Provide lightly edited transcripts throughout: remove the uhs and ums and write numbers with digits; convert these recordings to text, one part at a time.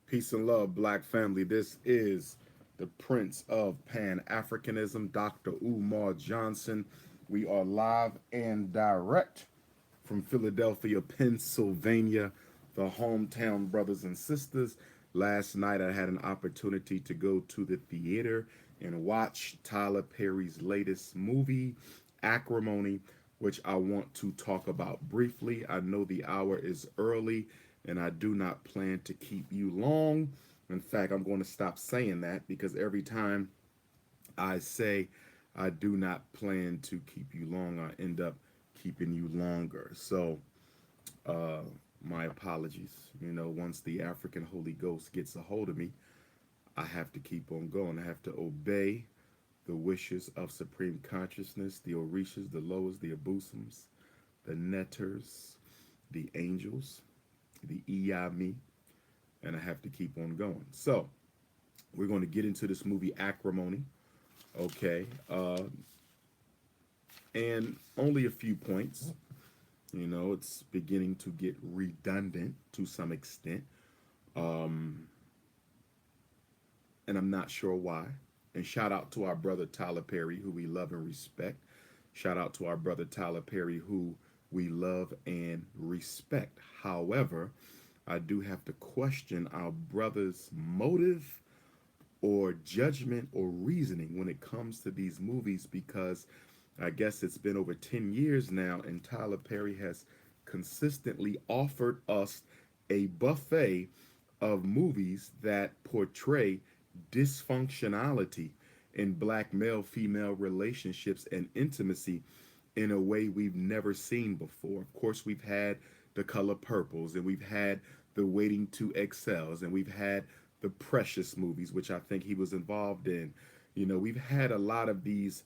Peace and love, black family. This is the Prince of Pan Africanism, Dr. Umar Johnson. We are live and direct from Philadelphia, Pennsylvania, the hometown brothers and sisters. Last night, I had an opportunity to go to the theater and watch Tyler Perry's latest movie, Acrimony, which I want to talk about briefly. I know the hour is early and I do not plan to keep you long. In fact, I'm going to stop saying that because every time I say I do not plan to keep you long, I end up keeping you longer. So, uh, my apologies. Once the African Holy Ghost gets a hold of me, I have to keep on going. I have to obey the wishes of Supreme Consciousness, the Orishas, the Loas, the Abusums, the Netters, the Angels, the Iyami, and I have to keep on going. So, we're going to get into this movie, Acrimony, okay? And only a few points. It's beginning to get redundant to some extent. Um, and I'm not sure why. And shout out to our brother Tyler Perry, who we love and respect. Shout out to our brother Tyler Perry, who we love and respect. However, I do have to question our brother's motive or judgment or reasoning when it comes to these movies because I guess it's been over 10 years now and Tyler Perry has consistently offered us a buffet of movies that portray dysfunctionality in black male female relationships and intimacy in a way we've never seen before. Of course, we've had The Color Purples and we've had The Waiting to Excels and we've had the Precious movies, which I think he was involved in. We've had a lot of these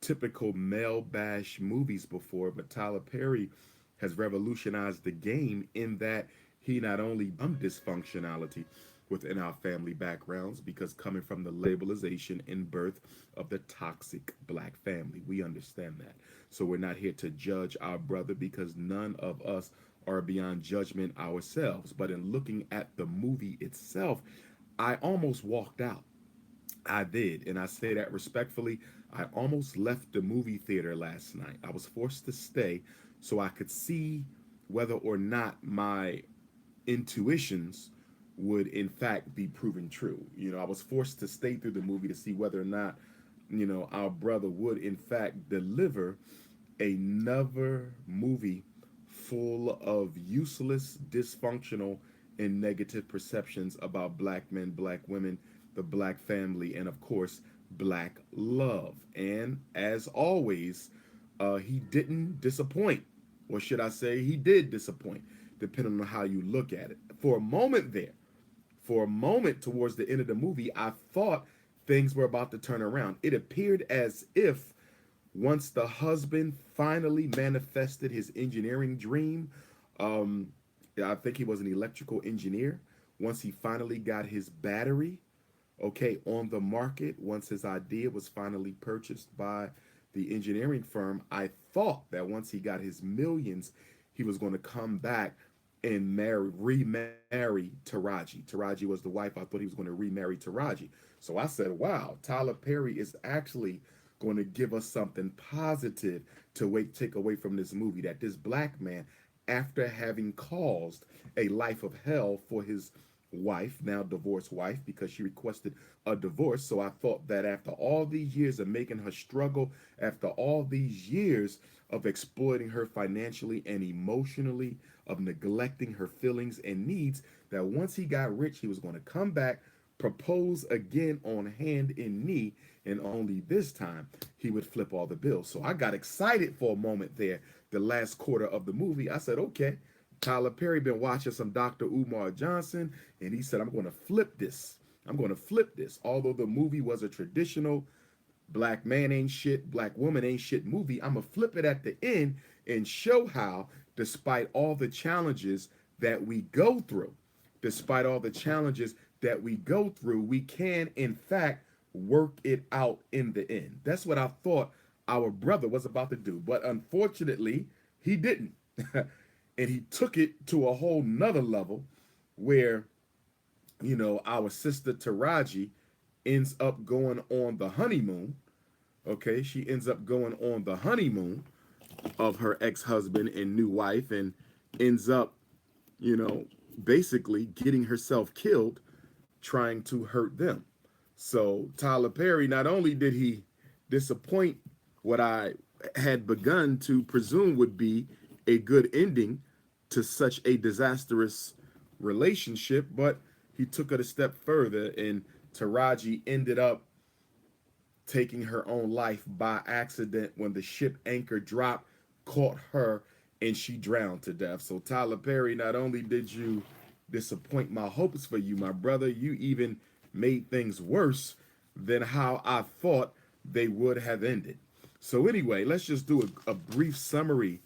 typical male bash movies before, but Tyler Perry has revolutionized the game in that he not only dysfunctionality within our family backgrounds because coming from the labelization and birth of the toxic black family, we understand that. So we're not here to judge our brother because none of us are beyond judgment ourselves. But in looking at the movie itself, I almost walked out. I did, and I say that respectfully. I almost left the movie theater last night. I was forced to stay so I could see whether or not my intuitions would in fact be proven true. I was forced to stay through the movie to see whether or not, our brother would in fact deliver another movie full of useless, dysfunctional, and negative perceptions about black men, black women, the black family, and of course, black love. And as always, he didn't disappoint. Or should I say, he did disappoint, depending on how you look at it. For a moment towards the end of the movie, I thought things were about to turn around. It appeared as if once the husband finally manifested his engineering dream, um, I think he was an electrical engineer. Once he finally got his battery, okay, on the market, once his idea was finally purchased by the engineering firm, I thought that once he got his millions, he was going to come back and remarry Taraji. Taraji was the wife. I thought he was going to remarry Taraji. So I said, wow, Tyler Perry is actually going to give us something positive to take away from this movie, that this black man, after having caused a life of hell for his wife, now divorced wife, because she requested a divorce. So I thought that after all these years of making her struggle, after all these years of exploiting her financially and emotionally, of neglecting her feelings and needs, that once he got rich, he was going to come back, propose again on hand and knee, and only this time he would flip all the bills. So I got excited for a moment there, the last quarter of the movie. I said, okay, Tyler Perry been watching some Dr. Umar Johnson, and he said, I'm going to flip this. I'm going to flip this. Although the movie was a traditional black man ain't shit, black woman ain't shit movie, I'm going to flip it at the end and show how, despite all the challenges that we go through, despite all the challenges that we go through, we can, in fact, work it out in the end. That's what I thought our brother was about to do. But unfortunately, he didn't. And he took it to a whole nother level where our sister Taraji ends up going on the honeymoon. Okay, she ends up going on the honeymoon of her ex-husband and new wife, and ends up, you know, basically getting herself killed trying to hurt them. So Tyler Perry, not only did he disappoint what I had begun to presume would be a good ending to such a disastrous relationship, but he took it a step further, and Taraji ended up taking her own life by accident when the ship anchor dropped, caught her, and she drowned to death. So Tyler Perry, not only did you disappoint my hopes for you, my brother, you even made things worse than how I thought they would have ended. So anyway, let's just do a brief summary,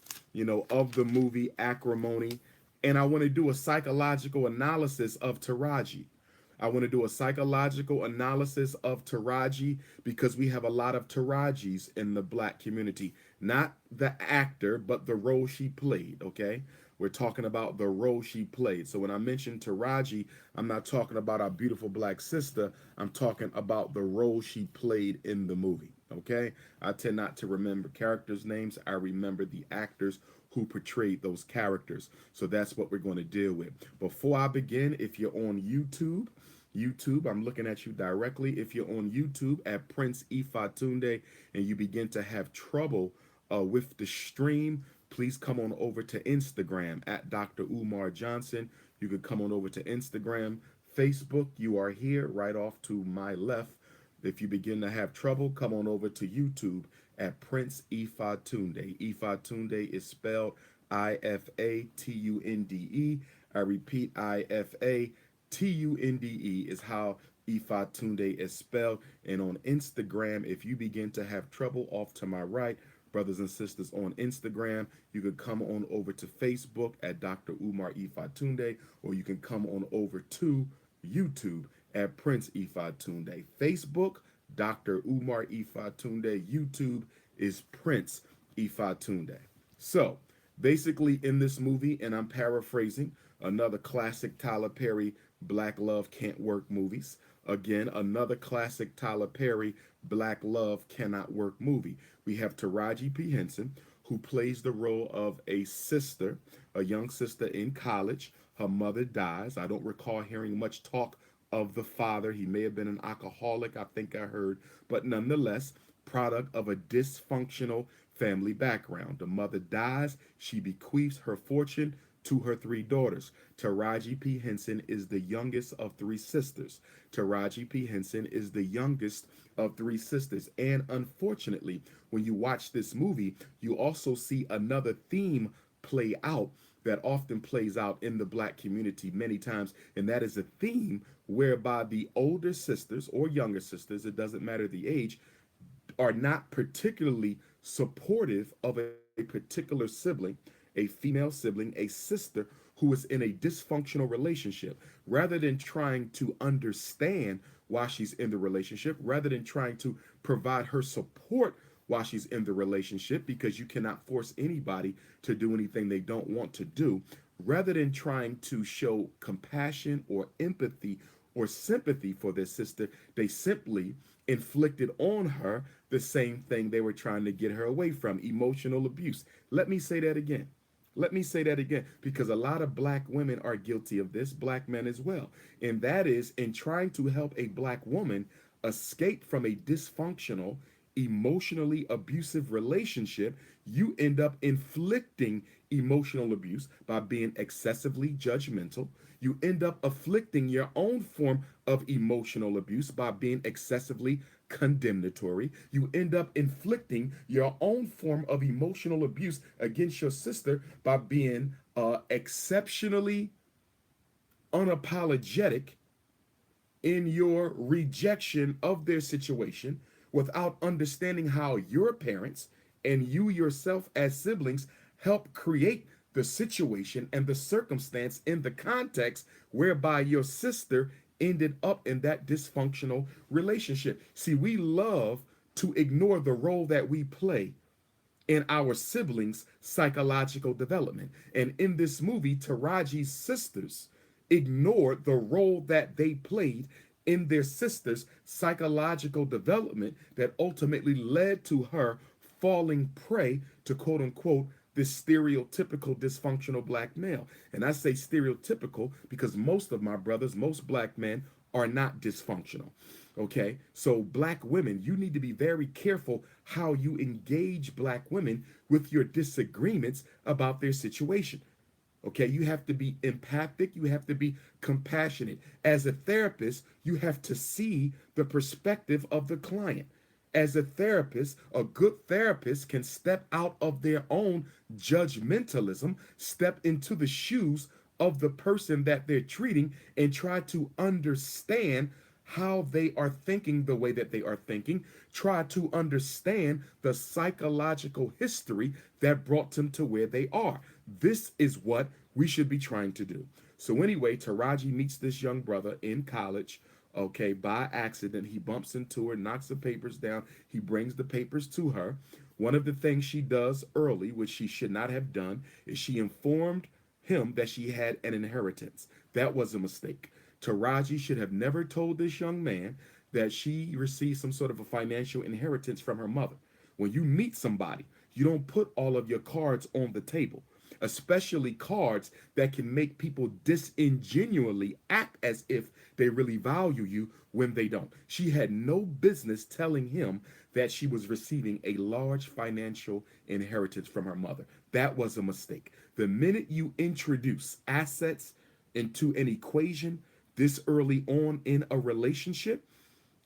of the movie Acrimony. And I want to do a psychological analysis of Taraji. I want to do a psychological analysis of Taraji because we have a lot of Tarajis in the black community. Not the actor, but the role she played, okay? We're talking about the role she played. So when I mention Taraji, I'm not talking about our beautiful black sister. I'm talking about the role she played in the movie, okay? I tend not to remember characters' names. I remember the actors who portrayed those characters. So that's what we're going to deal with. Before I begin, if you're on YouTube, I'm looking at you directly. If you're on YouTube at Prince Ifatunde and you begin to have trouble with the stream, please come on over to Instagram at Dr. Umar Johnson. You can come on over to Instagram. Facebook, you are here right off to my left. If you begin to have trouble, come on over to YouTube at Prince Ifatunde. Ifatunde is spelled Ifatunde. I repeat, Ifatunde is how Ifatunde is spelled. And on Instagram, if you begin to have trouble, off to my right, brothers and sisters on Instagram, you can come on over to Facebook at Dr. Umar Ifatunde, or you can come on over to YouTube at Prince Ifatunde. Facebook, Dr. Umar Ifatunde. YouTube is Prince Ifatunde. So, basically in this movie, and I'm paraphrasing, another classic Tyler Perry Black Love Can't Work movies. Again, another classic Tyler Perry Black Love Cannot Work movie. We have Taraji P. Henson, who plays the role of a sister, a young sister in college. Her mother dies. I don't recall hearing much talk of the father. He may have been an alcoholic, I think I heard, but nonetheless, product of a dysfunctional family background. The mother dies. She bequeaths her fortune to her three daughters. Taraji P. Henson is the youngest of three sisters. Taraji P. Henson is the youngest of three sisters. And unfortunately, when you watch this movie, you also see another theme play out that often plays out in the black community many times, and that is a theme whereby the older sisters or younger sisters, it doesn't matter the age, are not particularly supportive of a particular sibling, a female sibling, a sister who is in a dysfunctional relationship. Rather than trying to understand why she's in the relationship, rather than trying to provide her support while she's in the relationship, because you cannot force anybody to do anything they don't want to do, rather than trying to show compassion or empathy or sympathy for their sister, they simply inflicted on her the same thing they were trying to get her away from: emotional abuse. Let me say that again. Let me say that again, because a lot of black women are guilty of this, black men as well. And that is, in trying to help a black woman escape from a dysfunctional, emotionally abusive relationship, you end up inflicting emotional abuse by being excessively judgmental. You end up afflicting your own form of emotional abuse by being excessively condemnatory. You end up inflicting your own form of emotional abuse against your sister by being exceptionally unapologetic in your rejection of their situation, without understanding how your parents and you yourself as siblings help create the situation and the circumstance in the context whereby your sister ended up in that dysfunctional relationship. See, we love to ignore the role that we play in our siblings' psychological development. And in this movie, Taraji's sisters ignored the role that they played in their sister's psychological development that ultimately led to her falling prey to quote unquote this stereotypical dysfunctional black male. And I say stereotypical because most of my brothers, most black men are not dysfunctional. Okay, so black women, you need to be very careful how you engage black women with your disagreements about their situation. Okay, you have to be empathic, you have to be compassionate. As a therapist, you have to see the perspective of the client. As a therapist, a good therapist can step out of their own judgmentalism, step into the shoes of the person that they're treating, and try to understand how they are thinking the way that they are thinking, try to understand the psychological history that brought them to where they are. This is what we should be trying to do. So, anyway, Taraji meets this young brother in college. Okay, by accident, he bumps into her, knocks the papers down. He brings the papers to her. One of the things she does early, which she should not have done, is she informed him that she had an inheritance. That was a mistake. Taraji should have never told this young man that she received some sort of a financial inheritance from her mother. When you meet somebody, you don't put all of your cards on the table, especially cards that can make people disingenuously act as if they really value you when they don't. She had no business telling him that she was receiving a large financial inheritance from her mother. That was a mistake. The minute you introduce assets into an equation this early on in a relationship,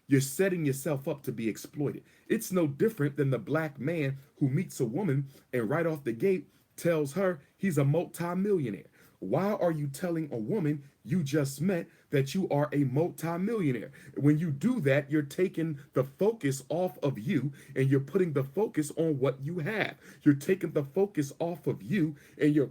you're setting yourself up to be exploited. It's no different than the black man who meets a woman and right off the gate tells her he's a multimillionaire. Why are you telling a woman you just met that you are a multimillionaire? When you do that, you're taking the focus off of you and you're putting the focus on what you have. You're taking the focus off of you and you're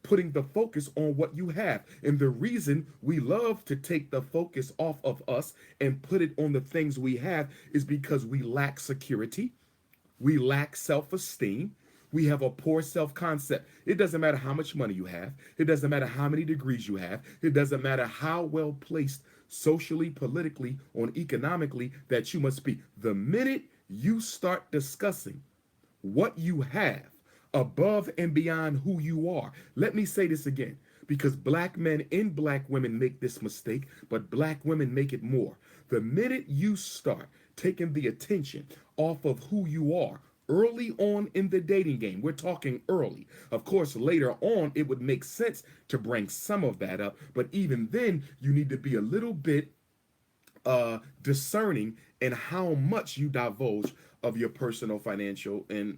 putting the focus on what you have. And the reason we love to take the focus off of us and put it on the things we have is because we lack security, we lack self esteem, we have a poor self concept. It doesn't matter how much money you have, it doesn't matter how many degrees you have, it doesn't matter how well placed socially, politically, or economically that you must be. The minute you start discussing what you have above and beyond who you are. Let me say this again, because black men and black women make this mistake, but black women make it more. The minute you start taking the attention off of who you are early on in the dating game, we're talking early. Of course, later on, it would make sense to bring some of that up, but even then, you need to be a little bit discerning in how much you divulge of your personal, financial, and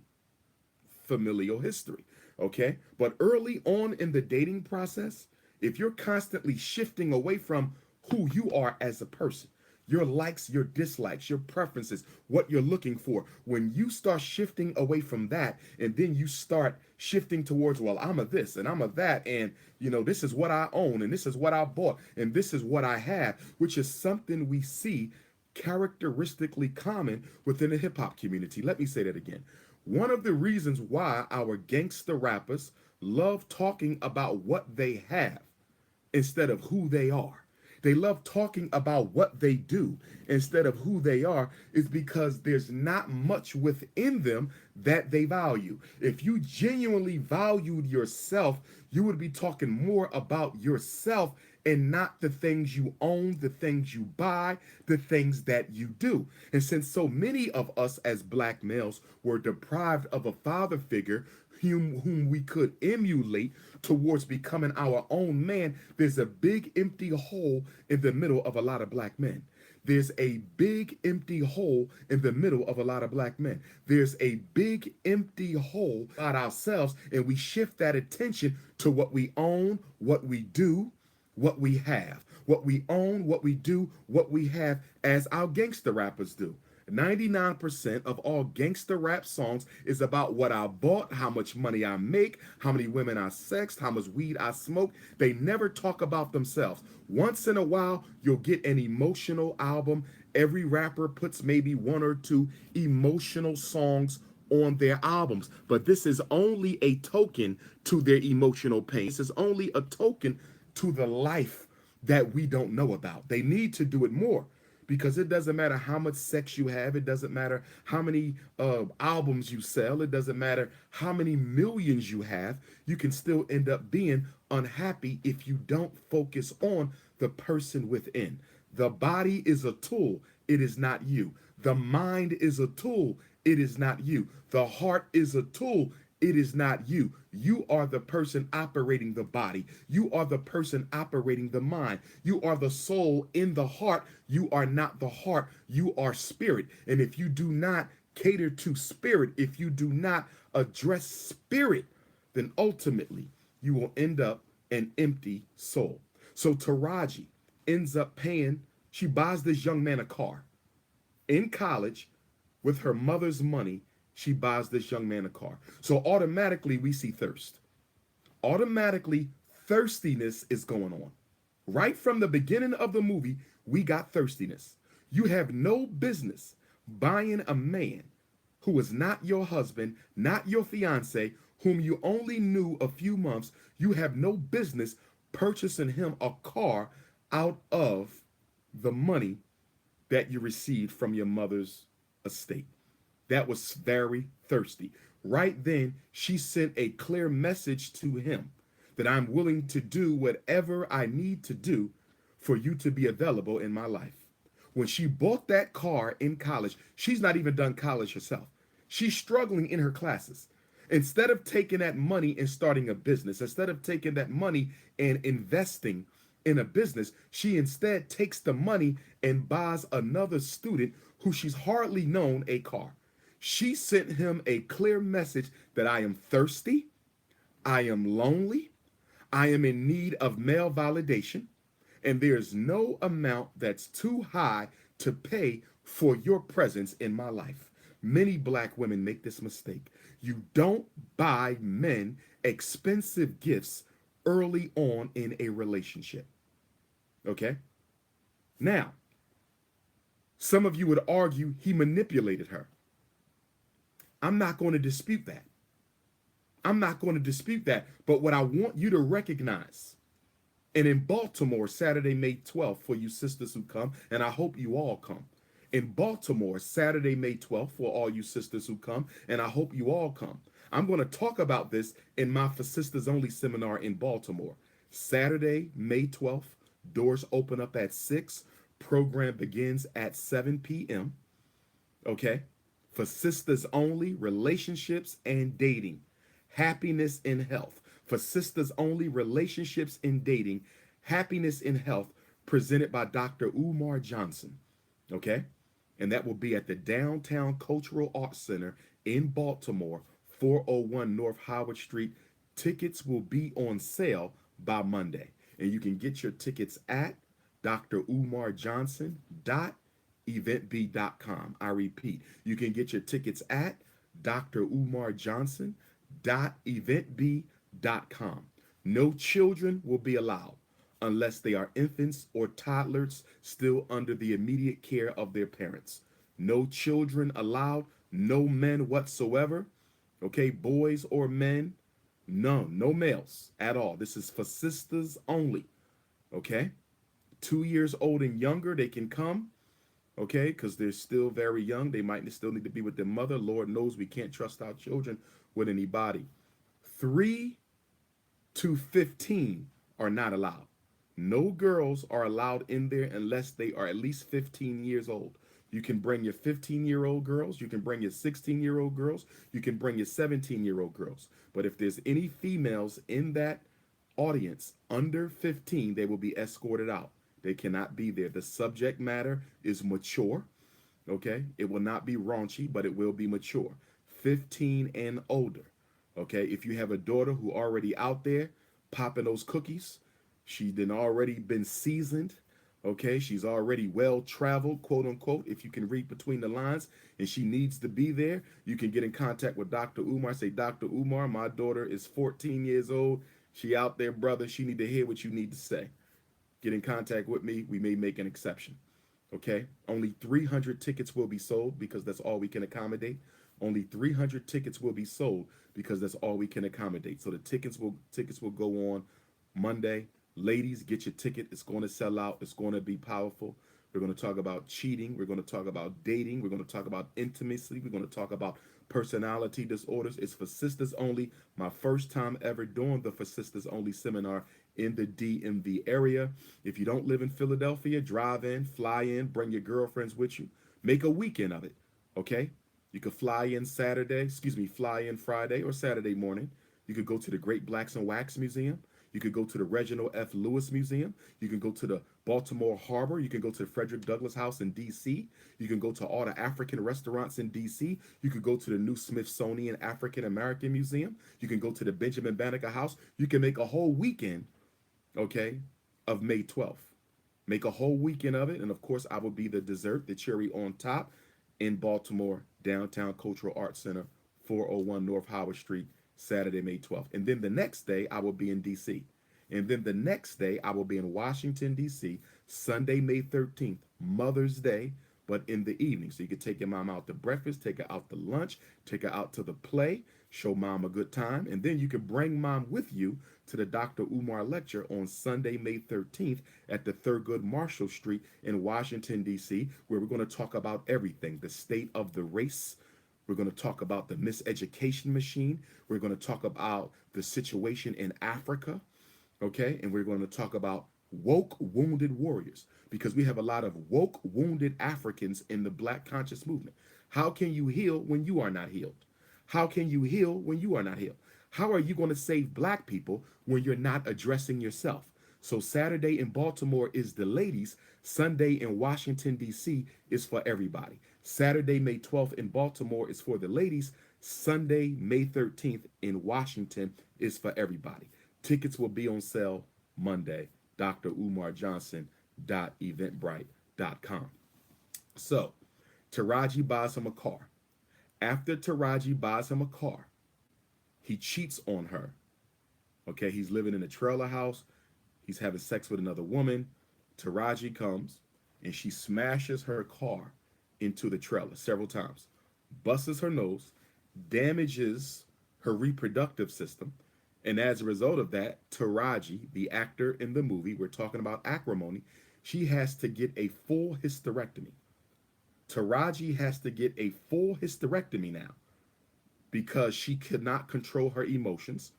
familial history. Okay. But early on in the dating process, if you're constantly shifting away from who you are as a person, your likes, your dislikes, your preferences, what you're looking for, when you start shifting away from that, and then you start shifting towards, well, I'm a this and I'm a that, and this is what I own, and this is what I bought, and this is what I have, which is something we see characteristically common within the hip hop community. Let me say that again. One of the reasons why our gangster rappers love talking about what they have instead of who they are. They love talking about what they do instead of who they are is because there's not much within them that they value. If you genuinely valued yourself, you would be talking more about yourself and not the things you own, the things you buy, the things that you do. And since so many of us as black males were deprived of a father figure whom we could emulate towards becoming our own man, there's a big empty hole in the middle of a lot of black men. There's a big empty hole in the middle of a lot of black men. There's a big empty hole about ourselves, and we shift that attention to what we own, what we do, what we have. What we own, what we do, what we have, as our gangster rappers do. 99% of all gangster rap songs is about what I bought, how much money I make, how many women I sexed, how much weed I smoke. They never talk about themselves. Once in a while, you'll get an emotional album. Every rapper puts maybe one or two emotional songs on their albums, but this is only a token to their emotional pain. This is only a token to the life that we don't know about. They need to do it more, because it doesn't matter how much sex you have. It doesn't matter how many albums you sell. It doesn't matter how many millions you have. You can still end up being unhappy if you don't focus on the person within. The body is a tool. It is not you. The mind is a tool. It is not you. The heart is a tool. It is not you. You are the person operating the body. You are the person operating the mind. You are the soul in the heart. You are not the heart. You are spirit. And if you do not cater to spirit, if you do not address spirit, then ultimately you will end up an empty soul. So Taraji ends up paying, she buys this young man a car. In college, with her mother's money, she buys this young man a car. So automatically we see thirst. Automatically thirstiness is going on. Right from the beginning of the movie, we got thirstiness. You have no business buying a man who is not your husband, not your fiance, whom you only knew a few months. You have no business purchasing him a car out of the money that you received from your mother's estate. That was very thirsty. Right then, she sent a clear message to him that I'm willing to do whatever I need to do for you to be available in my life. When she bought that car in college, she's not even done college herself. She's struggling in her classes. Instead of taking that money and starting a business, instead of taking that money and investing in a business, she instead takes the money and buys another student who she's hardly known a car. She sent him a clear message that I am thirsty, I am lonely, I am in need of male validation, and there's no amount that's too high to pay for your presence in my life. Many black women make this mistake. You don't buy men expensive gifts early on in a relationship. Okay? Now, some of you would argue he manipulated her. I'm not going to dispute that. I'm not going to dispute that. But what I want you to recognize, and in Baltimore, Saturday, May 12th, for you sisters who come, and I hope you all come. In Baltimore, Saturday, May 12th, for all you sisters who come, and I hope you all come. I'm going to talk about this in my For Sisters Only seminar in Baltimore. Saturday, May 12th, doors open up at 6. Program begins at 7 p.m. Okay? For Sisters Only, relationships and dating, happiness and health. For Sisters Only, relationships and dating, happiness and health, presented by Dr. Umar Johnson. Okay? And that will be at the Downtown Cultural Arts Center in Baltimore, 401 North Howard Street. Tickets will be on sale by Monday. And you can get your tickets at drumarjohnson.eventb.com. I repeat, you can get your tickets at drumarjohnson.eventb.com. No children will be allowed unless they are infants or toddlers still under the immediate care of their parents. No children allowed, no men whatsoever. Okay, boys or men, no males at all. This is for sisters only. Okay, 2 years old and younger, they can come. Okay, because they're still very young. They might still need to be with their mother. Lord knows we can't trust our children with anybody. 3 to 15 are not allowed. No girls are allowed in there unless they are at least 15 years old. You can bring your 15-year-old girls. You can bring your 16-year-old girls. You can bring your 17-year-old girls. But if there's any females in that audience under 15, they will be escorted out. They cannot be there. The subject matter is mature. Okay? It will not be raunchy, but it will be mature. 15 and older. Okay? If you have a daughter who already out there popping those cookies, she then already been seasoned. Okay, she's already well traveled, quote unquote, if you can read between the lines, and she needs to be there. You can get in contact with Dr. Umar. Say, Dr. Umar, my daughter is 14 years old. She out there, brother. She need to hear what you need to say. Get in contact with me. We may make an exception. Okay, only 300 tickets will be sold because that's all we can accommodate. Only 300 tickets will be sold because that's all we can accommodate. So the tickets will go on Monday. Ladies, get your ticket. It's going to sell out. It's going to be powerful. We're going to talk about cheating. We're going to talk about dating. We're going to talk about intimacy. We're going to talk about personality disorders. It's for sisters only. My first time ever doing the For Sisters Only seminar in the DMV area. If you don't live in Philadelphia, drive in, fly in, bring your girlfriends with you. Make a weekend of it, okay? You could fly in fly in Friday or Saturday morning. You could go to the Great Blacks and Wax Museum. You could go to the Reginald F. Lewis Museum. You can go to the Baltimore Harbor. You can go to the Frederick Douglass House in D.C. You can go to all the African restaurants in D.C. You could go to the new Smithsonian African American Museum. You can go to the Benjamin Banneker House. You can make a whole weekend, okay, of May 12th. Make a whole weekend of it. And of course, I will be the dessert, the cherry on top in Baltimore, Downtown Cultural Arts Center, 401 North Howard Street, Saturday, May 12th. And then the next day, I will be in D.C. And then the next day, I will be in Washington, D.C., Sunday, May 13th, Mother's Day, but in the evening. So you can take your mom out to breakfast, take her out to lunch, take her out to the play, show mom a good time. And then you can bring mom with you to the Dr. Umar lecture on Sunday, May 13th at the Thurgood Marshall Street in Washington, D.C., where we're going to talk about everything, the state of the race. We're going to talk about the miseducation machine. We're going to talk about the situation in Africa, okay? And we're going to talk about woke wounded warriors, because we have a lot of woke wounded Africans in the Black conscious movement. How can you heal when you are not healed? How can you heal when you are not healed? How are you going to save Black people when you're not addressing yourself? So Saturday in Baltimore is the ladies. Sunday in Washington, D.C. is for everybody. Saturday, May 12th in Baltimore is for the ladies. Sunday, May 13th in Washington is for everybody. Tickets will be on sale Monday. drumarjohnson.eventbrite.com. So Taraji buys him a car. After Taraji buys him a car, he cheats on her. Okay, he's living in a trailer house. He's having sex with another woman. Taraji comes and she smashes her car into the trailer several times, busts her nose, damages her reproductive system. And as a result of that, Taraji, the actor in the movie, we're talking about Acrimony, she has to get a full hysterectomy. Taraji has to get a full hysterectomy now because she could not control her emotions.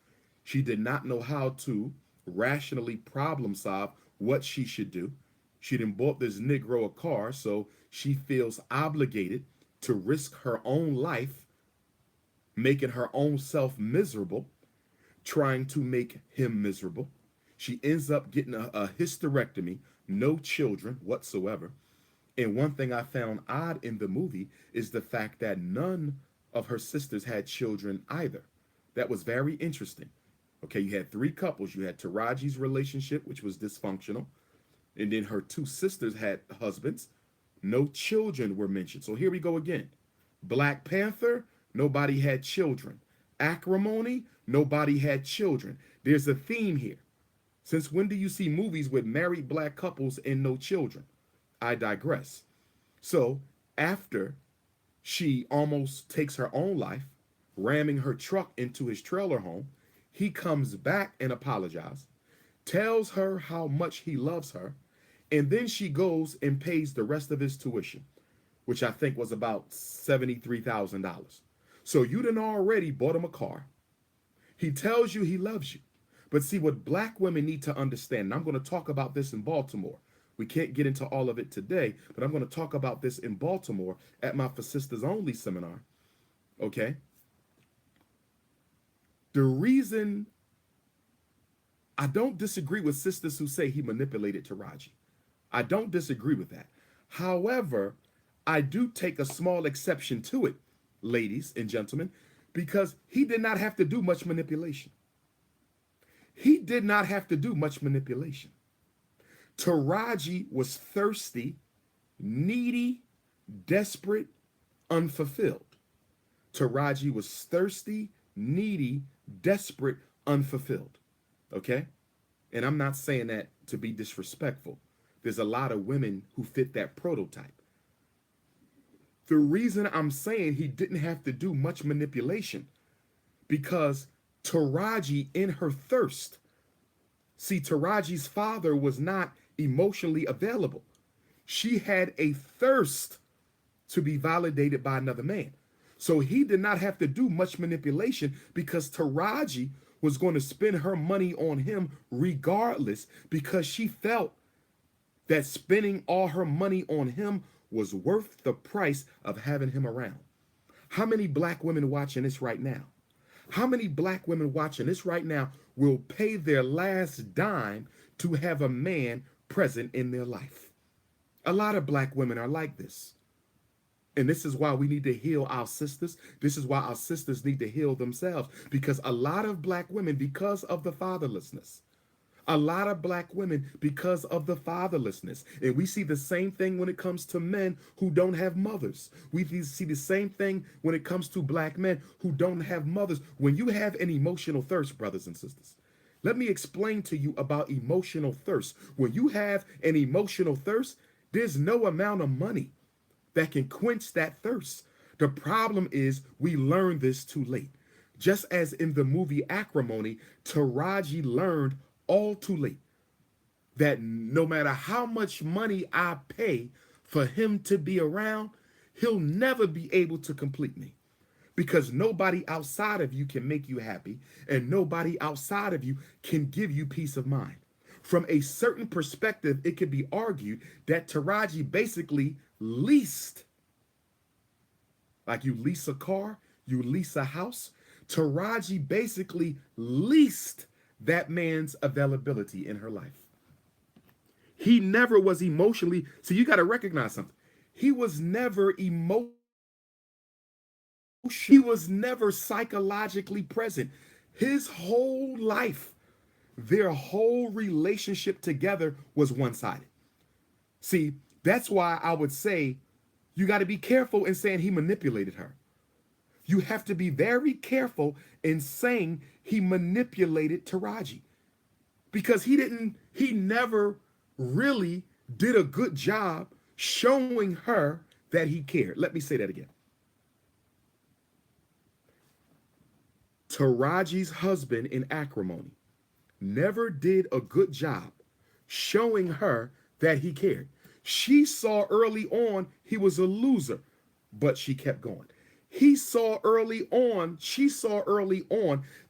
She did not know how to rationally problem solve what she should do. She done bought this Negro a car, so she feels obligated to risk her own life, making her own self miserable, trying to make him miserable. She ends up getting a hysterectomy, no children whatsoever. And one thing I found odd in the movie is the fact that none of her sisters had children either. That was very interesting. Okay, you had three couples. You had Taraji's relationship, which was dysfunctional. And then her two sisters had husbands. No children were mentioned. So here we go again. Black Panther, nobody had children. Acrimony, nobody had children. There's a theme here. Since when do you see movies with married Black couples and no children? I digress. So after she almost takes her own life, ramming her truck into his trailer home, he comes back and apologizes, tells her how much he loves her, and then she goes and pays the rest of his tuition, which I think was about $73,000. So you done already bought him a car. He tells you he loves you. But see, what Black women need to understand, and I'm going to talk about this in Baltimore. We can't get into all of it today, but I'm going to talk about this in Baltimore at my For Sisters Only seminar. Okay? The reason I don't disagree with sisters who say he manipulated Taraji. I don't disagree with that. However, I do take a small exception to it, ladies and gentlemen, because he did not have to do much manipulation. He did not have to do much manipulation. Taraji was thirsty, needy, desperate, unfulfilled. Taraji was thirsty, needy, desperate, unfulfilled. Okay? And I'm not saying that to be disrespectful. There's a lot of women who fit that prototype. The reason I'm saying he didn't have to do much manipulation, because Taraji, in her thirst, See, Taraji's father was not emotionally available. She had a thirst to be validated by another man. So he did not have to do much manipulation because Taraji was going to spend her money on him regardless because she felt that spending all her money on him was worth the price of having him around. How many black women watching this right now? How many black women watching this right now will pay their last dime to have a man present in their life? A lot of black women are like this. And this is why we need to heal our sisters. This is why our sisters need to heal themselves. Because a lot of black women, because of the fatherlessness, a lot of black women, because of the fatherlessness. And we see the same thing when it comes to men who don't have mothers. We see the same thing when it comes to black men who don't have mothers. When you have an emotional thirst, brothers and sisters, let me explain to you about emotional thirst. When you have an emotional thirst, there's no amount of money that can quench that thirst. The problem is we learned this too late. Just as in the movie Acrimony, Taraji learned all too late that no matter how much money I pay for him to be around, he'll never be able to complete me. Because nobody outside of you can make you happy, and nobody outside of you can give you peace of mind. From a certain perspective, it could be argued that Taraji basically leased, like you lease a car, you lease a house. Taraji basically leased that man's availability in her life. He never was emotionally, so you got to recognize something. He was never emotional. He was never psychologically present. His whole life, their whole relationship together was one-sided. See, that's why I would say you got to be careful in saying he manipulated her. You have to be very careful in saying he manipulated Taraji, because he never really did a good job showing her that he cared. Let me say that again. Taraji's husband in Acrimony never did a good job showing her that he cared. She saw early on he was a loser, but she kept going. She saw early on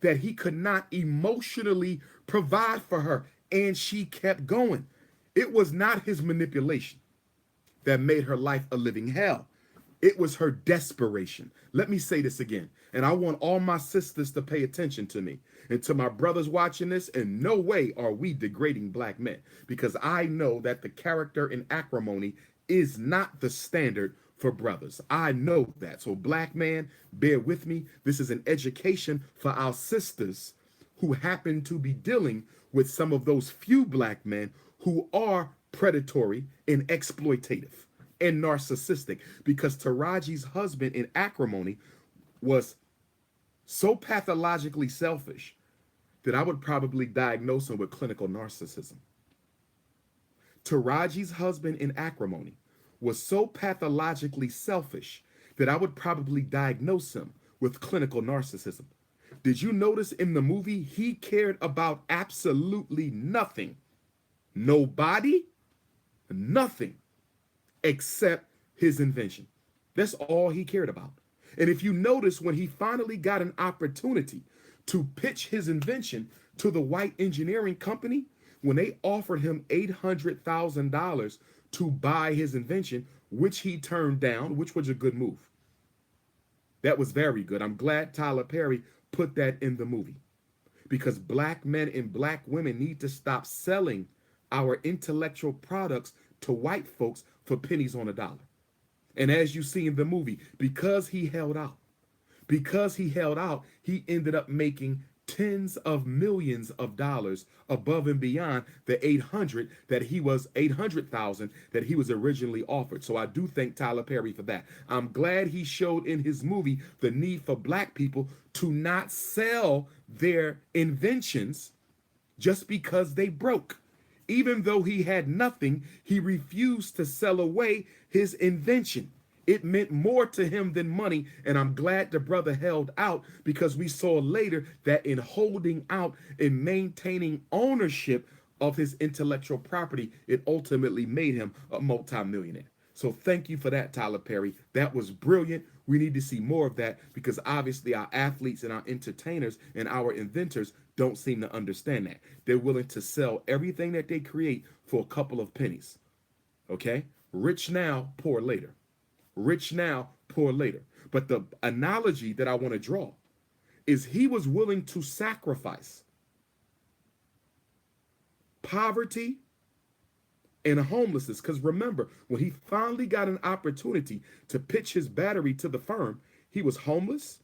that he could not emotionally provide for her, and she kept going. It was not his manipulation that made her life a living hell. It was her desperation. Let me say this again, and I want all my sisters to pay attention to me. And to my brothers watching this, in no way are we degrading black men, because I know that the character in Acrimony is not the standard for brothers. I know that. So black man, bear with me. This is an education for our sisters who happen to be dealing with some of those few black men who are predatory and exploitative and narcissistic, because Taraji's husband in Acrimony was so pathologically selfish that I would probably diagnose him with clinical narcissism. Taraji's husband in Acrimony was so pathologically selfish that I would probably diagnose him with clinical narcissism. Did you notice in the movie he cared about absolutely nothing? Nobody, nothing, except his invention. That's all he cared about. And if you notice, when he finally got an opportunity to pitch his invention to the white engineering company, when they offered him $800,000 to buy his invention, which he turned down, which was a good move. That was very good. I'm glad Tyler Perry put that in the movie, because black men and black women need to stop selling our intellectual products to white folks for pennies on a dollar. And as you see in the movie, because he held out, he ended up making tens of millions of dollars above and beyond the 800,000 that he was originally offered. So I do thank Tyler Perry for that. I'm glad he showed in his movie the need for black people to not sell their inventions just because they broke. Even though he had nothing, he refused to sell away his invention. It meant more to him than money, and I'm glad the brother held out, because we saw later that in holding out and maintaining ownership of his intellectual property, it ultimately made him a multimillionaire. So thank you for that, Tyler Perry. That was brilliant. We need to see more of that, because obviously our athletes and our entertainers and our inventors don't seem to understand that. They're willing to sell everything that they create for a couple of pennies. Okay? Rich now, poor later. Rich now, poor later. But the analogy that I want to draw is he was willing to sacrifice poverty and homelessness. Because remember, when he finally got an opportunity to pitch his battery to the firm, he was homeless,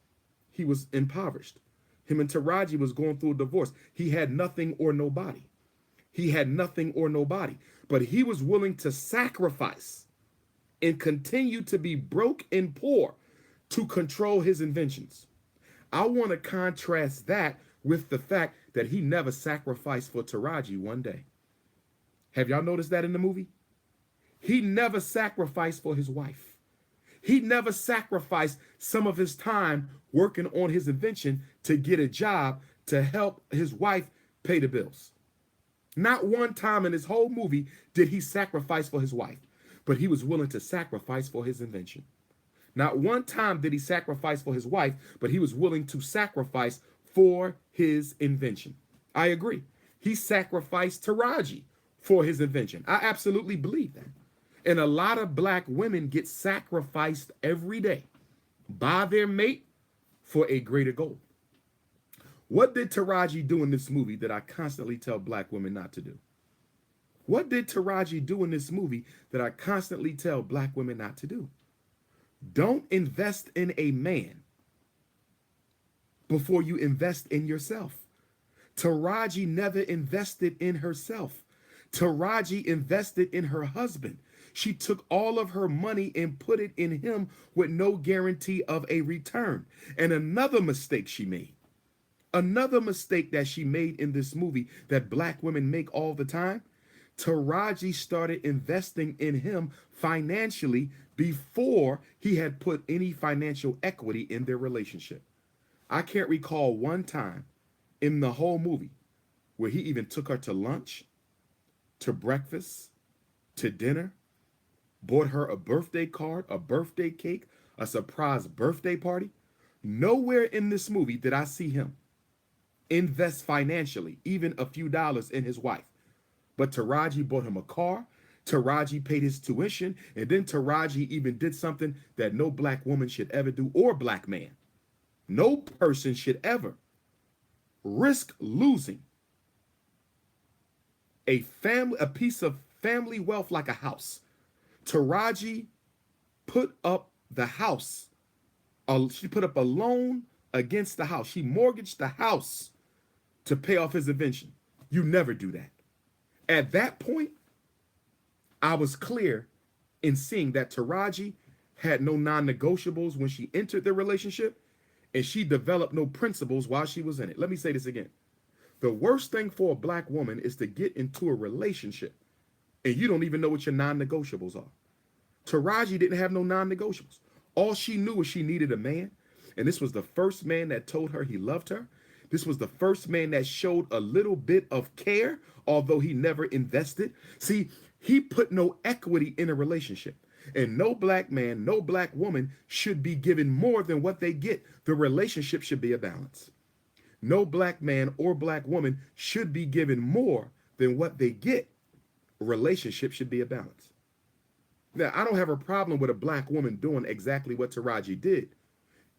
he was impoverished. Him and Taraji was going through a divorce. He had nothing or nobody. He had nothing or nobody. But he was willing to sacrifice and continue to be broke and poor to control his inventions. I want to contrast that with the fact that he never sacrificed for Taraji one day. Have y'all noticed that in the movie? He never sacrificed for his wife. He never sacrificed some of his time working on his invention to get a job to help his wife pay the bills. Not one time in his whole movie did he sacrifice for his wife, but he was willing to sacrifice for his invention. Not one time did he sacrifice for his wife, but he was willing to sacrifice for his invention. I agree. He sacrificed Taraji for his invention. I absolutely believe that. And a lot of black women get sacrificed every day by their mate for a greater goal. What did Taraji do in this movie that I constantly tell black women not to do? What did Taraji do in this movie that I constantly tell black women not to do? Don't invest in a man before you invest in yourself. Taraji never invested in herself. Taraji invested in her husband. She took all of her money and put it in him with no guarantee of a return. And another mistake she made, another mistake that she made in this movie that black women make all the time, Taraji started investing in him financially before he had put any financial equity in their relationship. I can't recall one time in the whole movie where he even took her to lunch, to breakfast, to dinner, bought her a birthday card, a birthday cake, a surprise birthday party. Nowhere in this movie did I see him invest financially, even a few dollars in his wife. But Taraji bought him a car, Taraji paid his tuition, and then Taraji even did something that no black woman should ever do, or black man. No person should ever risk losing a piece of family wealth like a house. Taraji put up the house. She put up a loan against the house. She mortgaged the house to pay off his invention. You never do that. At that point, I was clear in seeing that Taraji had no non-negotiables when she entered the relationship, and she developed no principles while she was in it. Let me say this again. The worst thing for a black woman is to get into a relationship and you don't even know what your non-negotiables are. Taraji didn't have no non-negotiables. All she knew was she needed a man, and this was the first man that told her he loved her. This was the first man that showed a little bit of care, although he never invested. See, he put no equity in a relationship. And no black man, no black woman should be given more than what they get. The relationship should be a balance. No black man or black woman should be given more than what they get. A relationship should be a balance. Now, I don't have a problem with a black woman doing exactly what Taraji did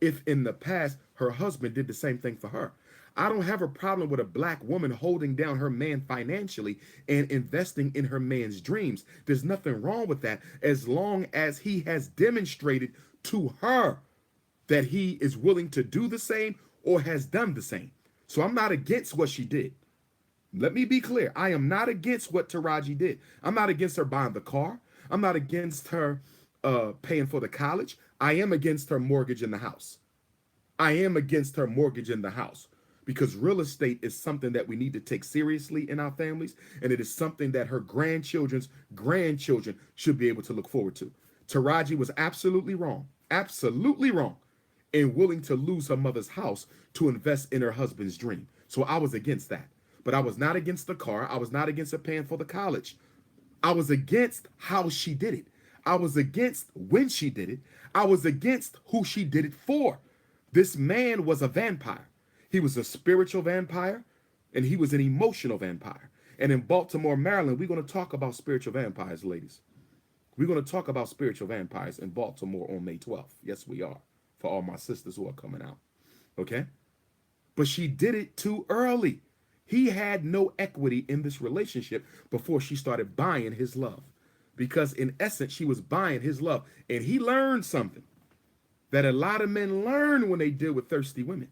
if in the past her husband did the same thing for her. I don't have a problem with a black woman holding down her man financially and investing in her man's dreams. There's nothing wrong with that as long as he has demonstrated to her that he is willing to do the same or has done the same. So I'm not against what she did. Let me be clear. I am not against what Taraji did. I'm not against her buying the car. I'm not against her paying for the college. I am against her mortgage in the house. I am against her mortgage in the house because real estate is something that we need to take seriously in our families, and it is something that her grandchildren's grandchildren should be able to look forward to. Taraji was absolutely wrong, and willing to lose her mother's house to invest in her husband's dream. So I was against that. But I was not against the car. I was not against her paying for the college. I was against how she did it. I was against when she did it. I was against who she did it for. This man was a vampire. He was a spiritual vampire, and he was an emotional vampire. And in Baltimore, Maryland, we're going to talk about spiritual vampires, ladies. We're going to talk about spiritual vampires in Baltimore on May 12th. Yes, we are. For all my sisters who are coming out. Okay? But she did it too early. He had no equity in this relationship before she started buying his love. Because in essence, she was buying his love. And he learned something that a lot of men learn when they deal with thirsty women.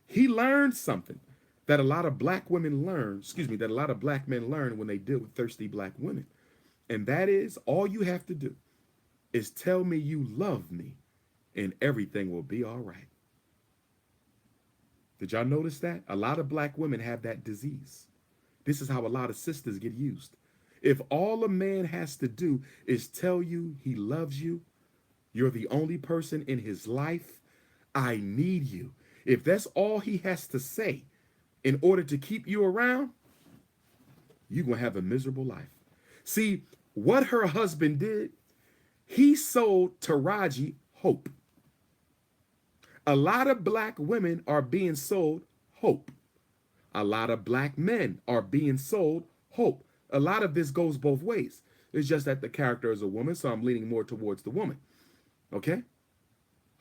He learned something that a lot of black women learn, that a lot of black men learn when they deal with thirsty black women. And that is, all you have to do is tell me you love me and everything will be all right. Did y'all notice that? A lot of black women have that disease. This is how a lot of sisters get used. If all a man has to do is tell you he loves you, you're the only person in his life, I need you. If that's all he has to say in order to keep you around, you're going to have a miserable life. See, what her husband did, he sold Taraji hope. A lot of black women are being sold hope. A lot of black men are being sold hope. A lot of this goes both ways. It's just that the character is a woman, so I'm leaning more towards the woman. Okay?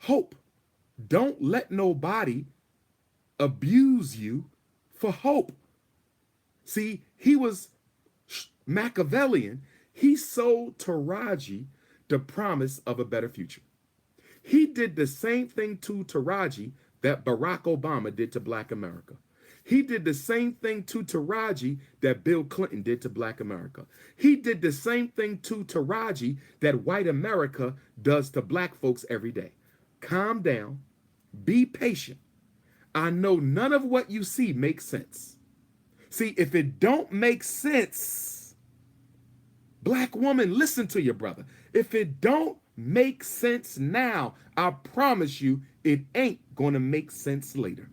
Hope. Don't let nobody abuse you for hope. See, he was Machiavellian. He sold Taraji the promise of a better future. He did the same thing to Taraji that Barack Obama did to black America. He did the same thing to Taraji that Bill Clinton did to black America. He did the same thing to Taraji that white America does to black folks every day. Calm down. Be patient. I know none of what you see makes sense. See, if it don't make sense, black woman, listen to your brother. If it don't make sense now, I promise you it ain't gonna make sense later.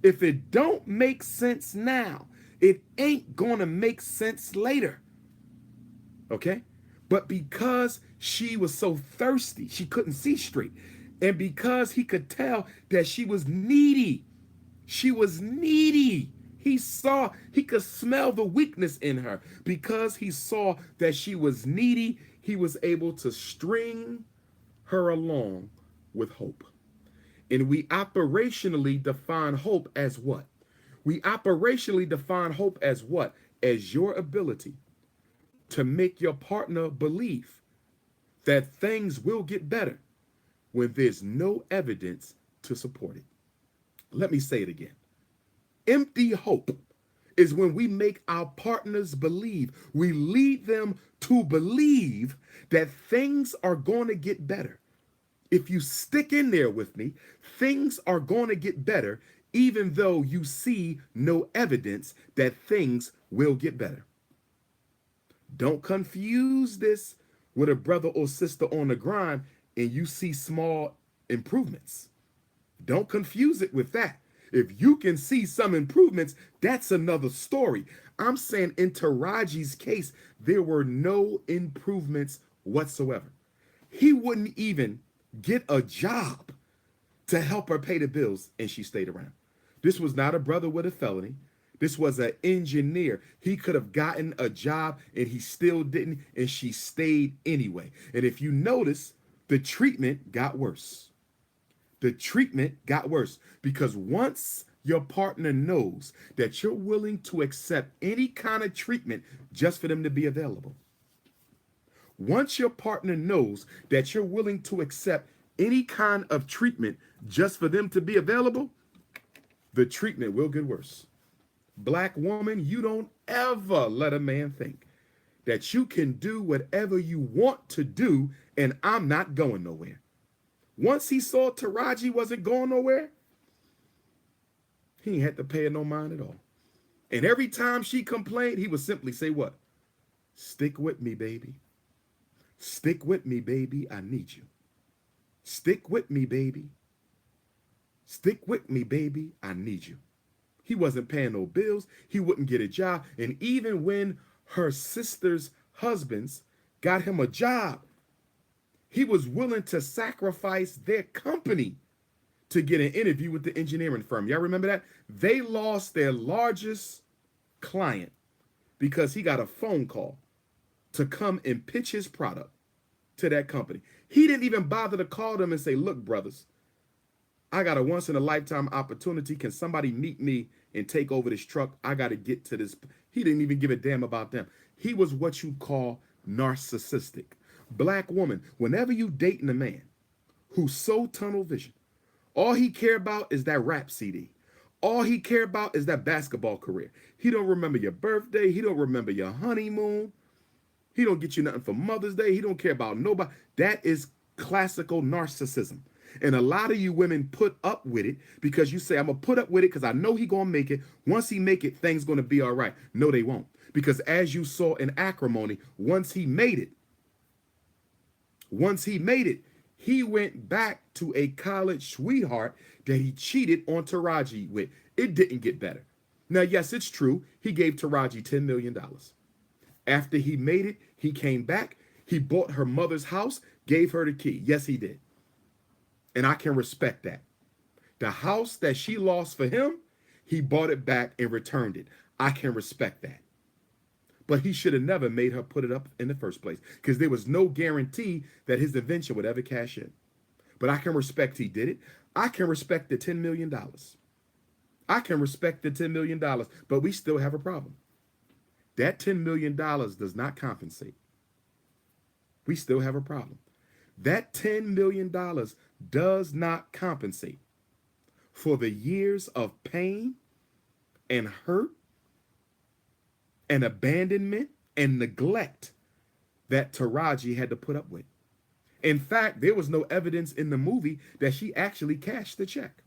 If it don't make sense now, it ain't gonna make sense later. Okay? But because she was so thirsty, she couldn't see straight. And because he could tell that she was needy, he could smell the weakness in her. Because he saw that she was needy, he was able to string her along with hope. And we operationally define hope as what? We operationally define hope as what? As your ability to make your partner believe that things will get better when there's no evidence to support it. Let me say it again. Empty hope is when we make our partners believe, we lead them to believe that things are going to get better. If you stick in there with me, things are going to get better, even though you see no evidence that things will get better. Don't confuse this with a brother or sister on the grind and you see small improvements. Don't confuse it with that. If you can see some improvements, that's another story. I'm saying in Taraji's case, there were no improvements whatsoever. He wouldn't even get a job to help her pay the bills, and she stayed around. This was not a brother with a felony. This was an engineer. He could have gotten a job, and he still didn't, and she stayed anyway. And if you notice, the treatment got worse. The treatment got worse because once your partner knows that you're willing to accept any kind of treatment just for them to be available, once your partner knows that you're willing to accept any kind of treatment just for them to be available, the treatment will get worse. Black woman, you don't ever let a man think that you can do whatever you want to do and I'm not going nowhere. Once he saw Taraji wasn't going nowhere, he ain't had to pay her no mind at all. And every time she complained, he would simply say what? Stick with me, baby. Stick with me, baby. I need you. Stick with me, baby. Stick with me, baby. I need you. He wasn't paying no bills. He wouldn't get a job. And even when her sister's husbands got him a job, he was willing to sacrifice their company to get an interview with the engineering firm. Y'all remember that? They lost their largest client because he got a phone call to come and pitch his product to that company. He didn't even bother to call them and say, look, brothers, I got a once in a lifetime opportunity. Can somebody meet me and take over this truck? I got to get to this. He didn't even give a damn about them. He was what you call narcissistic. Black woman, whenever you dating a man who's so tunnel vision, all he care about is that rap CD. All he care about is that basketball career. He don't remember your birthday. He don't remember your honeymoon. He don't get you nothing for Mother's Day. He don't care about nobody. That is classical narcissism. And a lot of you women put up with it because you say, I'm going to put up with it because I know he going to make it. Once he make it, things going to be all right. No, they won't. Because as you saw in Acrimony, once he made it, he went back to a college sweetheart that he cheated on Taraji with. It didn't get better. Now, yes, it's true. He gave Taraji $10 million. After he made it, he came back. He bought her mother's house, gave her the key. Yes, he did. And I can respect that. The house that she lost for him, he bought it back and returned it. I can respect that. But he should have never made her put it up in the first place because there was no guarantee that his invention would ever cash in. But I can respect he did it. I can respect the $10 million. I can respect the $10 million, but we still have a problem. That $10 million does not compensate. We still have a problem. That $10 million does not compensate for the years of pain and hurt and abandonment and neglect that Taraji had to put up with. In fact, there was no evidence in the movie that she actually cashed the check.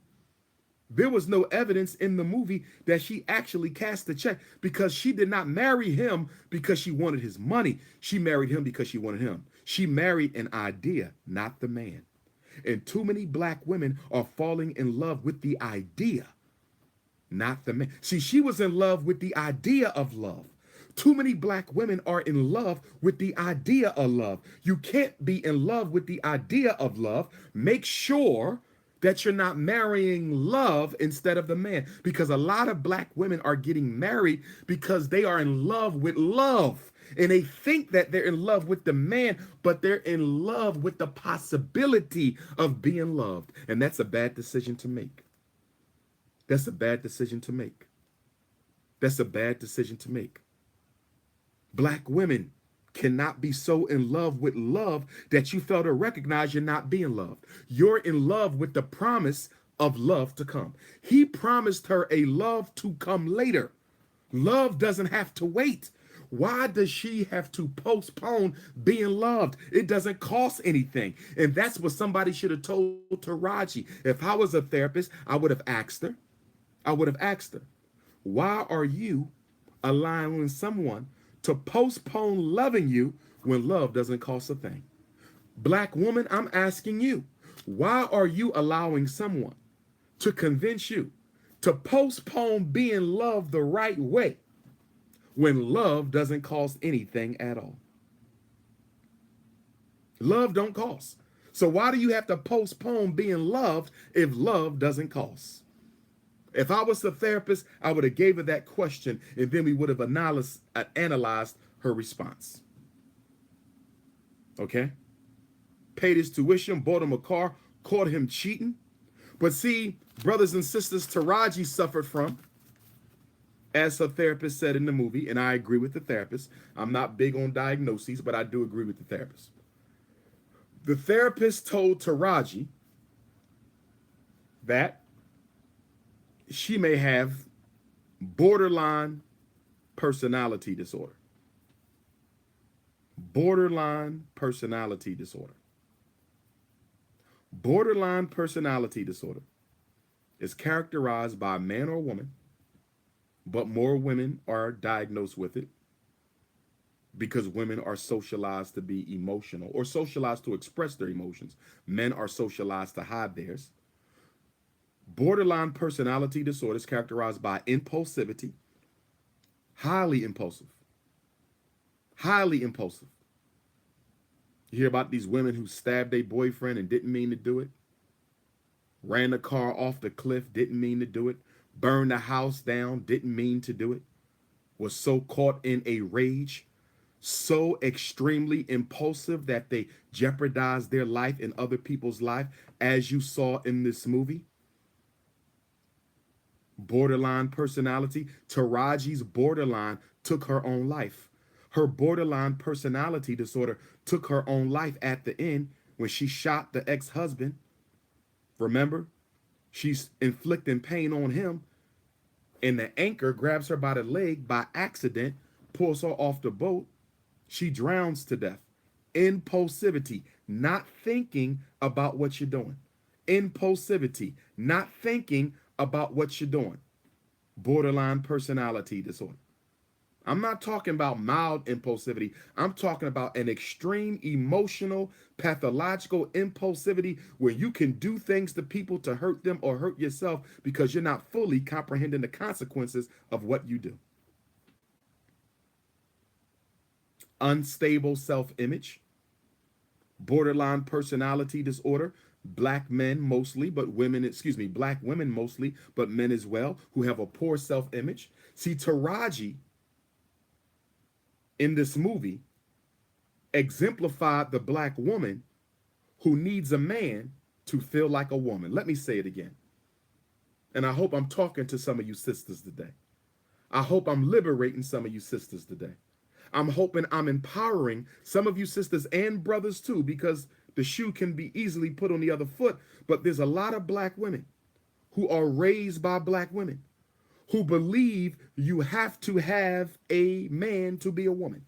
There was no evidence in the movie that she actually cashed the check because she did not marry him because she wanted his money. She married him because she wanted him. She married an idea, not the man. And too many black women are falling in love with the idea, not the man. See, she was in love with the idea of love. Too many black women are in love with the idea of love. You can't be in love with the idea of love. Make sure that you're not marrying love instead of the man, because a lot of black women are getting married because they are in love with love. And they think that they're in love with the man, but they're in love with the possibility of being loved. And that's a bad decision to make. That's a bad decision to make. That's a bad decision to make. Black women cannot be so in love with love that you fail to recognize you're not being loved. You're in love with the promise of love to come. He promised her a love to come later. Love doesn't have to wait. Why does she have to postpone being loved? It doesn't cost anything. And that's what somebody should have told Taraji. If I was a therapist, I would have asked her. Why are you allowing someone to postpone loving you when love doesn't cost a thing? Black woman, I'm asking you, why are you allowing someone to convince you to postpone being loved the right way when love doesn't cost anything at all? Love don't cost. So why do you have to postpone being loved if love doesn't cost? If I was the therapist, I would have gave her that question, and then we would have analyzed her response. Okay? Paid his tuition, bought him a car, caught him cheating. But see, brothers and sisters, Taraji suffered from, as her therapist said in the movie, and I agree with the therapist. I'm not big on diagnoses, but I do agree with the therapist. The therapist told Taraji that she may have borderline personality disorder. Borderline personality disorder. Borderline personality disorder is characterized by a man or woman, but more women are diagnosed with it, because women are socialized to be emotional or socialized to express their emotions. Men are socialized to hide theirs. Borderline personality disorder is characterized by impulsivity, highly impulsive, highly impulsive. You hear about these women who stabbed their boyfriend and didn't mean to do it, ran the car off the cliff, didn't mean to do it, burned the house down, didn't mean to do it, was so caught in a rage, so extremely impulsive that they jeopardized their life and other people's life, as you saw in this movie. Borderline personality. Taraji's borderline took her own life. Her borderline personality disorder took her own life at the end when she shot the ex-husband. Remember? She's inflicting pain on him, and the anchor grabs her by the leg by accident, pulls her off the boat. She drowns to death. Impulsivity, not thinking about what you're doing. Impulsivity, not thinking about what you're doing. Borderline personality disorder. I'm not talking about mild impulsivity. I'm talking about an extreme emotional, pathological impulsivity where you can do things to people to hurt them or hurt yourself because you're not fully comprehending the consequences of what you do. Unstable self-image. Borderline personality disorder. Black men mostly, but women, black women mostly, but men as well, who have a poor self-image. See, Taraji in this movie exemplified the black woman who needs a man to feel like a woman. Let me say it again. And I hope I'm talking to some of you sisters today. I hope I'm liberating some of you sisters today. I'm hoping I'm empowering some of you sisters and brothers too, because the shoe can be easily put on the other foot. But there's a lot of black women who are raised by black women who believe you have to have a man to be a woman.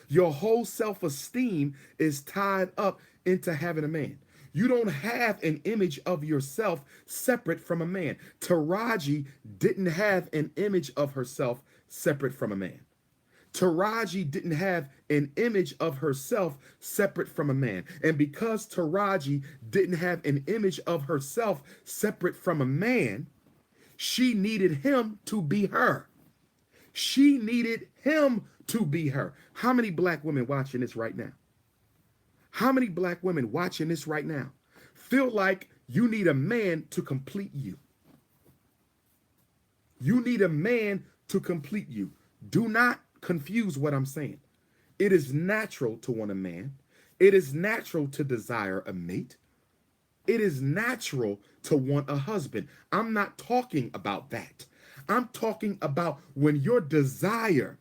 Your whole self-esteem is tied up into having a man. You don't have an image of yourself separate from a man. Taraji didn't have an image of herself separate from a man. Taraji didn't have an image of herself separate from a man. And because Taraji didn't have an image of herself separate from a man, she needed him to be her. She needed him to be her. How many black women watching this right now? How many black women watching this right now feel like you need a man to complete you? You need a man to complete you. Do not confuse what I'm saying. It is natural to want a man. It is natural to desire a mate. It is natural to want a husband. I'm not talking about that. I'm talking about when your desire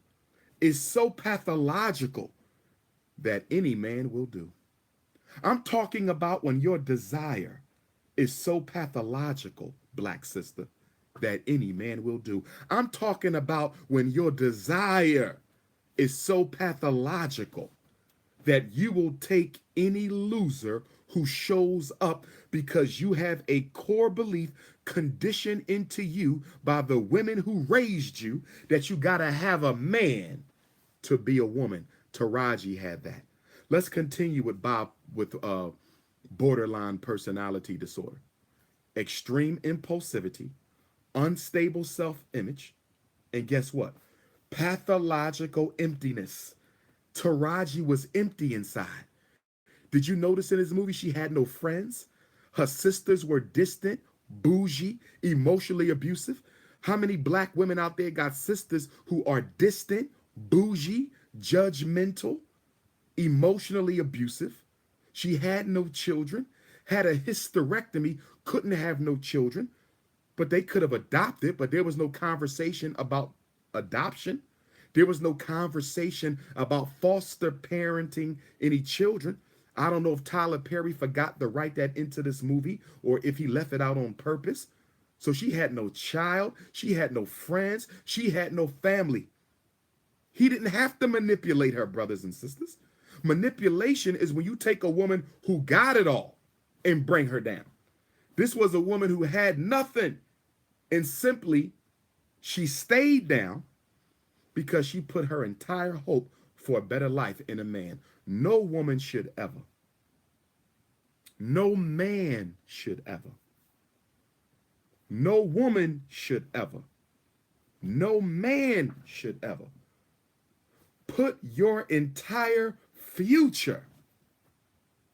is so pathological that any man will do. I'm talking about when your desire is so pathological, black sister, that any man will do. I'm talking about when your desire is so pathological that you will take any loser who shows up because you have a core belief conditioned into you by the women who raised you that you got to have a man to be a woman. Taraji had that. Let's continue with borderline personality disorder. Extreme impulsivity, unstable self-image, and guess what? Pathological emptiness. Taraji was empty inside. Did you notice in this movie she had no friends? Her sisters were distant, bougie, emotionally abusive. How many black women out there got sisters who are distant, bougie, judgmental, emotionally abusive? She had no children, had a hysterectomy, couldn't have no children, but they could have adopted, but there was no conversation about adoption. There was no conversation about foster parenting any children. I don't know if Tyler Perry forgot to write that into this movie or if he left it out on purpose. So she had no child. She had no friends. She had no family. He didn't have to manipulate her, brothers and sisters. Manipulation is when you take a woman who got it all and bring her down. This was a woman who had nothing, and simply she stayed down because she put her entire hope for a better life in a man. No woman should ever. No man should ever. No woman should ever. No man should ever put your entire future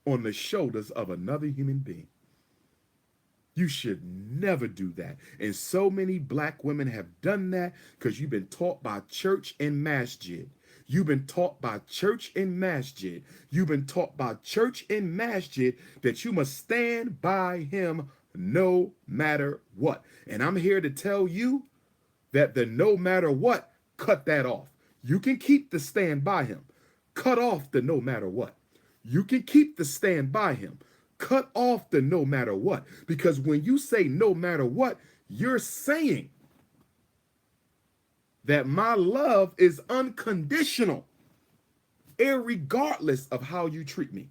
on the shoulders of another human being. You should never do that. And so many black women have done that because you've been taught by church and masjid. You've been taught by church and masjid. You've been taught by church and masjid that you must stand by him no matter what. And I'm here to tell you that the no matter what, cut that off. You can keep the stand by him. Cut off the no matter what. You can keep the stand by him. Cut off the no matter what. Because when you say no matter what, you're saying that my love is unconditional, irregardless of how you treat me.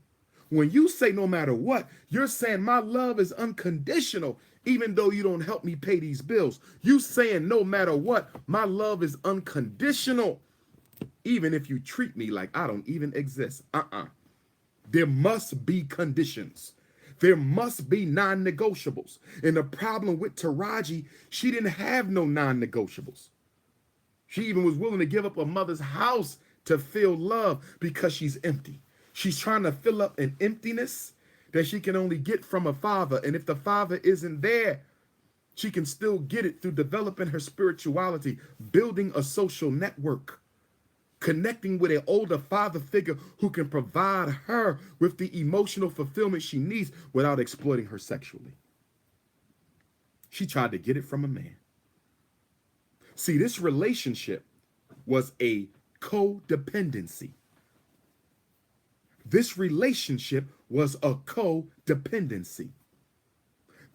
When you say no matter what, you're saying my love is unconditional, even though you don't help me pay these bills. You saying no matter what, my love is unconditional, even if you treat me like I don't even exist. There must be conditions. There must be non-negotiables. And the problem with Taraji, she didn't have no non-negotiables. She even was willing to give up her mother's house to feel love because she's empty. She's trying to fill up an emptiness that she can only get from a father. And if the father isn't there, she can still get it through developing her spirituality, building a social network, connecting with an older father figure who can provide her with the emotional fulfillment she needs without exploiting her sexually. She tried to get it from a man. See, this relationship was a codependency. This relationship was a codependency.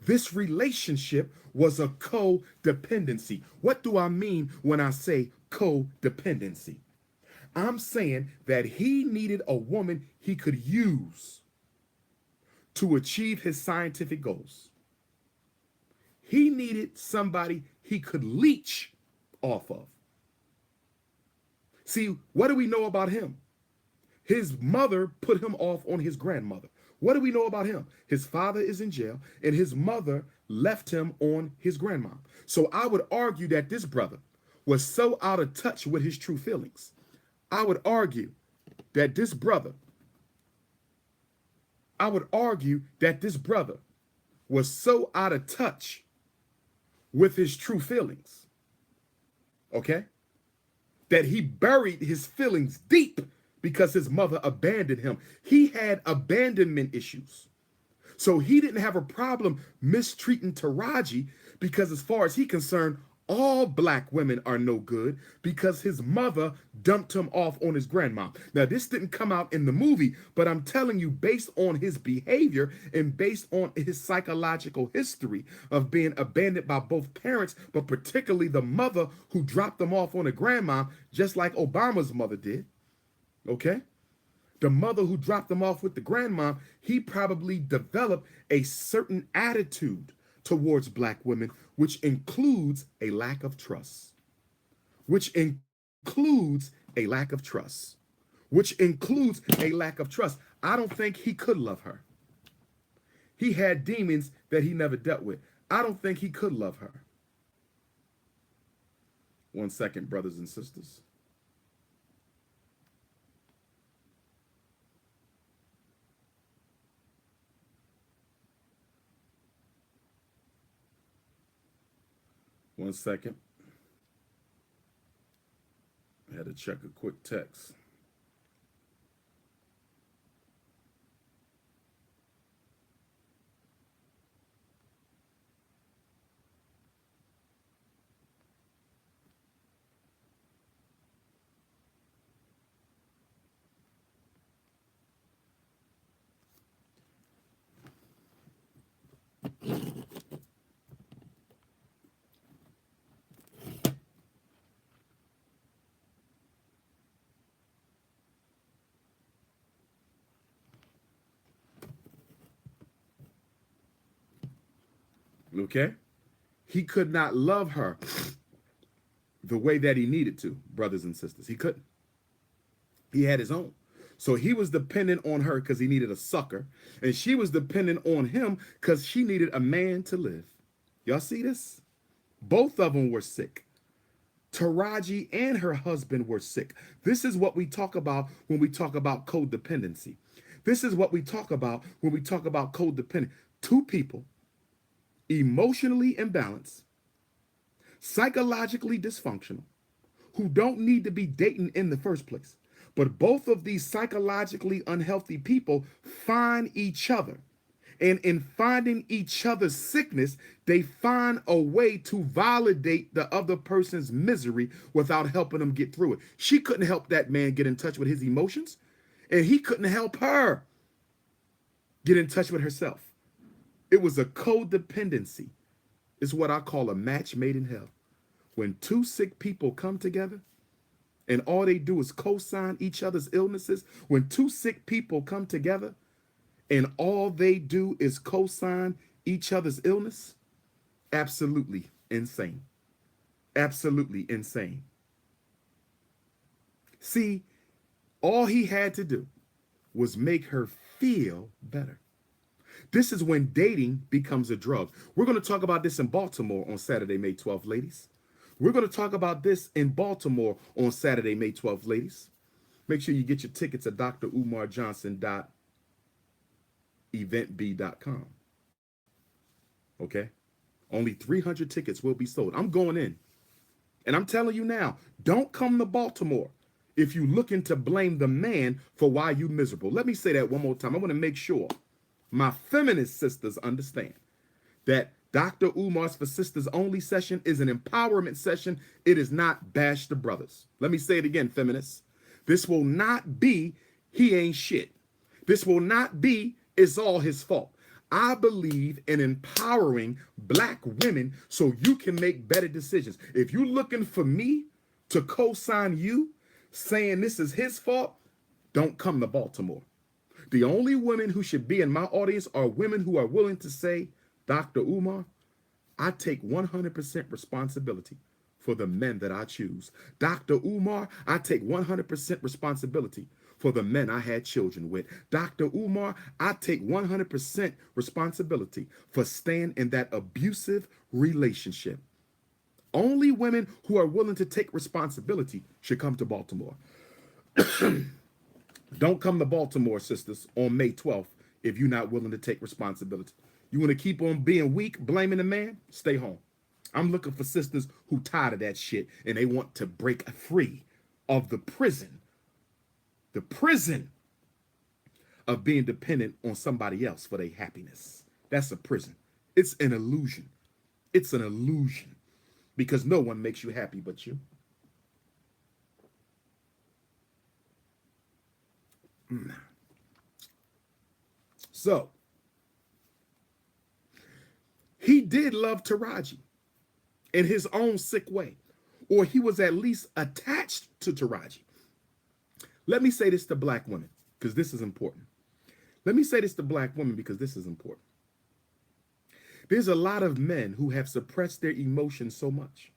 This relationship was a codependency. What do I mean when I say codependency? I'm saying that he needed a woman he could use to achieve his scientific goals. He needed somebody he could leech off of. See, what do we know about him? His mother put him off on his grandmother. What do we know about him? His father is in jail, and his mother left him on his grandma. So I would argue that this brother was so out of touch with his true feelings. I would argue that this brother was so out of touch with his true feelings, okay, that he buried his feelings deep because his mother abandoned him. He had abandonment issues. So he didn't have a problem mistreating Taraji because as far as he's concerned, all black women are no good because his mother dumped him off on his grandma. Now, this didn't come out in the movie, but I'm telling you, based on his behavior and based on his psychological history of being abandoned by both parents, but particularly the mother who dropped him off on a grandma, just like Obama's mother did, okay? The mother who dropped him off with the grandma, he probably developed a certain attitude towards black women, which includes a lack of trust, which includes a lack of trust. I don't think he could love her. He had demons that he never dealt with. I don't think he could love her. 1 second, brothers and sisters. One second. I had to check a quick text. Okay? He could not love her the way that he needed to, brothers and sisters. He couldn't. He had his own. So he was dependent on her because he needed a sucker. And she was dependent on him because she needed a man to live. Y'all see this? Both of them were sick. Taraji and her husband were sick. This is what we talk about when we talk about codependency. This is what we talk about when we talk about codependent. Two people, emotionally imbalanced, psychologically dysfunctional, who don't need to be dating in the first place. But both of these psychologically unhealthy people find each other. And in finding each other's sickness, they find a way to validate the other person's misery without helping them get through it. She couldn't help that man get in touch with his emotions, and he couldn't help her get in touch with herself. It was a codependency. It's what I call a match made in hell. When two sick people come together and all they do is co-sign each other's illnesses, when two sick people come together and all they do is co-sign each other's illness, absolutely insane. Absolutely insane. See, all he had to do was make her feel better. This is when dating becomes a drug. We're going to talk about this in Baltimore on Saturday, May 12th, ladies. We're going to talk about this in Baltimore on Saturday, May 12th, ladies. Make sure you get your tickets at drumarjohnson.eventb.com. Okay? Only 300 tickets will be sold. I'm going in. And I'm telling you now, don't come to Baltimore if you're looking to blame the man for why you're miserable. Let me say that one more time. I want to make sure my feminist sisters understand that Dr. Umar's for Sisters Only session is an empowerment session. It is not bash the brothers. Let me say it again, feminists. This will not be he ain't shit. This will not be it's all his fault. I believe in empowering black women so you can make better decisions. If you're looking for me to co-sign you saying this is his fault, don't come to Baltimore. The only women who should be in my audience are women who are willing to say, Dr. Umar, I take 100% responsibility for the men that I choose. Dr. Umar, I take 100% responsibility for the men I had children with. Dr. Umar, I take 100% responsibility for staying in that abusive relationship. Only women who are willing to take responsibility should come to Baltimore. Don't come to Baltimore, sisters, on May 12th if you're not willing to take responsibility. You want to keep on being weak, blaming the man? Stay home. I'm looking for sisters who tired of that shit and they want to break free of the prison of being dependent on somebody else for their happiness. That's a prison. It's an illusion. It's an illusion because no one makes you happy but you. So, he did love Taraji in his own sick way, or he was at least attached to Taraji. Let me say this to black women, because this is important. Let me say this to black women, because this is important. There's a lot of men who have suppressed their emotions so much.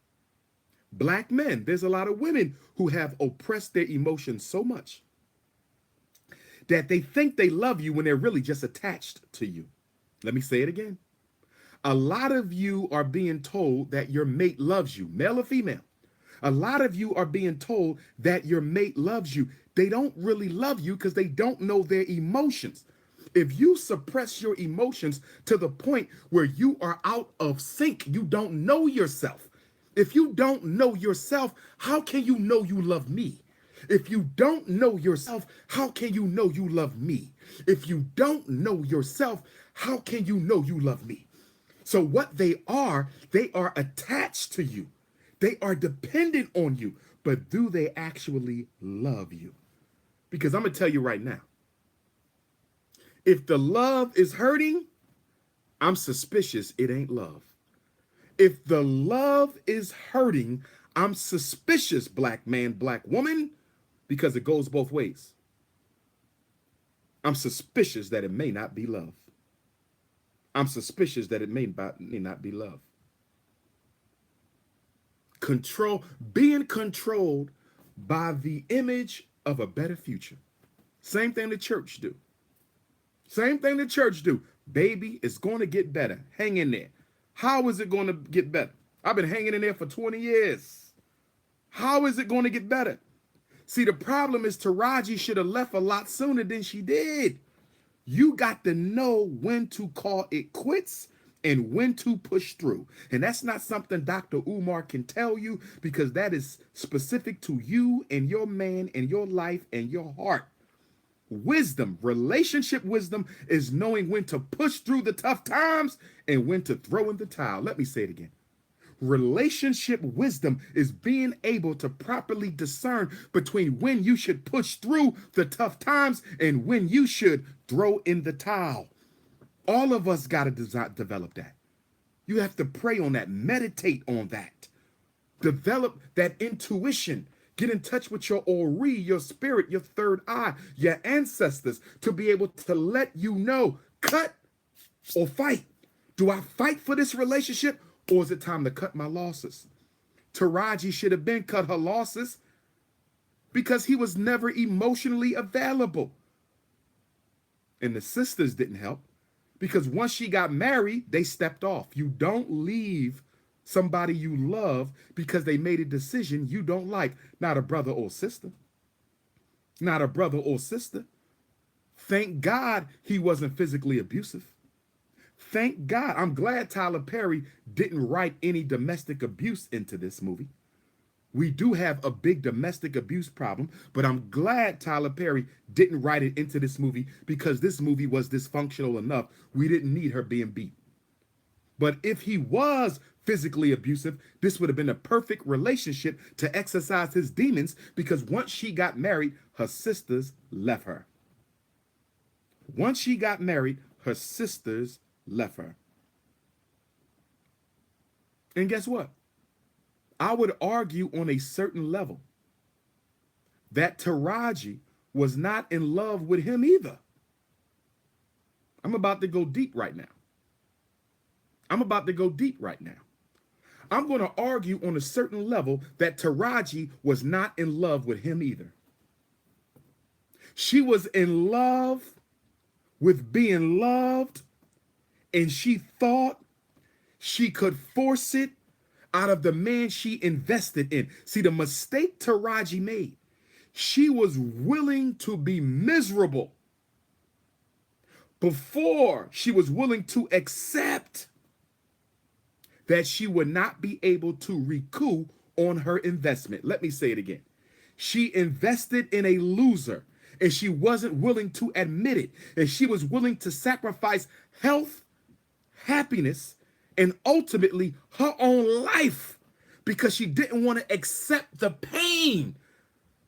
Black men, there's a lot of women who have oppressed their emotions so much that they think they love you when they're really just attached to you. Let me say it again. A lot of you are being told that your mate loves you, male or female. A lot of you are being told that your mate loves you. They don't really love you because they don't know their emotions. If you suppress your emotions to the point where you are out of sync, you don't know yourself. If you don't know yourself, how can you know you love me? If you don't know yourself, how can you know you love me? If you don't know yourself, how can you know you love me? So what they are attached to you. They are dependent on you. But do they actually love you? Because I'm going to tell you right now, if the love is hurting, I'm suspicious it ain't love. If the love is hurting, I'm suspicious, black man, black woman, because it goes both ways. I'm suspicious that it may not be love. I'm suspicious that it may not be love. Being controlled by the image of a better future. Same thing the church do. Same thing the church do. Baby, it's going to get better. Hang in there. How is it going to get better? I've been hanging in there for 20 years. How is it going to get better? See, the problem is Taraji should have left a lot sooner than she did. You got to know when to call it quits and when to push through. And that's not something Dr. Umar can tell you, because that is specific to you and your man and your life and your heart. Wisdom, relationship wisdom, is knowing when to push through the tough times and when to throw in the towel. Let me say it again. Relationship wisdom is being able to properly discern between when you should push through the tough times and when you should throw in the towel. All of us got to develop that. You have to pray on that, meditate on that, develop that intuition. Get in touch with your Ori, your spirit, your third eye, your ancestors, to be able to let you know, cut or fight. Do I fight for this relationship, or is it time to cut my losses? Taraji should have been cut her losses because he was never emotionally available. And the sisters didn't help, because once she got married, they stepped off. You don't leave somebody you love because they made a decision you don't like. Not a brother or sister. Not a brother or sister. Thank God he wasn't physically abusive. Thank God. I'm glad Tyler Perry didn't write any domestic abuse into this movie. We do have a big domestic abuse problem, but I'm glad Tyler Perry didn't write it into this movie, because this movie was dysfunctional enough. We didn't need her being beat. But if he was physically abusive, this would have been a perfect relationship to exercise his demons, because once she got married, her sisters left her. Once she got married, her sisters left her. And guess what? I would argue on a certain level that Taraji was not in love with him either. I'm about to go deep right now. I'm about to go deep right now. I'm going to argue on a certain level that Taraji was not in love with him either. She was in love with being loved, and she thought she could force it out of the man she invested in. See, the mistake Taraji made, she was willing to be miserable before she was willing to accept that she would not be able to recoup on her investment. Let me say it again. She invested in a loser, and she wasn't willing to admit it. And she was willing to sacrifice health, happiness, and ultimately her own life, because she didn't want to accept the pain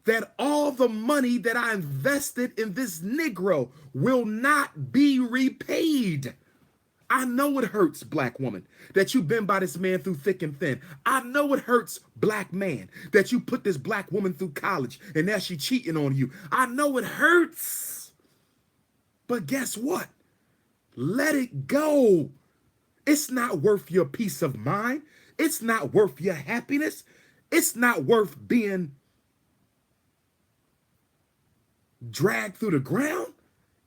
that all the money that I invested in this Negro will not be repaid. I know it hurts, black woman, that you've been by this man through thick and thin. I know it hurts, black man, that you put this black woman through college and now she cheating on you. I know it hurts. But guess what? Let it go. It's not worth your peace of mind. It's not worth your happiness. It's not worth being dragged through the ground.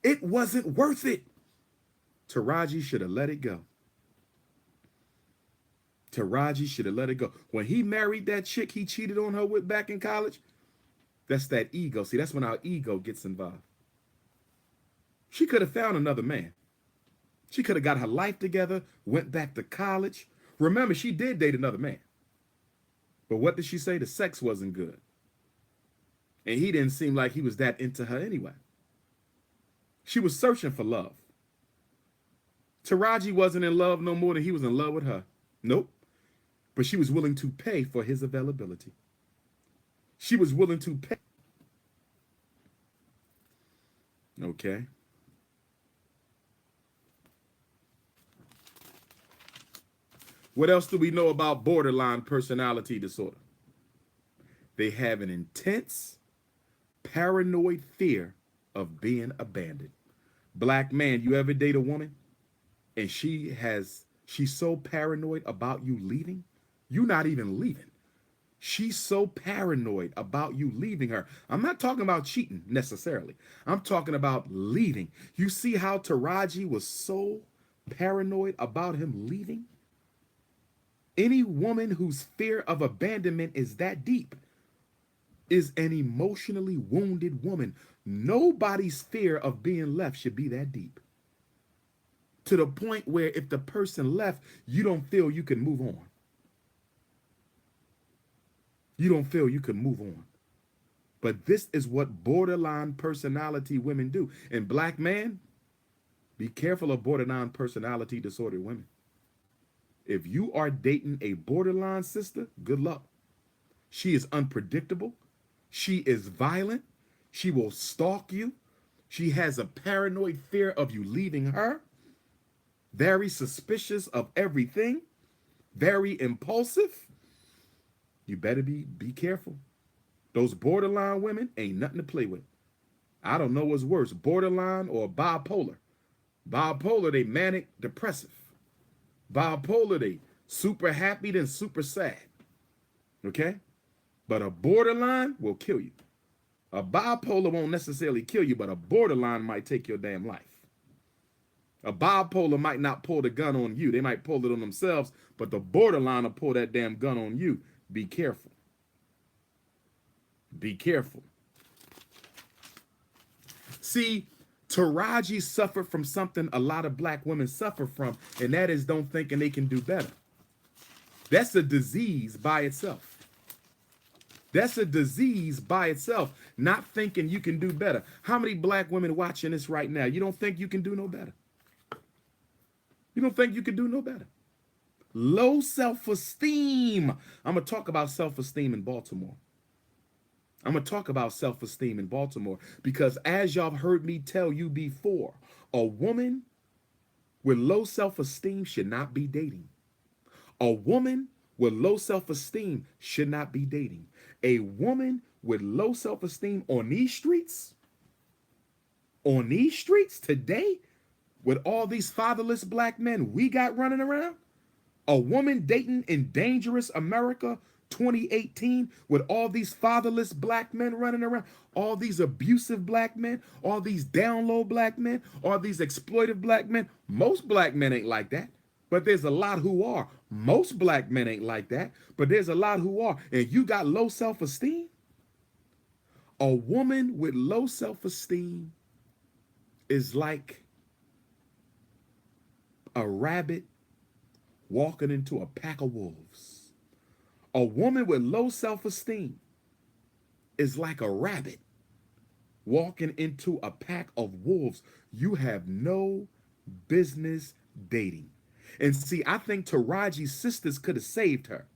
It wasn't worth it. Taraji should have let it go. Taraji should have let it go. When he married that chick he cheated on her with back in college, that's that ego. See, that's when our ego gets involved. She could have found another man. She could have got her life together, went back to college. Remember, she did date another man. But what did she say? The sex wasn't good. And he didn't seem like he was that into her anyway. She was searching for love. Taraji wasn't in love no more than he was in love with her. Nope. But she was willing to pay for his availability. She was willing to pay. Okay. What else do we know about borderline personality disorder? They have an intense, paranoid fear of being abandoned. Black man, you ever date a woman and she's so paranoid about you leaving? You're not even leaving. She's so paranoid about you leaving her. I'm not talking about cheating necessarily. I'm talking about leaving. You see how Taraji was so paranoid about him leaving? Any woman whose fear of abandonment is that deep is an emotionally wounded woman. Nobody's fear of being left should be that deep. To the point where if the person left, you don't feel you can move on. You don't feel you can move on. But this is what borderline personality women do. And black man, be careful of borderline personality disordered women. If you are dating a borderline sister, good luck. She is unpredictable. She is violent. She will stalk you. She has a paranoid fear of you leaving her. Very suspicious of everything. Very impulsive. You better be careful. Those borderline women ain't nothing to play with. I don't know what's worse, borderline or bipolar. Bipolar, they manic depressive. Bipolar, they super happy then super sad. Okay? But a borderline will kill you. A bipolar won't necessarily kill you, but a borderline might take your damn life. A bipolar might not pull the gun on you. They might pull it on themselves, but the borderline will pull that damn gun on you. Be careful. Be careful. See, Taraji suffered from something a lot of black women suffer from, and that is don't thinking they can do better. That's a disease by itself. That's a disease by itself, not thinking you can do better. How many black women watching this right now? You don't think you can do no better? You don't think you can do no better? Low self-esteem. I'm going to talk about self-esteem in Baltimore. I'm going to talk about self-esteem in Baltimore because as y'all heard me tell you before, a woman with low self-esteem should not be dating. A woman with low self-esteem should not be dating. A woman with low self-esteem on these streets today, with all these fatherless black men we got running around, a woman dating in dangerous America 2018 with all these fatherless black men running around, all these abusive black men, all these down low black men, all these exploitive black men. Most black men ain't like that, but there's a lot who are. Most black men ain't like that, but there's a lot who are. And you got low self-esteem? A woman with low self-esteem is like a rabbit walking into a pack of wolves. A woman with low self-esteem is like a rabbit walking into a pack of wolves. You have no business dating. And see, I think Taraji's sisters could have saved her.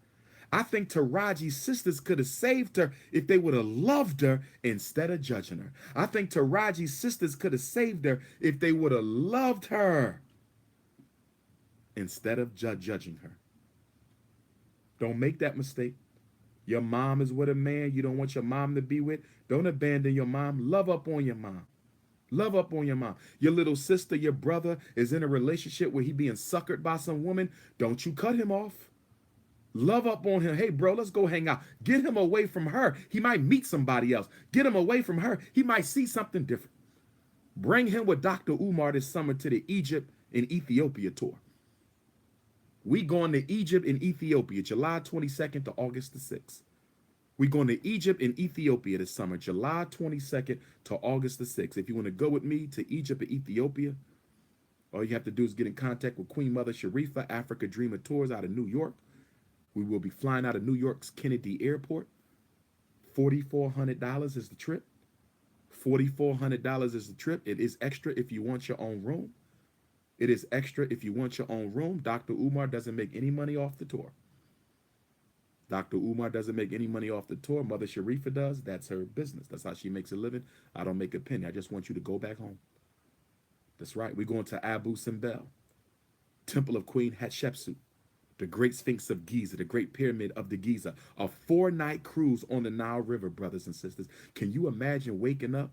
I think Taraji's sisters could have saved her if they would have loved her instead of judging her. I think Taraji's sisters could have saved her if they would have loved her instead of judging her. Don't make that mistake. Your mom is with a man you don't want your mom to be with. Don't abandon your mom. Love up on your mom. Love up on your mom. Your little sister, your brother is in a relationship where he being suckered by some woman. Don't you cut him off. Love up on him. Hey, bro, let's go hang out. Get him away from her. He might meet somebody else. Get him away from her. He might see something different. Bring him with Dr. Umar this summer to the Egypt and Ethiopia tour. We going to Egypt and Ethiopia, July 22nd to August the 6th. We going to Egypt and Ethiopia this summer, July 22nd to August the 6th. If you want to go with me to Egypt or Ethiopia, all you have to do is get in contact with Queen Mother Sharifa, Africa Dreamer Tours out of New York. We will be flying out of New York's Kennedy Airport. $4,400 is the trip. $4,400 is the trip. It is extra if you want your own room. It is extra if you want your own room. Dr. Umar doesn't make any money off the tour. Dr. Umar doesn't make any money off the tour. Mother Sharifa does. That's her business. That's how she makes a living. I don't make a penny. I just want you to go back home. That's right. We're going to Abu Simbel, Temple of Queen Hatshepsut, the Great Sphinx of Giza, the Great Pyramid of the Giza. A 4-night cruise on the Nile River, brothers and sisters. Can you imagine waking up,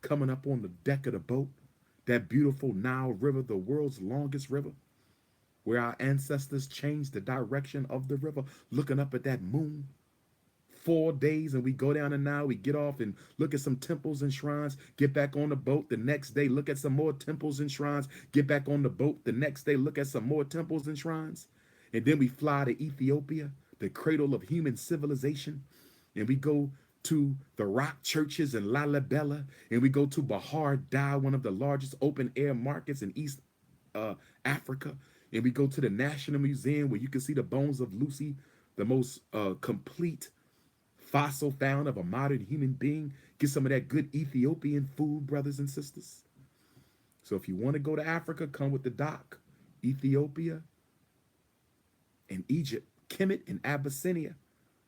coming up on the deck of the boat, that beautiful Nile River, the world's longest river, where our ancestors changed the direction of the river, looking up at that moon, 4 days and we go down the Nile, we get off and look at some temples and shrines, get back on the boat the next day, look at some more temples and shrines, get back on the boat the next day, look at some more temples and shrines. And then we fly to Ethiopia, the cradle of human civilization, and we go to the rock churches in Lalibela, and we go to Bahar Dar, one of the largest open air markets in East Africa, and we go to the National Museum where you can see the bones of Lucy, the most complete fossil found of a modern human being. Get some of that good Ethiopian food, brothers and sisters. So if you want to go to Africa, come with the doc. Ethiopia and Egypt, Kemet and Abyssinia.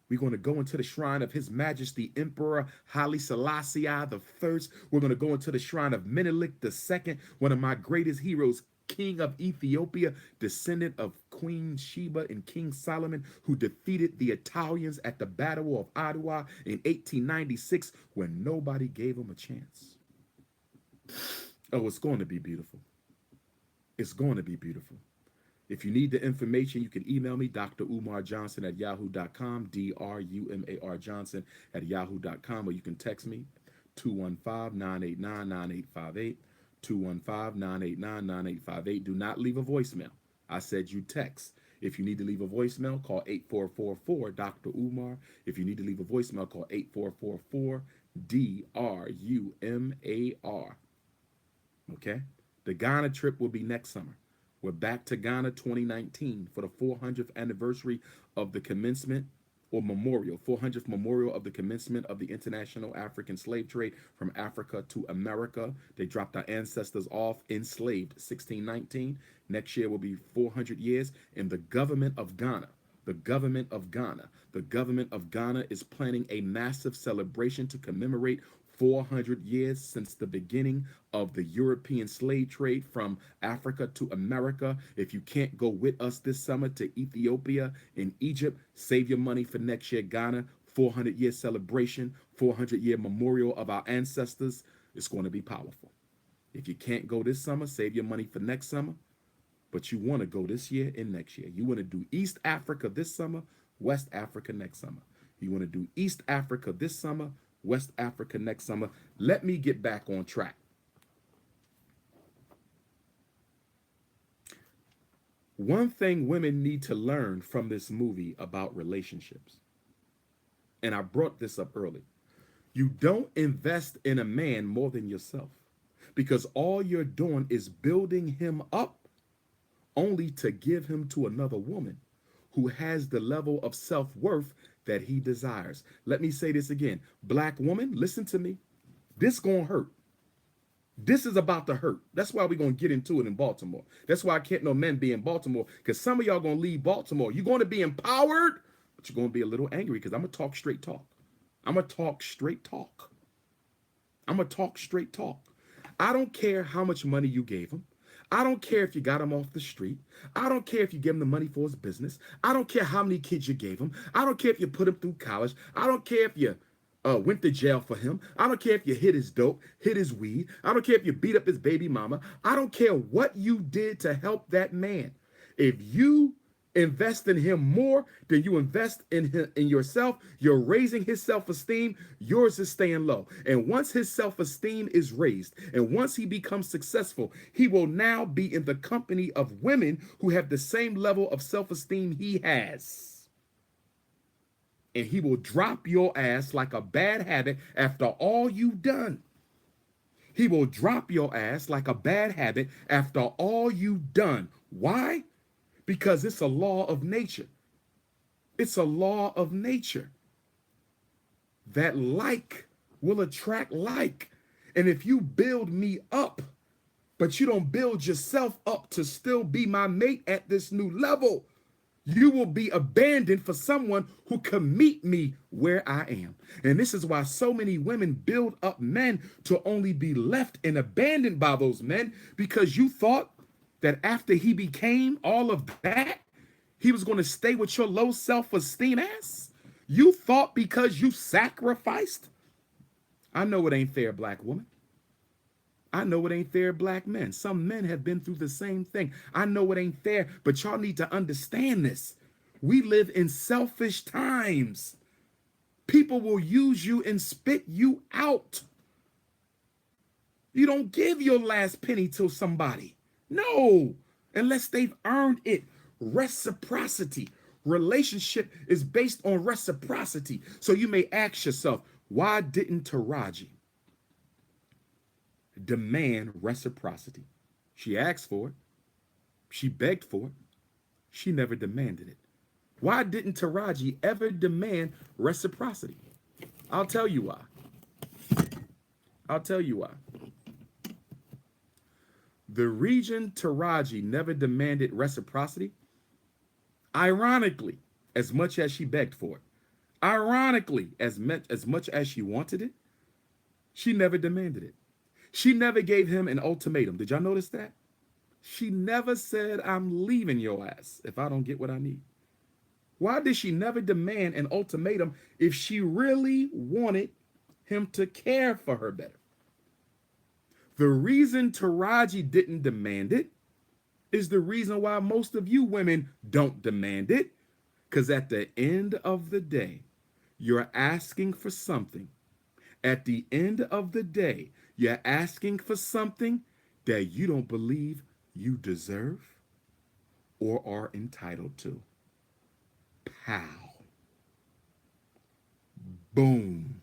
We're going to go into the shrine of His Majesty Emperor Haile Selassie the First. We're going to go into the shrine of Menelik II, one of my greatest heroes, King of Ethiopia, descendant of Queen Sheba and King Solomon, who defeated the Italians at the Battle of Adwa in 1896 when nobody gave him a chance. Oh, it's going to be beautiful. It's going to be beautiful. If you need the information, you can email me, Dr. Umar Johnson at yahoo.com, DRUMAR Johnson at yahoo.com, or you can text me, 215-989-9858, 215-989-9858. Do not leave a voicemail. I said you text. If you need to leave a voicemail, call 8444 Dr. Umar. If you need to leave a voicemail, call 8444-DRUMAR. Okay? The Ghana trip will be next summer. We're back to Ghana 2019 for the 400th anniversary of the commencement, or memorial, 400th memorial of the commencement of the international African slave trade from Africa to America. They dropped our ancestors off enslaved 1619. Next year will be 400 years. And the government of Ghana is planning a massive celebration to commemorate 400 years since the beginning of the European slave trade from Africa to America. If you can't go with us this summer to Ethiopia and Egypt, save your money for next year. Ghana, 400-year celebration, 400-year memorial of our ancestors. It's going to be powerful. If you can't go this summer, save your money for next summer. But you want to go this year and next year. You want to do East Africa this summer, West Africa next summer. You want to do East Africa this summer, West Africa next summer. Let me get back on track. One thing women need to learn from this movie about relationships, and I brought this up early, you don't invest in a man more than yourself, because all you're doing is building him up only to give him to another woman who has the level of self-worth that he desires. Let me say this again. Black woman, listen to me. This gonna hurt. This is about to hurt. That's why we're gonna get into it in Baltimore. That's why I can't no men be in Baltimore, because some of y'all gonna leave Baltimore. You're gonna be empowered, but you're gonna be a little angry, because I'm gonna talk straight talk. I'm gonna talk straight talk. I'm gonna talk straight talk. I don't care how much money you gave him. I don't care if you got him off the street. I don't care if you gave him the money for his business. I don't care how many kids you gave him. I don't care if you put him through college. I don't care if you went to jail for him. I don't care if you hit his dope, hit his weed. I don't care if you beat up his baby mama. I don't care what you did to help that man. If you invest in him more than you invest in yourself, you're raising his self-esteem, yours is staying low. And once his self-esteem is raised, and once he becomes successful, he will now be in the company of women who have the same level of self-esteem he has. And he will drop your ass like a bad habit after all you've done. He will drop your ass like a bad habit after all you've done. Why? Because it's a law of nature. It's a law of nature that like will attract like. And if you build me up, but you don't build yourself up to still be my mate at this new level, you will be abandoned for someone who can meet me where I am. And this is why so many women build up men to only be left and abandoned by those men, because you thought that after he became all of that, he was going to stay with your low self-esteem ass? You thought because you sacrificed? I know it ain't fair, black woman. I know it ain't fair, black men. Some men have been through the same thing. I know it ain't fair, but y'all need to understand this. We live in selfish times. People will use you and spit you out. You don't give your last penny to somebody. No, unless they've earned it. Reciprocity. Relationship is based on reciprocity. So you may ask yourself, why didn't Taraji demand reciprocity? She asked for it. She begged for it. She never demanded it. Why didn't Taraji ever demand reciprocity? I'll tell you why. I'll tell you why. The reason Taraji never demanded reciprocity, ironically, as much as she begged for it, ironically, as much as she wanted it, she never demanded it. She never gave him an ultimatum. Did y'all notice that? She never said, I'm leaving your ass if I don't get what I need. Why did she never demand an ultimatum if she really wanted him to care for her better? The reason Taraji didn't demand it is the reason why most of you women don't demand it. Because at the end of the day, you're asking for something. At the end of the day, you're asking for something that you don't believe you deserve or are entitled to. Pow. Boom.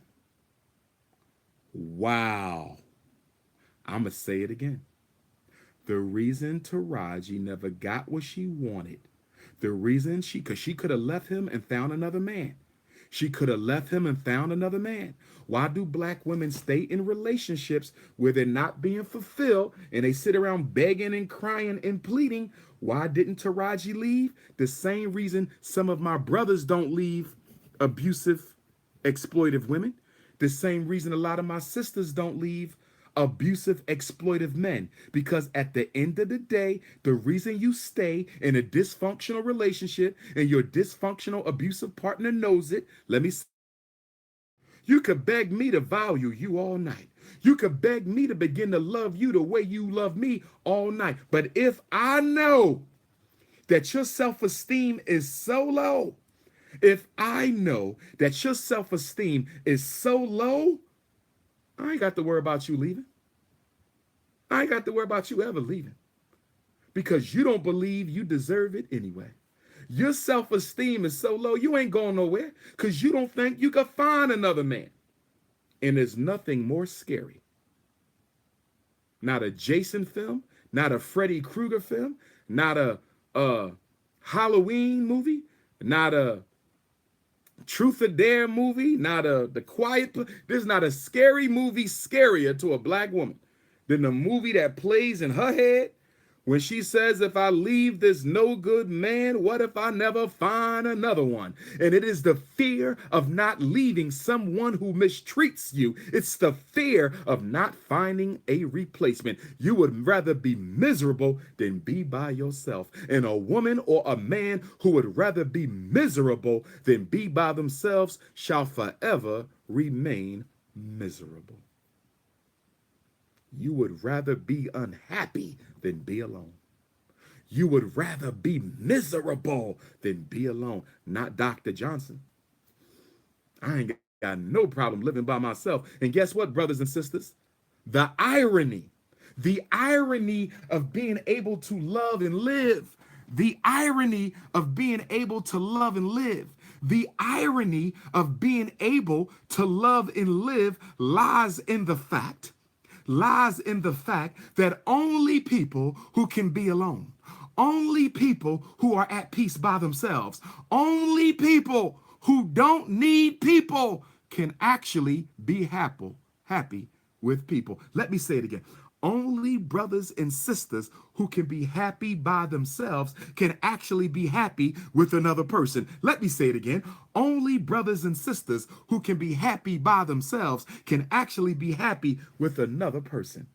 Wow. I'm going to say it again. The reason Taraji never got what she wanted, the reason because she could have left him and found another man. She could have left him and found another man. Why do black women stay in relationships where they're not being fulfilled and they sit around begging and crying and pleading? Why didn't Taraji leave? The same reason some of my brothers don't leave abusive, exploitive women. The same reason a lot of my sisters don't leave abusive, exploitive men. Because at the end of the day, the reason you stay in a dysfunctional relationship and your dysfunctional, abusive partner knows it, you could beg me to value you all night. You could beg me to begin to love you the way you love me all night. But if I know that your self-esteem is so low, if I know that your self-esteem is so low, I ain't got to worry about you leaving. I ain't got to worry about you ever leaving. Because you don't believe you deserve it anyway. Your self-esteem is so low, you ain't going nowhere because you don't think you could find another man. And there's nothing more scary. Not a Jason film, not a Freddy Krueger film, not a Halloween movie, not a Truth or Dare movie, not The Quiet Place. There's not a scary movie scarier to a black woman than the movie that plays in her head when she says, if I leave this no good man, what if I never find another one? And it is the fear of not leaving someone who mistreats you. It's the fear of not finding a replacement. You would rather be miserable than be by yourself. And a woman or a man who would rather be miserable than be by themselves shall forever remain miserable. You would rather be unhappy than be alone. You would rather be miserable than be alone. Not Dr. Johnson. I ain't got no problem living by myself. And guess what, brothers and sisters? The irony of being able to love and live, the irony of being able to love and live, the irony of being able to love and live lies in the fact that only people who can be alone, only people who are at peace by themselves, only people who don't need people can actually be happy with people. Let me say it again. Only brothers and sisters who can be happy by themselves can actually be happy with another person. Let me say it again. Only brothers and sisters who can be happy by themselves can actually be happy with another person.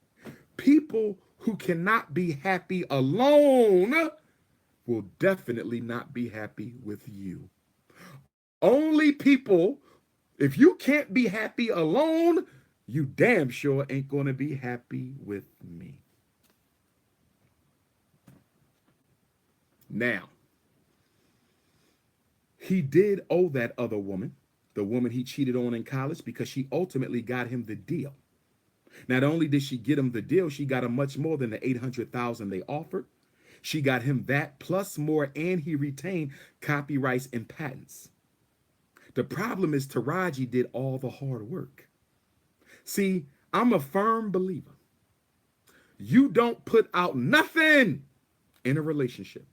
People who cannot be happy alone will definitely not be happy with you. Only people, if you can't be happy alone, you damn sure ain't going to be happy with me. Now, he did owe that other woman the woman he cheated on in college, because she ultimately got him the deal. Not only did she get him the deal, she got him much more than the $800,000 they offered. She got him that plus more, and he retained copyrights and patents. The problem is Taraji did all the hard work. See, I'm a firm believer. You don't put out nothing in a relationship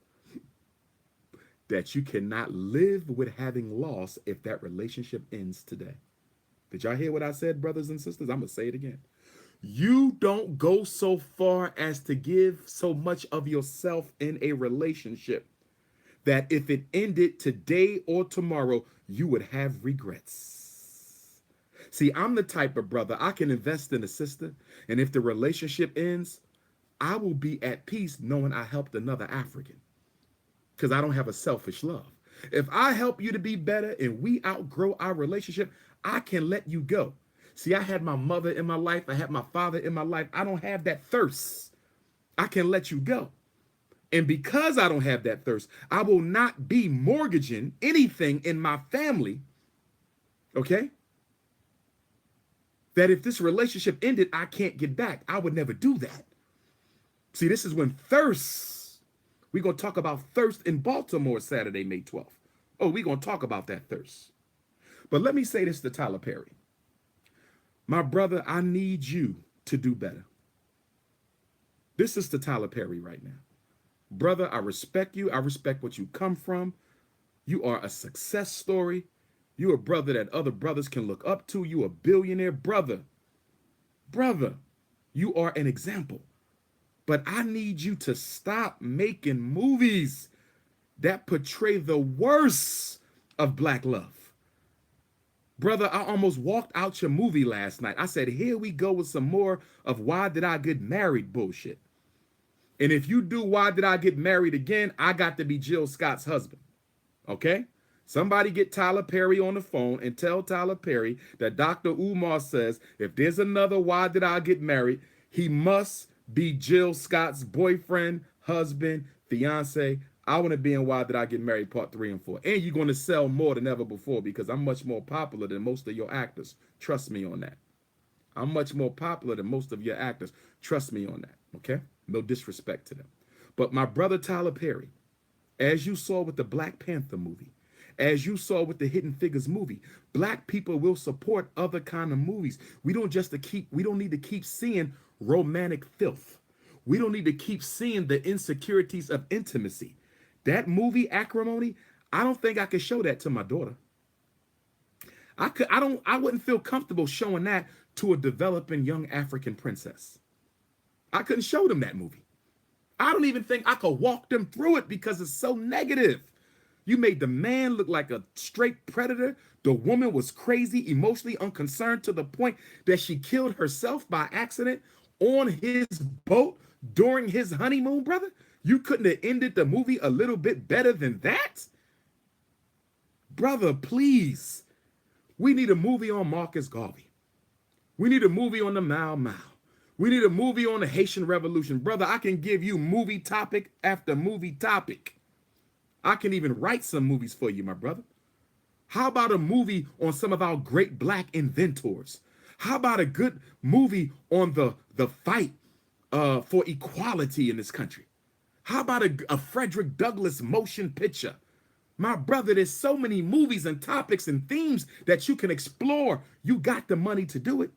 that you cannot live with having lost if that relationship ends today. Did y'all hear what I said, brothers and sisters? I'm going to say it again. You don't go so far as to give so much of yourself in a relationship that if it ended today or tomorrow, you would have regrets. See, I'm the type of brother, I can invest in a sister, and if the relationship ends, I will be at peace knowing I helped another African, because I don't have a selfish love. If I help you to be better and we outgrow our relationship, I can let you go. See, I had my mother in my life. I had my father in my life. I don't have that thirst. I can let you go. And because I don't have that thirst, I will not be mortgaging anything in my family, okay, that if this relationship ended, I can't get back. I would never do that. See, this is when thirst, we're going to talk about thirst in Baltimore Saturday, May 12th. Oh, we're going to talk about that thirst. But let me say this to Tyler Perry. My brother, I need you to do better. This is to Tyler Perry right now. Brother, I respect you. I respect what you come from. You are a success story. You're a brother that other brothers can look up to. You a billionaire brother. Brother, you are an example. But I need you to stop making movies that portray the worst of black love. Brother, I almost walked out your movie last night. I said, here we go with some more of Why Did I Get Married bullshit. And if you do Why Did I Get Married again, I got to be Jill Scott's husband. Okay? Somebody get Tyler Perry on the phone and tell Tyler Perry that Dr. Umar says if there's another Why Did I Get Married, he must be Jill Scott's boyfriend, husband, fiance. I want to be in Why Did I Get Married Part 3 and 4. And you're going to sell more than ever before because I'm much more popular than most of your actors. Trust me on that. I'm much more popular than most of your actors. Trust me on that, okay? No disrespect to them. But my brother Tyler Perry, as you saw with the Black Panther movie, as you saw with the Hidden Figures movie, black people will support other kind of movies. We don't need to keep seeing romantic filth. We don't need to keep seeing the insecurities of intimacy. That movie, Acrimony, I don't think I could show that to my daughter. I wouldn't feel comfortable showing that to a developing young African princess. I couldn't show them that movie. I don't even think I could walk them through it because it's so negative. You made the man look like a straight predator. The woman was crazy, emotionally unconcerned to the point that she killed herself by accident on his boat during his honeymoon, brother. You couldn't have ended the movie a little bit better than that? Brother, please. We need a movie on Marcus Garvey. We need a movie on the Mau Mau. We need a movie on the Haitian Revolution. Brother, I can give you movie topic after movie topic. I can even write some movies for you, my brother. How about a movie on some of our great black inventors? How about a good movie on the fight for equality in this country? How about a Frederick Douglass motion picture? My brother, there's so many movies and topics and themes that you can explore. You got the money to do it.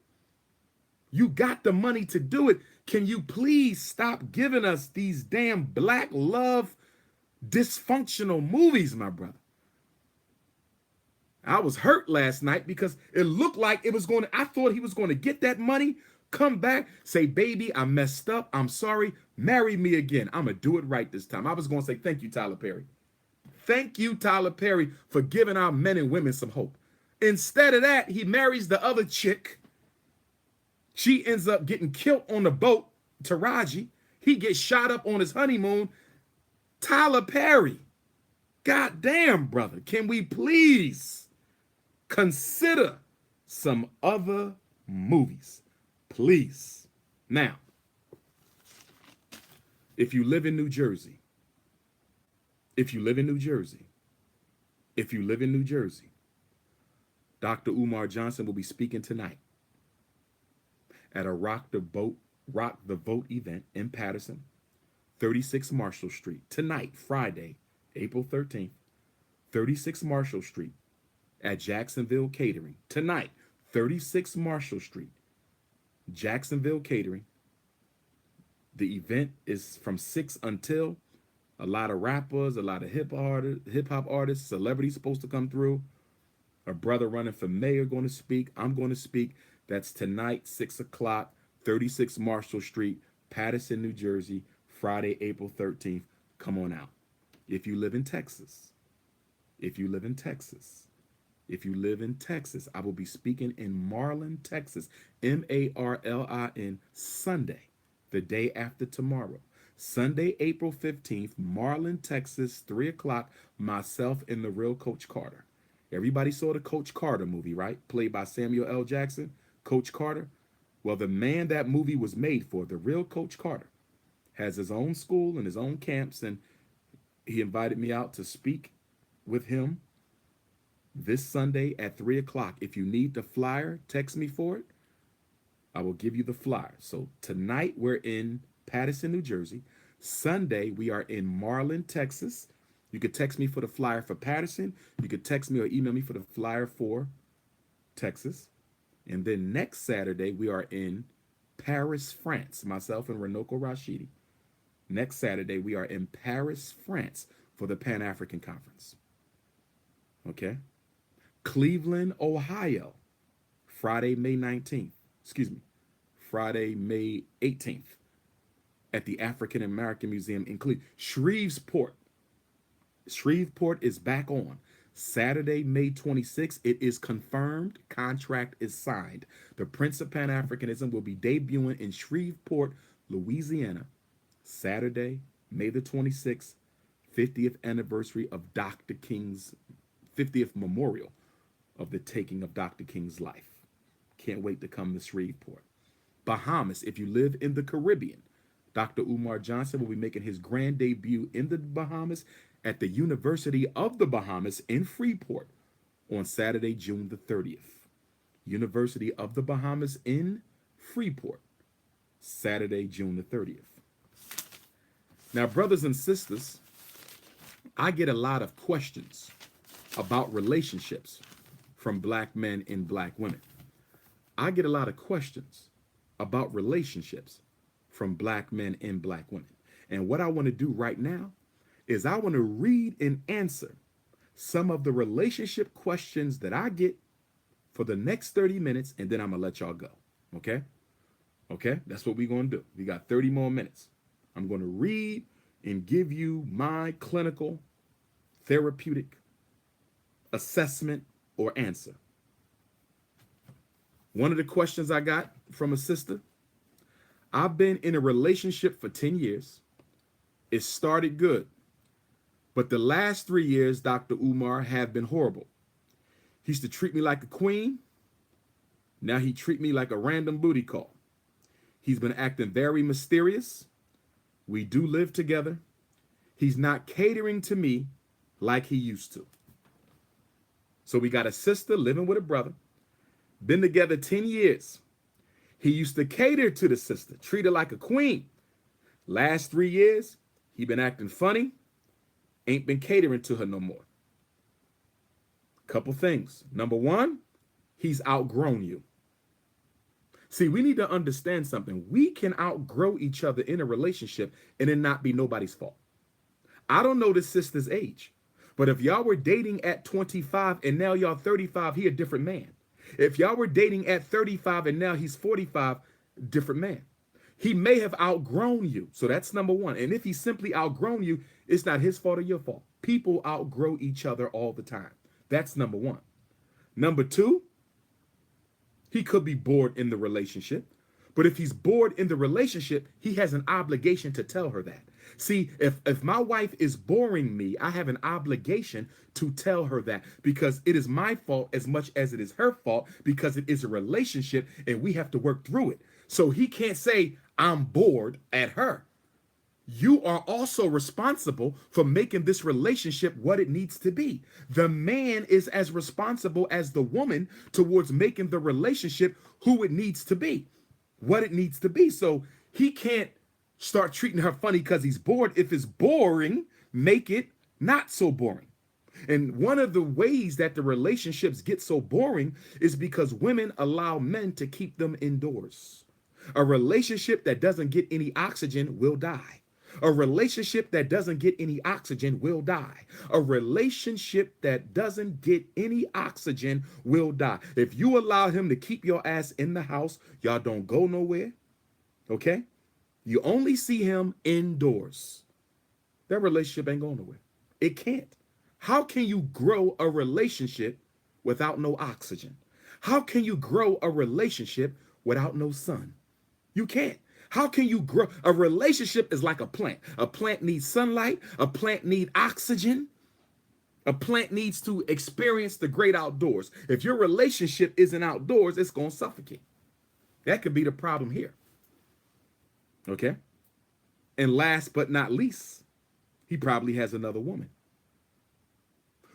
You got the money to do it. Can you please stop giving us these damn black love dysfunctional movies, my brother? I was hurt last night because it looked like I thought he was going to get that money, come back, say, baby, I messed up. I'm sorry. Marry me again. I'm going to do it right this time. I was going to say, thank you, Tyler Perry. Thank you, Tyler Perry, for giving our men and women some hope. Instead of that, he marries the other chick. She ends up getting killed on the boat, Taraji. He gets shot up on his honeymoon. Tyler Perry, goddamn, brother, can we please consider some other movies? Please. Now, if you live in New Jersey, Dr. Umar Johnson will be speaking tonight at a Rock the Vote event in Patterson, 36 Marshall Street. Tonight, Friday, April 13th, 36 Marshall Street at Jacksonville Catering. Tonight, 36 Marshall Street, Jacksonville Catering. The event is from 6 until. A lot of rappers, a lot of hip hop artists, celebrities supposed to come through. A brother running for mayor going to speak. I'm going to speak. That's tonight, 6 o'clock, 36 Marshall Street, Patterson, New Jersey, Friday, April 13th. Come on out. If you live in Texas, if you live in Texas, if you live in Texas, I will be speaking in Marlin, Texas, Marlin, Sunday, the day after tomorrow. Sunday, April 15th, Marlin, Texas, 3 o'clock, myself and the real Coach Carter. Everybody saw the Coach Carter movie, right? Played by Samuel L. Jackson, Coach Carter. Well, the man that movie was made for, the real Coach Carter, has his own school and his own camps, and he invited me out to speak with him this Sunday at 3 o'clock. If you need the flyer, text me for it. I will give you the flyer. So tonight we're in Patterson, New Jersey. Sunday, we are in Marlin, Texas. You could text me for the flyer for Patterson. You could text me or email me for the flyer for Texas. And then next Saturday, we are in Paris, France. Myself and Renoko Rashidi. Next Saturday, we are in Paris, France for the Pan-African Conference. Okay? Cleveland, Ohio, Friday, May 19th. Excuse me, Friday, May 18th. At the African American Museum in Cleveland. Shreveport is back on. Saturday, May 26th. It is confirmed. Contract is signed. The Prince of Pan-Africanism will be debuting in Shreveport, Louisiana. Saturday, May the 26th, 50th anniversary of Dr. King's 50th memorial of the taking of Dr. King's life. Can't wait to come to Shreveport. Bahamas, if you live in the Caribbean, Dr. Umar Johnson will be making his grand debut in the Bahamas at the University of the Bahamas in Freeport on Saturday, June the 30th. University of the Bahamas in Freeport, Saturday, June the 30th. Now, brothers and sisters, I get a lot of questions about relationships from black men and black women. I get a lot of questions about relationships from black men and black women. And what I want to do right now is I want to read and answer some of the relationship questions that I get for the next 30 minutes, and then I'm going to let y'all go. Okay? Okay? That's what we're going to do. We got 30 more minutes. I'm going to read and give you my clinical, therapeutic assessment or answer. One of the questions I got from a sister: I've been in a relationship for 10 years. It started good, but the last 3 years, Dr. Umar, have been horrible. He used to treat me like a queen. Now he treat me like a random booty call. He's been acting very mysterious. We do live together. He's not catering to me like he used to. So we got a sister living with a brother. Been together 10 years. He used to cater to the sister, treat her like a queen. Last 3 years, he been acting funny, ain't been catering to her no more. Couple things. Number one, he's outgrown you. See, we need to understand something. We can outgrow each other in a relationship and it not be nobody's fault. I don't know this sister's age, but if y'all were dating at 25 and now y'all 35, he a different man. If y'all were dating at 35 and now he's 45, different man. He may have outgrown you. So that's number one. And if he simply outgrown you, it's not his fault or your fault. People outgrow each other all the time. That's number one. Number two, he could be bored in the relationship. But if he's bored in the relationship, he has an obligation to tell her that. See, if my wife is boring me, I have an obligation to tell her that, because it is my fault as much as it is her fault, because it is a relationship and we have to work through it. So he can't say, I'm bored at her. you are also responsible for making this relationship what it needs to be. The man is as responsible as the woman towards making the relationship who it needs to be, what it needs to be. So he can't start treating her funny because he's bored. If it's boring, make it not so boring. And one of the ways that the relationships get so boring is because women allow men to keep them indoors. A relationship that doesn't get any oxygen will die. A relationship that doesn't get any oxygen will die. A relationship that doesn't get any oxygen will die. If you allow him to keep your ass in the house, y'all don't go nowhere, okay? You only see him indoors. That relationship ain't going nowhere. It can't. How can you grow a relationship without no oxygen? How can you grow a relationship without no sun? You can't. How can you grow? A relationship is like a plant. A plant needs sunlight. A plant needs oxygen. A plant needs to experience the great outdoors. If your relationship isn't outdoors, it's going to suffocate. That could be the problem here. Okay? And last but not least, he probably has another woman.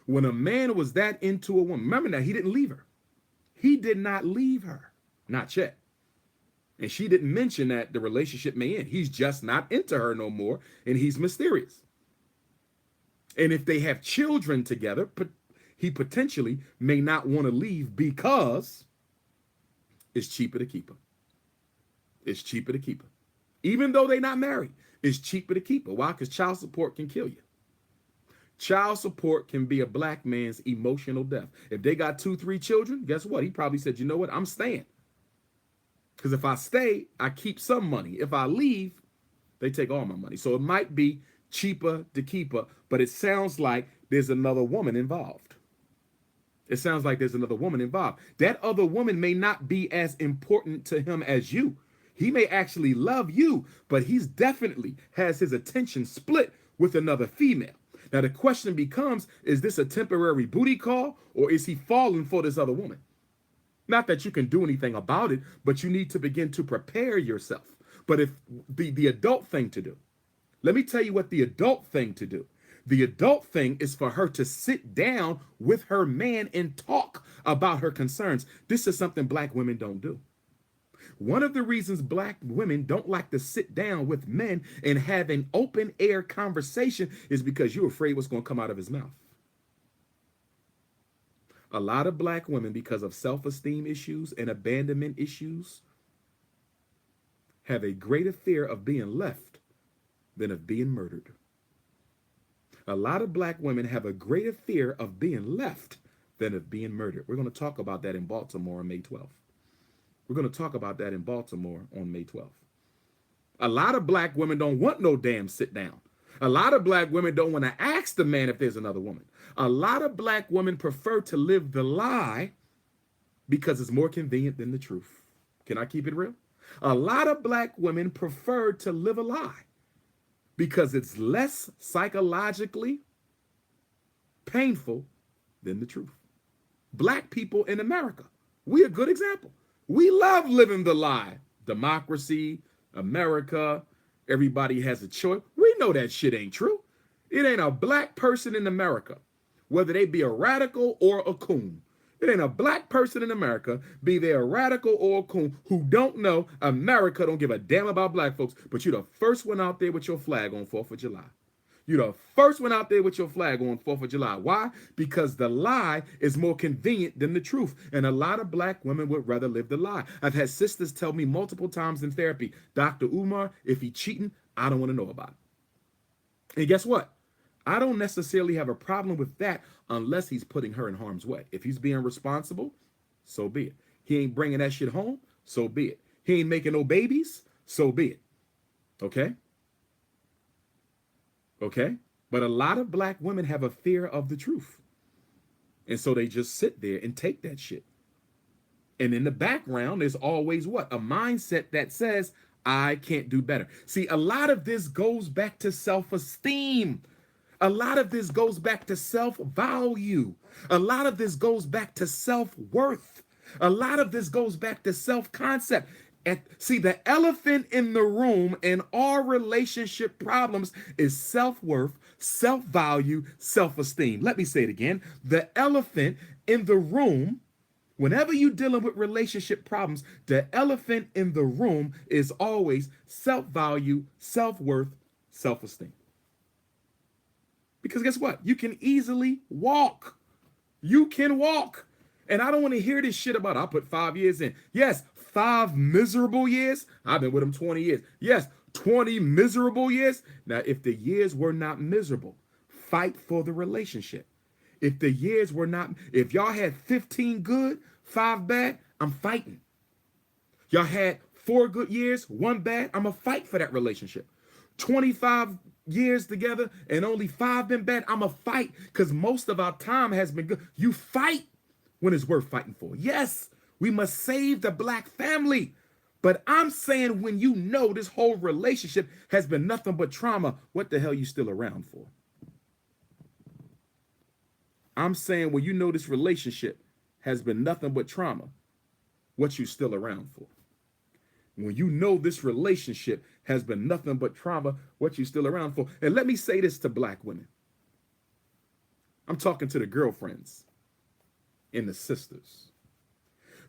When a man was that into a woman, remember now, he didn't leave her. He did not leave her. Not yet. And she didn't mention that the relationship may end. He's just not into her no more, and he's mysterious. And if they have children together, he potentially may not want to leave because it's cheaper to keep her. It's cheaper to keep her. Even though they're not married, it's cheaper to keep her. Why? Because child support can kill you. Child support can be a black man's emotional death. If they got 2, 3 children, guess what? He probably said, you know what? I'm staying. Because if I stay, I keep some money. If I leave, they take all my money. So it might be cheaper to keep her, but it sounds like there's another woman involved. It sounds like there's another woman involved. That other woman may not be as important to him as you. He may actually love you, but he's definitely has his attention split with another female. Now the question becomes, is this a temporary booty call, or is he falling for this other woman? Not that you can do anything about it, but you need to begin to prepare yourself. But if the adult thing to do, let me tell you what the adult thing to do. The adult thing is for her to sit down with her man and talk about her concerns. This is something black women don't do. One of the reasons black women don't like to sit down with men and have an open air conversation is because you're afraid what's going to come out of his mouth. A lot of black women, because of self-esteem issues and abandonment issues, have a greater fear of being left than of being murdered. A lot of black women have a greater fear of being left than of being murdered. We're going to talk about that in Baltimore on May 12th. We're going to talk about that in Baltimore on May 12th. A lot of black women don't want no damn sit down. A lot of black women don't want to ask the man if there's another woman. A lot of black women prefer to live the lie because it's more convenient than the truth. Can I keep it real? A lot of black women prefer to live a lie because it's less psychologically painful than the truth. Black people in America, we're a good example. We love living the lie. Democracy, America, everybody has a choice. We know that shit ain't true. It ain't a black person in America, whether they be a radical or a coon. It ain't a black person in America, be they a radical or a coon, who don't know America don't give a damn about black folks, but you're the first one out there with your flag on 4th of July. You're the first one out there with your flag on 4th of July. Why? Because the lie is more convenient than the truth. And a lot of black women would rather live the lie. I've had sisters tell me multiple times in therapy, Dr. Umar, if he cheating, I don't want to know about it. And guess what? I don't necessarily have a problem with that unless he's putting her in harm's way. If he's being responsible, so be it. He ain't bringing that shit home, so be it. He ain't making no babies, so be it. Okay? Okay? But a lot of black women have a fear of the truth. And so they just sit there and take that shit. And in the background, there's always what? A mindset that says, I can't do better. See, a lot of this goes back to self-esteem. A lot of this goes back to self-value. A lot of this goes back to self-worth. A lot of this goes back to self-concept. See, the elephant in the room in all relationship problems is self-worth, self-value, self-esteem. Let me say it again. The elephant in the room, whenever you're dealing with relationship problems, the elephant in the room is always self-value, self-worth, self-esteem. Because guess what? You can easily walk. You can walk. And I don't want to hear this shit about I put 5 years in. Yes, 5 miserable years. I've been with him 20 years. Yes, 20 miserable years. Now, if the years were not miserable, fight for the relationship. If the years were not, if y'all had 15 good, 5 bad, I'm fighting. Y'all had 4 good years, 1 bad, I'm going to fight for that relationship. 25 years together and only 5 been bad, I'm a fight because most of our time has been good. You fight when it's worth fighting for. Yes, we must save the black family. But I'm saying when you know this whole relationship has been nothing but trauma, what the hell you still around for? I'm saying when you know this relationship has been nothing but trauma, what you still around for? When you know this relationship has been nothing but trauma, what you still around for? And let me say this to black women. I'm talking to the girlfriends and the sisters.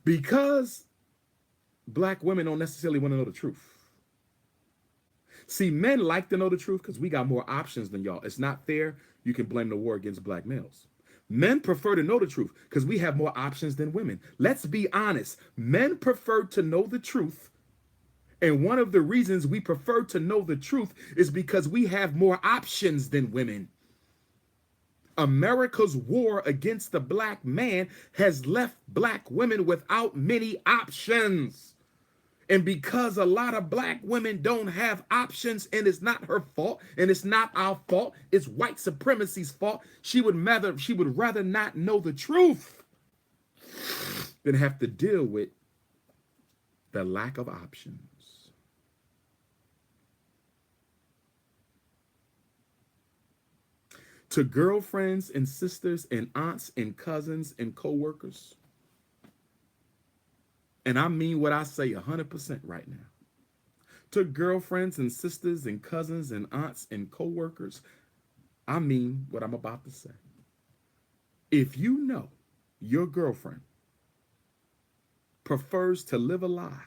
Because black women don't necessarily want to know the truth. See, men like to know the truth because we got more options than y'all. It's not fair. You can blame the war against black males. Men prefer to know the truth because we have more options than women. Let's be honest. Men prefer to know the truth. And one of the reasons we prefer to know the truth is because we have more options than women. America's war against the black man has left black women without many options. And because a lot of black women don't have options, and it's not her fault, and it's not our fault, it's white supremacy's fault, she would rather not know the truth than have to deal with the lack of options. To girlfriends and sisters and aunts and cousins and coworkers, and I mean what I say 100% right now. To girlfriends and sisters and cousins and aunts and coworkers, I mean what I'm about to say. If you know your girlfriend prefers to live a lie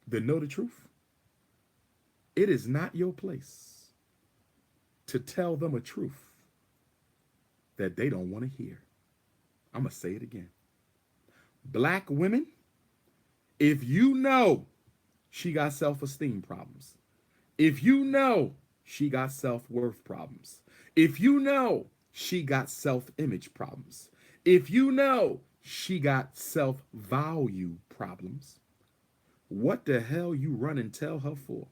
than know the truth, it is not your place to tell them a truth that they don't want to hear. I'm going to say it again. Black women, if you know she got self-esteem problems, if you know she got self-worth problems, if you know she got self-image problems, if you know she got self-value problems, what the hell you run and tell her for?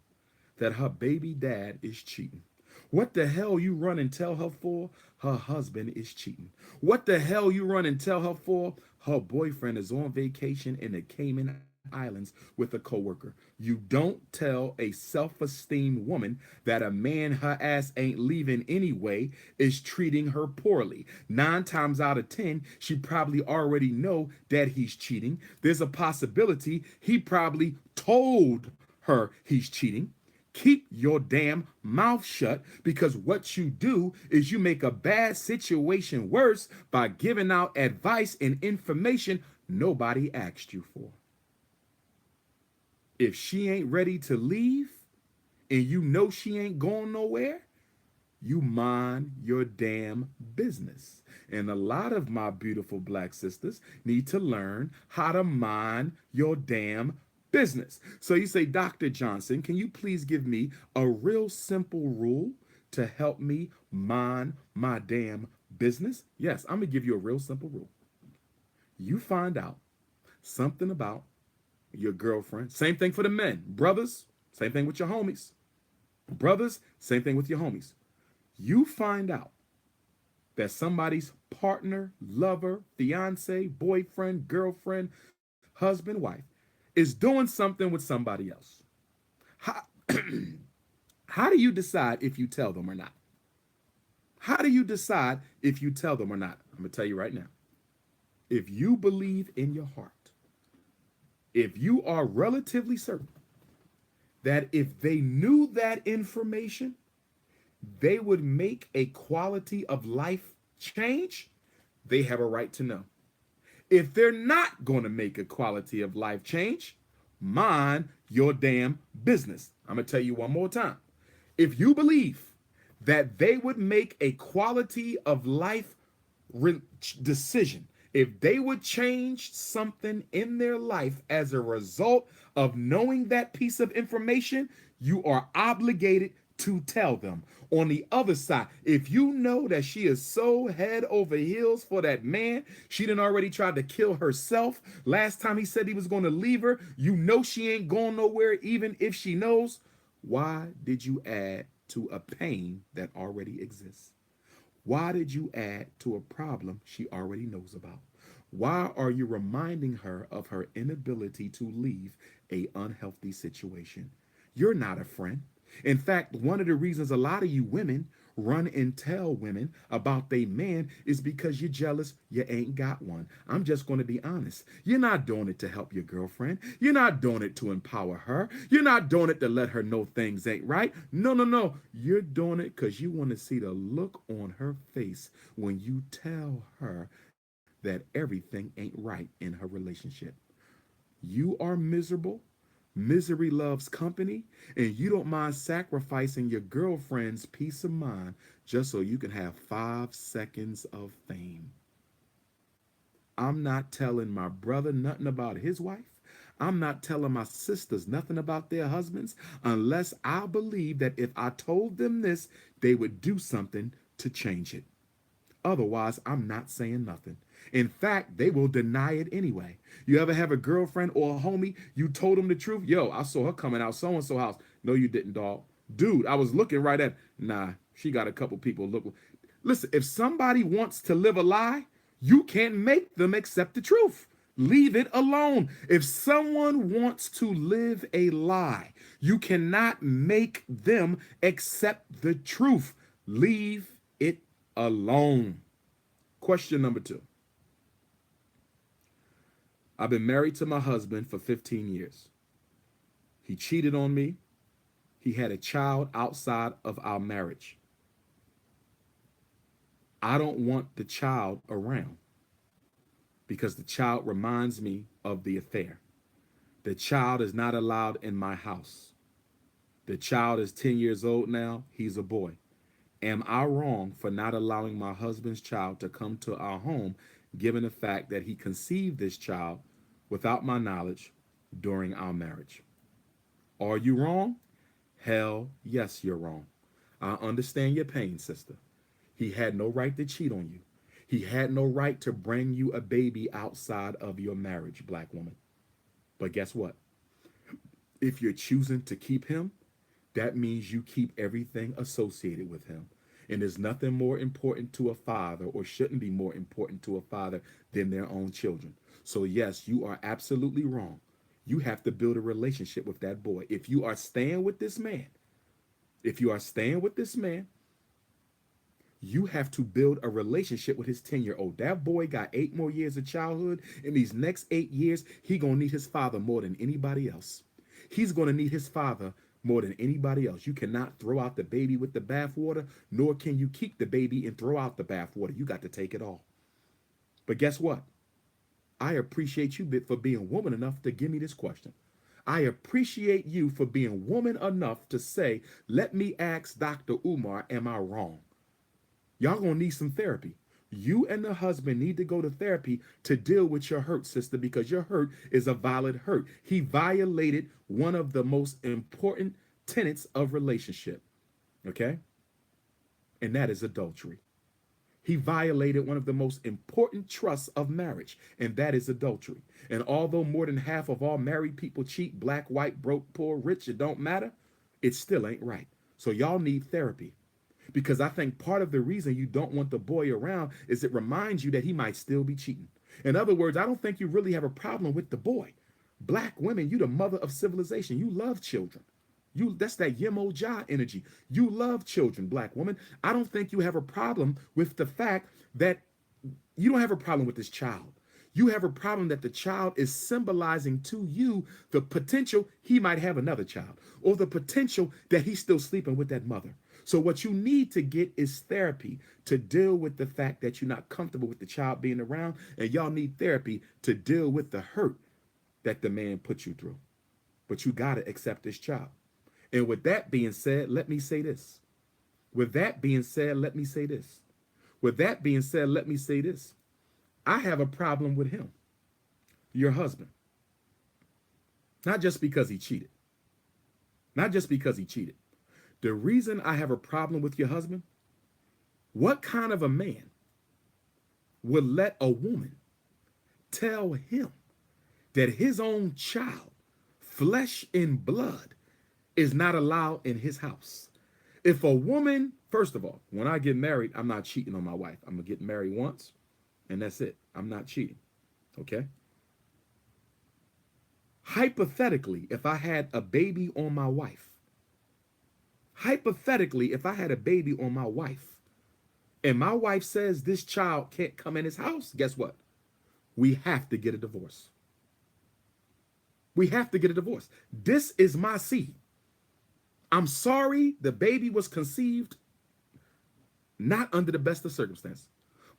That her baby dad is cheating. What the hell you run and tell her for? Her husband is cheating. What the hell you run and tell her for? Her boyfriend is on vacation in the Cayman Islands with a coworker. You don't tell a self-esteem woman that a man her ass ain't leaving anyway is treating her poorly. 9 times out of 10, she probably already know that he's cheating. There's a possibility he probably told her he's cheating. Keep your damn mouth shut, because what you do is you make a bad situation worse by giving out advice and information nobody asked you for. If she ain't ready to leave and you know she ain't going nowhere, you mind your damn business. And a lot of my beautiful black sisters need to learn how to mind your damn business. So you say, Dr. Johnson, can you please give me a real simple rule to help me mind my damn business? Yes, I'm going to give you a real simple rule. You find out something about your girlfriend. Same thing for the men. Brothers, same thing with your homies. Brothers, same thing with your homies. You find out that somebody's partner, lover, fiance, boyfriend, girlfriend, husband, wife is doing something with somebody else. How do you decide if you tell them or not? How do you decide if you tell them or not? I'm going to tell you right now. If you believe in your heart, If you are relatively certain that if they knew that information, they would make a quality of life change, they have a right to know. If they're not going to make a quality of life change, mind your damn business. I'm going to tell you one more time. If you believe that they would make a quality of life decision, if they would change something in their life as a result of knowing that piece of information, you are obligated to tell them. On the other side, if you know that she is so head over heels for that man, she done already tried to kill herself. Last time he said he was going to leave her, you know she ain't going nowhere even if she knows. Why did you add to a pain that already exists? Why did you add to a problem she already knows about? Why are you reminding her of her inability to leave a unhealthy situation? You're not a friend. In fact, one of the reasons a lot of you women run and tell women about they man is because you're jealous you ain't got one. I'm just going to be honest. You're not doing it to help your girlfriend. You're not doing it to empower her. You're not doing it to let her know things ain't right. No, no, no. You're doing it because you want to see the look on her face when you tell her that everything ain't right in her relationship. You are miserable. Misery loves company, and you don't mind sacrificing your girlfriend's peace of mind just so you can have 5 seconds of fame. I'm not telling my brother nothing about his wife. I'm not telling my sisters nothing about their husbands unless I believe that if I told them this, they would do something to change it. Otherwise, I'm not saying nothing. In fact, they will deny it anyway. You ever have a girlfriend or a homie, you told them the truth? Yo, I saw her coming out so-and-so house. No, you didn't, dog. Dude, I was looking right at, nah, she got a couple people look. Listen, if somebody wants to live a lie, you can't make them accept the truth. Leave it alone. If someone wants to live a lie, you cannot make them accept the truth. Leave it alone. Question number 2. I've been married to my husband for 15 years. He cheated on me. He had a child outside of our marriage. I don't want the child around because the child reminds me of the affair. The child is not allowed in my house. The child is 10 years old now. He's a boy. Am I wrong for not allowing my husband's child to come to our home, given the fact that he conceived this child without my knowledge during our marriage? Are you wrong? Hell yes, you're wrong. I understand your pain, sister. He had no right to cheat on you. He had no right to bring you a baby outside of your marriage, black woman. But guess what? If you're choosing to keep him, that means you keep everything associated with him. And there's nothing more important to a father, or shouldn't be more important to a father, than their own children. So yes, you are absolutely wrong. You have to build a relationship with that boy. If you are staying with this man, you have to build a relationship with his 10-year-old. That boy got 8 more years of childhood. In these next 8 years, he gonna need his father more than anybody else. He's gonna need his father more than anybody else. You cannot throw out the baby with the bathwater, nor can you keep the baby and throw out the bathwater. You got to take it all. But guess what? I appreciate you for being woman enough to give me this question. I appreciate you for being woman enough to say, let me ask Dr. Umar, am I wrong? Y'all gonna need some therapy. You and the husband need to go to therapy to deal with your hurt, sister, because your hurt is a valid hurt. He violated one of the most important tenets of relationship, okay? And that is adultery. He violated one of the most important trusts of marriage, and that is adultery. And although more than half of all married people cheat, black, white, broke, poor, rich, it don't matter, it still ain't right. So y'all need therapy. Because I think part of the reason you don't want the boy around is it reminds you that he might still be cheating. In other words, I don't think you really have a problem with the boy. Black women, you the mother of civilization. You love children. That's that Yemo Jah energy. You love children, black woman. I don't think you have a problem with the fact that you don't have a problem with this child. You have a problem that the child is symbolizing to you the potential he might have another child, or the potential that he's still sleeping with that mother. So what you need to get is therapy to deal with the fact that you're not comfortable with the child being around, and y'all need therapy to deal with the hurt that the man put you through. But you got to accept this child. And with that being said, let me say this. With that being said, let me say this. With that being said, let me say this. I have a problem with him, your husband. Not just because he cheated. Not just because he cheated. The reason I have a problem with your husband, what kind of a man would let a woman tell him that his own child, flesh and blood, is not allowed in his house? If a woman, first of all, when I get married, I'm not cheating on my wife. I'm going to get married once, and that's it. I'm not cheating, okay? Hypothetically, if I had a baby on my wife, and my wife says this child can't come in his house, guess what? We have to get a divorce. We have to get a divorce. This is my seed. I'm sorry the baby was conceived not under the best of circumstances.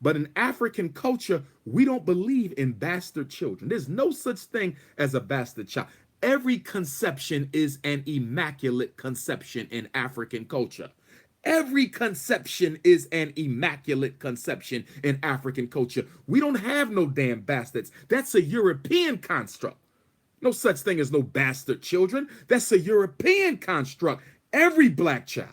But in African culture, we don't believe in bastard children. There's no such thing as a bastard child. Every conception is an immaculate conception in African culture. Every conception is an immaculate conception in African culture. We don't have no damn bastards. That's a European construct. No such thing as no bastard children. That's a European construct. Every black child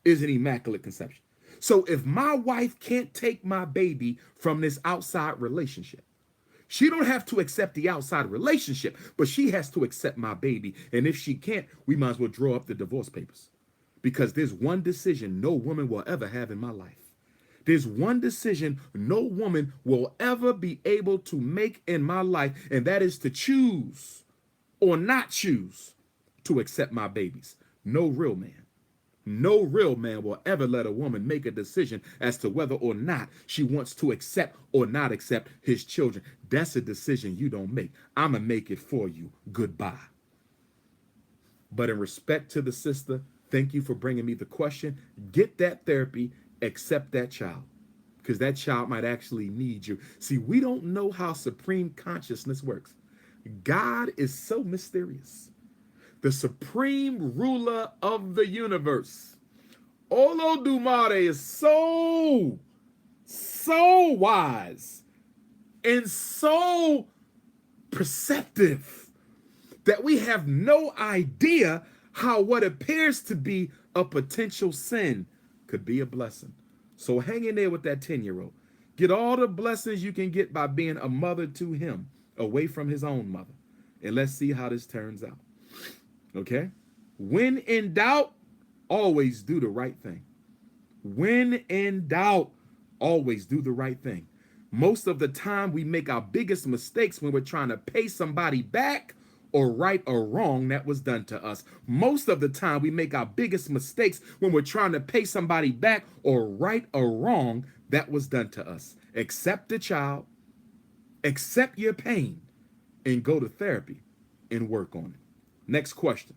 is an immaculate conception. So if my wife can't take my baby from this outside relationship, she don't have to accept the outside relationship, but she has to accept my baby. And if she can't, we might as well draw up the divorce papers. Because there's one decision no woman will ever have in my life. There's one decision no woman will ever be able to make in my life, and that is to choose or not choose to accept my babies. No real man will ever let a woman make a decision as to whether or not she wants to accept or not accept his children. That's a decision you don't make. I'm going to make it for you. Goodbye. But in respect to the sister, thank you for bringing me the question. Get that therapy. Accept that child, because that child might actually need you. See, we don't know how supreme consciousness works. God is so mysterious. The supreme ruler of the universe, Olodumare, is so wise and so perceptive that we have no idea how what appears to be a potential sin could be a blessing. So hang in there with that 10-year-old. Get all the blessings you can get by being a mother to him, away from his own mother. And let's see how this turns out. Okay? When in doubt, always do the right thing. When in doubt, always do the right thing. Most of the time, we make our biggest mistakes when we're trying to pay somebody back or right a wrong that was done to us. Most of the time, we make our biggest mistakes when we're trying to pay somebody back or right a wrong that was done to us. Accept the child, accept your pain, and go to therapy and work on it. Next question.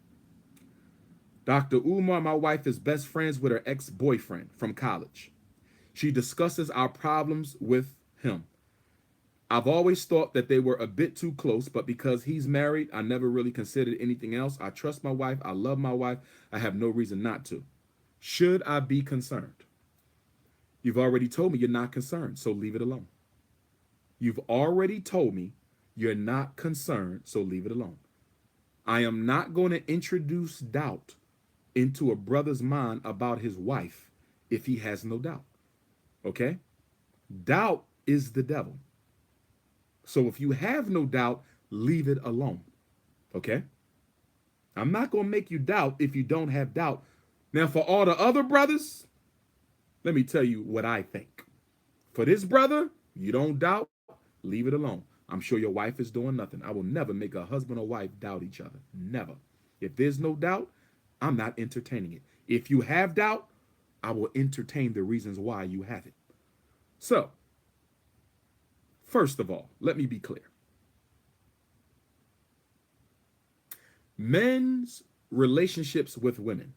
Dr. Umar, my wife is best friends with her ex-boyfriend from college. She discusses our problems with him. I've always thought that they were a bit too close, but because he's married, I never really considered anything else. I trust my wife. I love my wife. I have no reason not to. Should I be concerned? You've already told me you're not concerned, so leave it alone. You've already told me you're not concerned, so leave it alone. I am not going to introduce doubt into a brother's mind about his wife if he has no doubt. Okay? Doubt is the devil. So if you have no doubt, leave it alone. Okay? I'm not going to make you doubt if you don't have doubt. Now, for all the other brothers, let me tell you what I think. For this brother, you don't doubt, leave it alone. I'm sure your wife is doing nothing. I will never make a husband or wife doubt each other. Never. If there's no doubt, I'm not entertaining it. If you have doubt, I will entertain the reasons why you have it. So, First of all, let me be clear. Men's relationships with women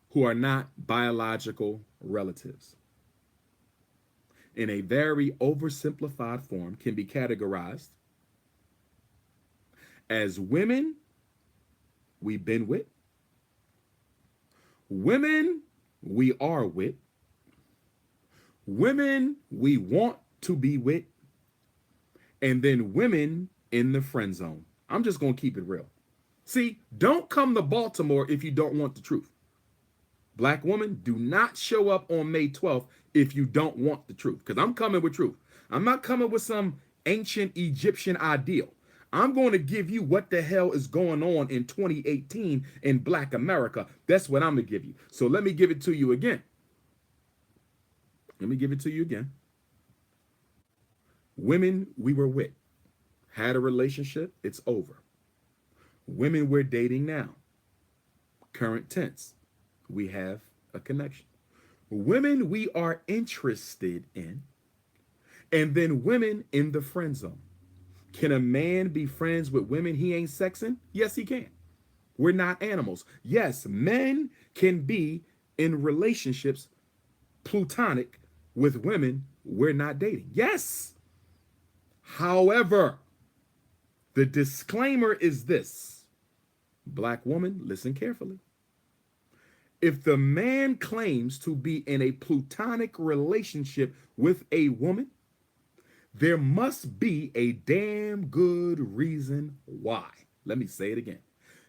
who are not biological relatives, in a very oversimplified form, can be categorized as women we've been with, women we are with, women we want to be with, and then women in the friend zone. I'm just going to keep it real. See, don't come to Baltimore if you don't want the truth. Black woman, do not show up on May 12th if you don't want the truth, because I'm coming with truth. I'm not coming with some ancient Egyptian ideal. I'm going to give you what the hell is going on in 2018 in Black America. That's what I'm going to give you. So let me give it to you again. Let me give it to you again. Women we were with, had a relationship, it's over. Women we're dating now, current tense, we have a connection. Women we are interested in, and then women in the friend zone. Can a man be friends with women he ain't sexing? Yes, he can. We're not animals. Yes, men can be in relationships platonic with women we're not dating. Yes. However, the disclaimer is this. Black woman, listen carefully. If the man claims to be in a platonic relationship with a woman, there must be a damn good reason why. Let me say it again.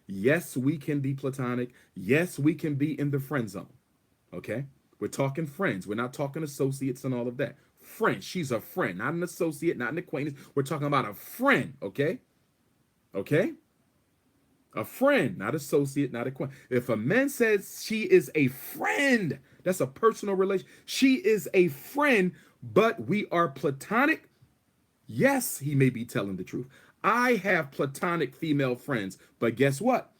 Yes, we can be platonic. Yes, we can be in the friend zone. Okay? We're talking friends. We're not talking associates and all of that. Friend. She's a friend, not an associate, not an acquaintance. We're talking about a friend. Okay? Okay? A friend, not associate, not acquaintance. If a man says she is a friend, that's a personal relation. She is a friend, but we are platonic. Yes, he may be telling the truth. I have platonic female friends, but guess what?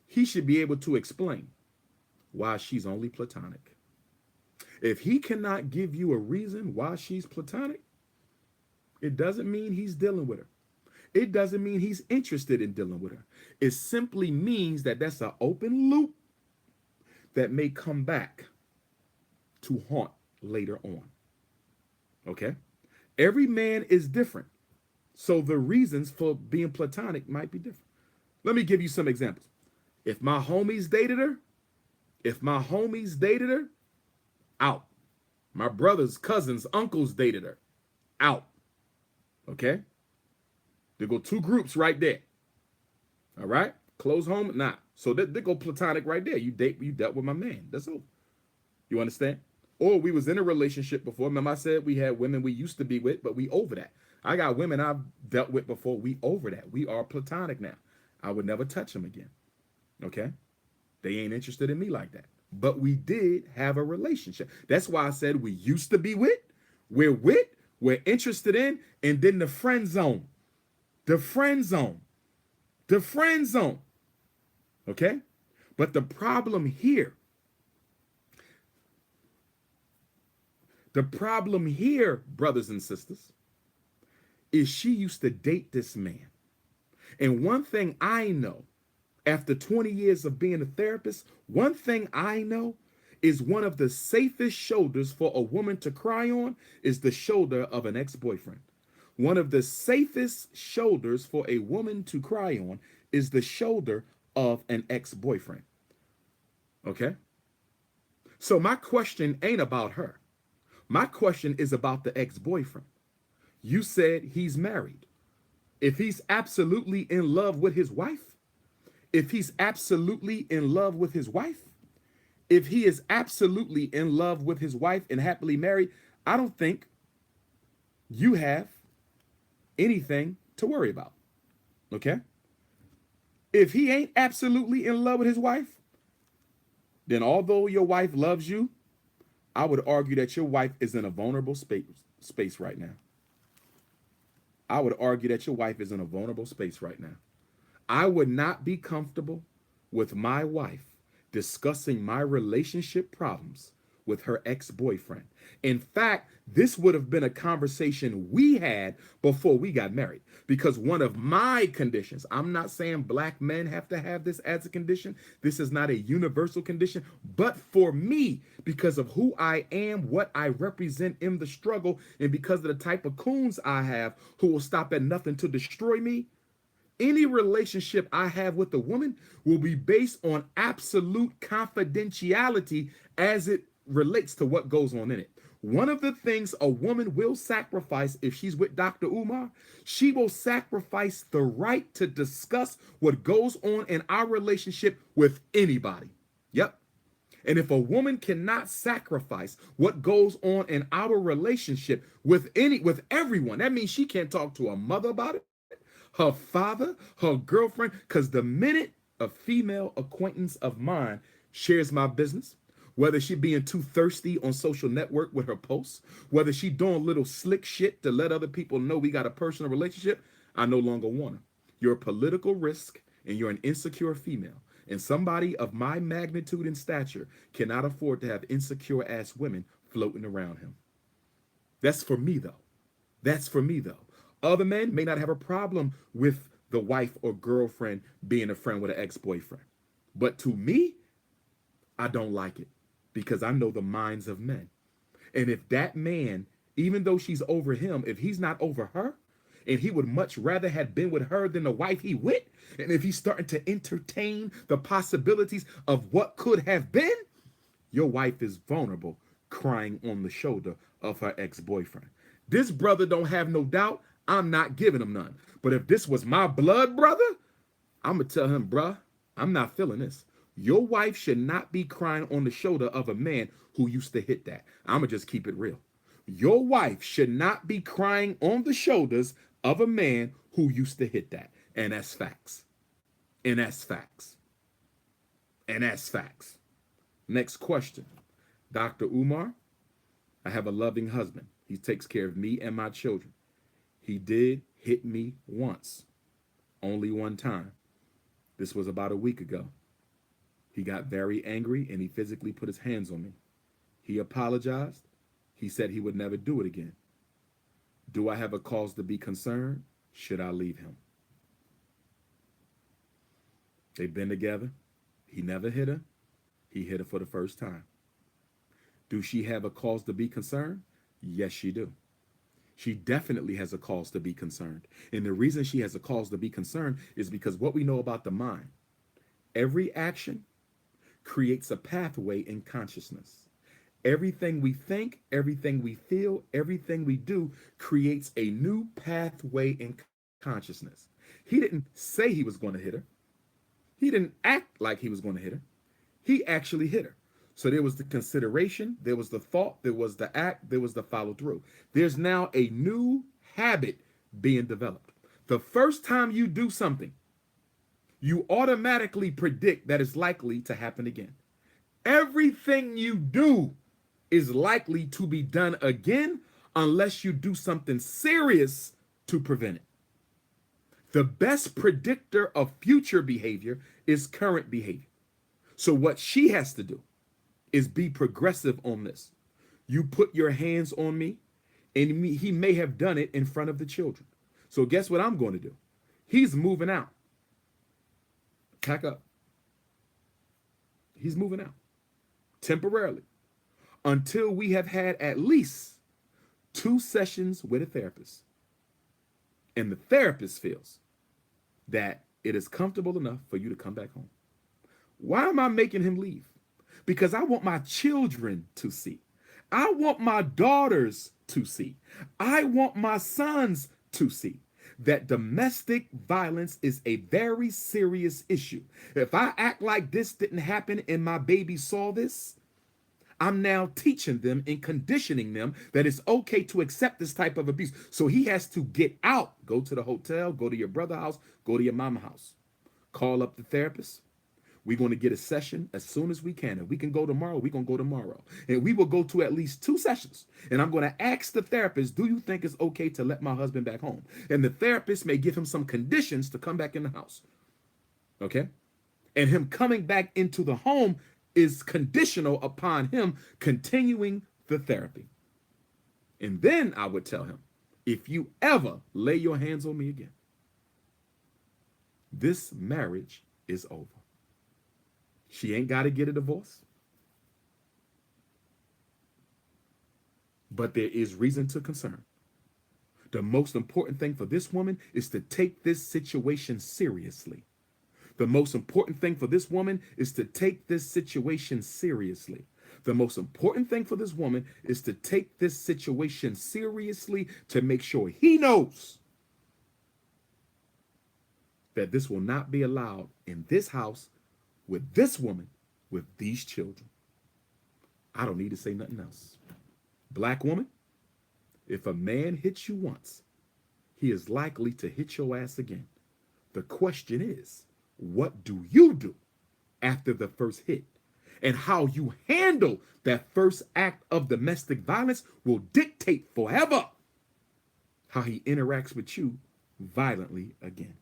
He should be able to explain why she's only platonic. If he cannot give you a reason why she's platonic, it doesn't mean he's dealing with her. It doesn't mean he's interested in dealing with her. It simply means that that's an open loop that may come back to haunt later on. Okay? Every man is different. So the reasons for being platonic might be different. Let me give you some examples. If my homies dated her, out. My brothers, cousins, uncles dated her, out. Okay? There go two groups right there. All right? Close home, nah. So they go platonic right there. You dealt with my man. That's all. You understand? Or we was in a relationship before. Remember I said we had women we used to be with, but we over that. I got women I've dealt with before. We over that. We are platonic now. I would never touch them again. Okay? They ain't interested in me like that. But we did have a relationship. That's why I said we used to be with, we're interested in, and then the friend zone. The friend zone. The friend zone. Okay? But the problem here, brothers and sisters, is she used to date this man. And one thing I know, after 20 years of being a therapist, one thing I know is one of the safest shoulders for a woman to cry on is the shoulder of an ex-boyfriend. One of the safest shoulders for a woman to cry on is the shoulder of an ex-boyfriend. Okay? So my question ain't about her. My question is about the ex-boyfriend. You said he's married. If he's absolutely in love with his wife, if he is absolutely in love with his wife and happily married, I don't think you have anything to worry about. Okay? If he ain't absolutely in love with his wife, then although your wife loves you, I would argue that your wife is in a vulnerable space right now. I would argue that your wife is in a vulnerable space right now. I would not be comfortable with my wife discussing my relationship problems with her ex-boyfriend. In fact, this would have been a conversation we had before we got married, because one of my conditions, I'm not saying black men have to have this as a condition. This is not a universal condition, but for me, because of who I am, what I represent in the struggle, and because of the type of coons I have who will stop at nothing to destroy me, any relationship I have with a woman will be based on absolute confidentiality as it relates to what goes on in it. One of the things a woman will sacrifice if she's with Dr. Umar, she will sacrifice the right to discuss what goes on in our relationship with anybody. Yep. And if a woman cannot sacrifice what goes on in our relationship with everyone, that means she can't talk to her mother about it, her father, her girlfriend, because the minute a female acquaintance of mine shares my business, whether she being too thirsty on social network with her posts, whether she doing little slick shit to let other people know we got a personal relationship, I no longer want her. You're a political risk and you're an insecure female. And somebody of my magnitude and stature cannot afford to have insecure ass women floating around him. That's for me though. That's for me though. Other men may not have a problem with the wife or girlfriend being a friend with an ex-boyfriend. But to me, I don't like it because I know the minds of men. And if that man, even though she's over him, if he's not over her, and he would much rather have been with her than the wife he with, and if he's starting to entertain the possibilities of what could have been, your wife is vulnerable, crying on the shoulder of her ex-boyfriend. This brother don't have no doubt. I'm not giving him none. But if this was my blood brother, I'm going to tell him, bruh, I'm not feeling this. Your wife should not be crying on the shoulder of a man who used to hit that. I'm going to just keep it real. Your wife should not be crying on the shoulders of a man who used to hit that. And that's facts. And that's facts. And that's facts. Next question. Dr. Umar, I have a loving husband. He takes care of me and my children. He did hit me once, only one time. This was about a week ago. He got very angry and he physically put his hands on me. He apologized. He said he would never do it again. Do I have a cause to be concerned? Should I leave him? They've been together. He never hit her. He hit her for the first time. Do she have a cause to be concerned? Yes, she do. She definitely has a cause to be concerned. And the reason she has a cause to be concerned is because what we know about the mind, every action creates a pathway in consciousness. Everything we think, everything we feel, everything we do creates a new pathway in consciousness. He didn't say he was going to hit her. He didn't act like he was going to hit her. He actually hit her. So there was the consideration, there was the thought, there was the act, there was the follow through. There's now a new habit being developed. The first time you do something, you automatically predict that it's likely to happen again. Everything you do is likely to be done again unless you do something serious to prevent it. The best predictor of future behavior is current behavior. So what she has to do is be progressive on this. You put your hands on me, and he may have done it in front of the children. So guess what I'm going to do? He's moving out. Pack up. He's moving out temporarily until we have had at least 2 sessions with a therapist. And the therapist feels that it is comfortable enough for you to come back home. Why am I making him leave? Because I want my children to see. I want my daughters to see. I want my sons to see that domestic violence is a very serious issue. If I act like this didn't happen and my baby saw this, I'm now teaching them and conditioning them that it's okay to accept this type of abuse. So he has to get out, go to the hotel, go to your brother's house, go to your mama's house, call up the therapist. We're going to get a session as soon as we can. If we can go tomorrow, we're going to go tomorrow. And we will go to at least 2 sessions. And I'm going to ask the therapist, do you think it's okay to let my husband back home? And the therapist may give him some conditions to come back in the house. Okay? And him coming back into the home is conditional upon him continuing the therapy. And then I would tell him, if you ever lay your hands on me again, this marriage is over. She ain't got to get a divorce, but there is reason to concern. The most important thing for this woman is to take this situation seriously. The most important thing for this woman is to take this situation seriously. The most important thing for this woman is to take this situation seriously, to make sure he knows that this will not be allowed in this house with this woman, with these children. I don't need to say nothing else. Black woman, if a man hits you once, he is likely to hit your ass again. The question is, what do you do after the first hit? And how you handle that first act of domestic violence will dictate forever how he interacts with you violently again.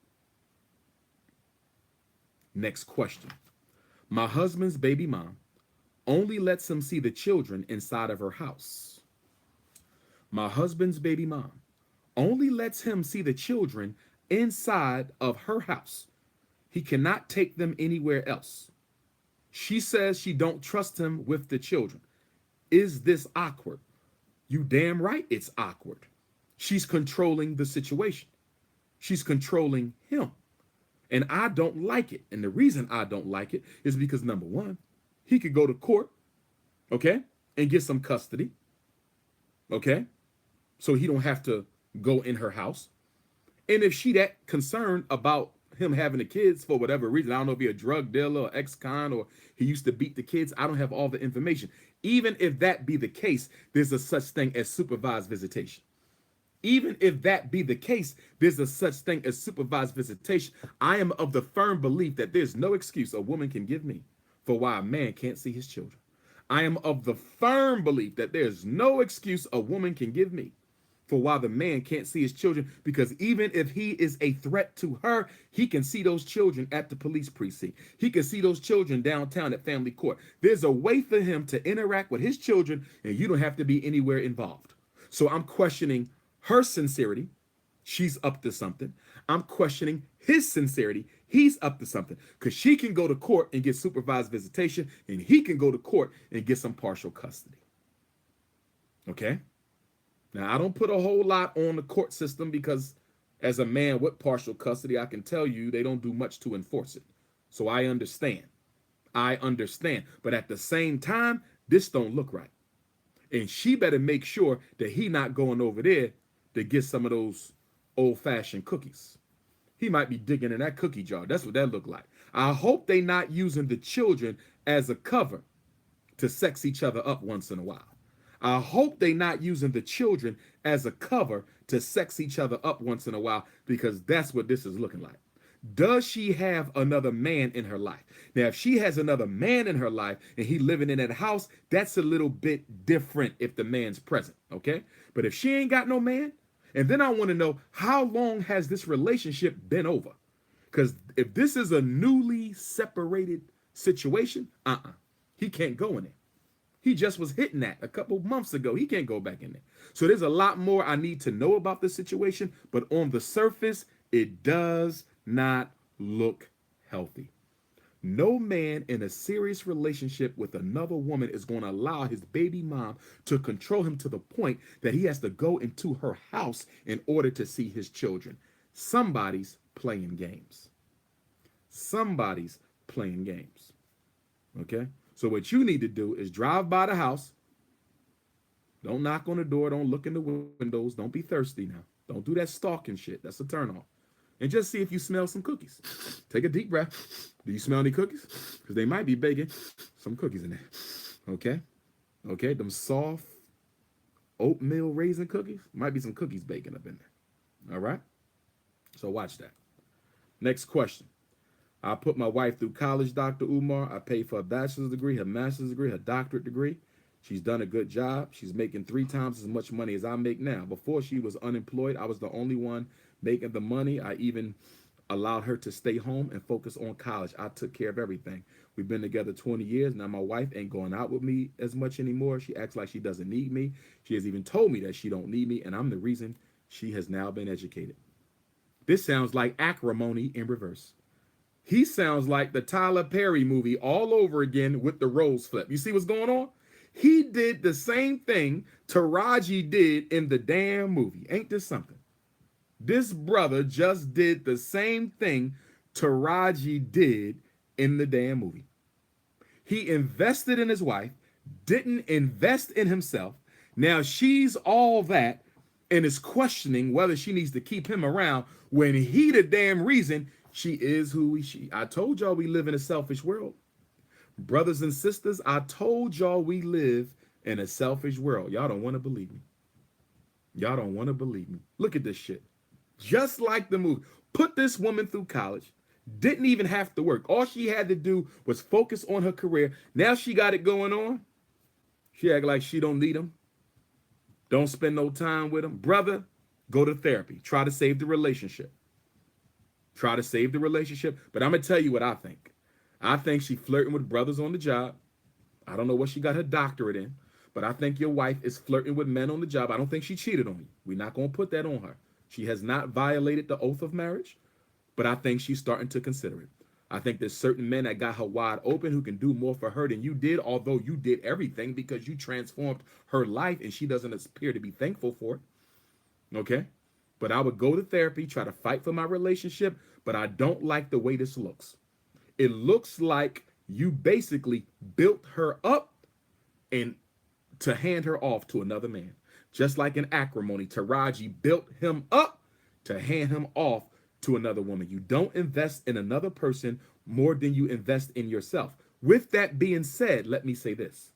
Next question. My husband's baby mom only lets him see the children inside of her house. My husband's baby mom only lets him see the children inside of her house. He cannot take them anywhere else. She says she don't trust him with the children. Is this awkward? You damn right it's awkward. She's controlling the situation. She's controlling him. And I don't like it. And the reason I don't like it is because, number one, he could go to court, okay, and get some custody, okay, so he don't have to go in her house. And if she that concerned about him having the kids for whatever reason, I don't know if he's a drug dealer or ex-con or he used to beat the kids, I don't have all the information. Even if that be the case, there's a such thing as supervised visitation. Even if that be the case, there's a such thing as supervised visitation. I am of the firm belief that there's no excuse a woman can give me for why a man can't see his children. I am of the firm belief that there's no excuse a woman can give me for why the man can't see his children, because even if he is a threat to her, he can see those children at the police precinct. He can see those children downtown at family court. There's a way for him to interact with his children, and you don't have to be anywhere involved. So I'm questioning her sincerity. She's up to something. I'm questioning his sincerity. He's up to something, because she can go to court and get supervised visitation, and he can go to court and get some partial custody. Okay? Now, I don't put a whole lot on the court system because as a man with partial custody, I can tell you they don't do much to enforce it. So I understand. I understand. But at the same time, this don't look right. And she better make sure that he not going over there to get some of those old-fashioned cookies. He might be digging in that cookie jar. That's what that look like. I hope they not using the children as a cover to sex each other up once in a while. I hope they not using the children as a cover to sex each other up once in a while, because that's what this is looking like. Does she have another man in her life? Now, if she has another man in her life and he living in that house, that's a little bit different if the man's present, okay? But if she ain't got no man, and then I want to know, how long has this relationship been over? Because if this is a newly separated situation, he can't go in there. He just was hitting that a couple months ago. He can't go back in there. So there's a lot more I need to know about this situation, but on the surface, it does not look healthy. No man in a serious relationship with another woman is going to allow his baby mom to control him to the point that he has to go into her house in order to see his children. Somebody's playing games. Somebody's playing games. Okay? So what you need to do is drive by the house. Don't knock on the door. Don't look in the windows. Don't be thirsty now. Don't do that stalking shit. That's a turnoff. And just see if you smell some cookies. Take a deep breath. Do you smell any cookies? Because they might be baking some cookies in there. Okay? Okay, them soft oatmeal raisin cookies. Might be some cookies baking up in there. All right? So watch that. Next question. I put my wife through college, Dr. Umar. I paid for her bachelor's degree, her master's degree, her doctorate degree. She's done a good job. She's making 3 times as much money as I make now. Before she was unemployed, I was the only one making the money. I even allowed her to stay home and focus on college. I took care of everything. We've been together 20 years. Now my wife ain't going out with me as much anymore. She acts like she doesn't need me. She has even told me that she don't need me, and I'm the reason she has now been educated. This sounds like Acrimony in reverse. He sounds like the Tyler Perry movie all over again with the rose flip. You see what's going on? He did the same thing Taraji did in the damn movie. Ain't this something? This brother just did the same thing Taraji did in the damn movie. He invested in his wife, didn't invest in himself. Now she's all that and is questioning whether she needs to keep him around when he the damn reason she is who she. I told y'all we live in a selfish world. Brothers and sisters, I told y'all we live in a selfish world. Y'all don't want to believe me. Y'all don't want to believe me. Look at this shit. Just like the movie. Put this woman through college. Didn't even have to work. All she had to do was focus on her career. Now she got it going on. She act like she don't need him. Don't spend no time with him. Brother, go to therapy. Try to save the relationship. Try to save the relationship. But I'm going to tell you what I think. I think she flirting with brothers on the job. I don't know what she got her doctorate in. But I think your wife is flirting with men on the job. I don't think she cheated on you. We're not going to put that on her. She has not violated the oath of marriage. But I think she's starting to consider it. I think there's certain men that got her wide open who can do more for her than you did, although you did everything because you transformed her life and she doesn't appear to be thankful for it. Okay? But I would go to therapy, try to fight for my relationship, but I don't like the way this looks. It looks like you basically built her up and to hand her off to another man. Just like in Acrimony, Taraji built him up to hand him off to another woman. You don't invest in another person more than you invest in yourself. With that being said, let me say this.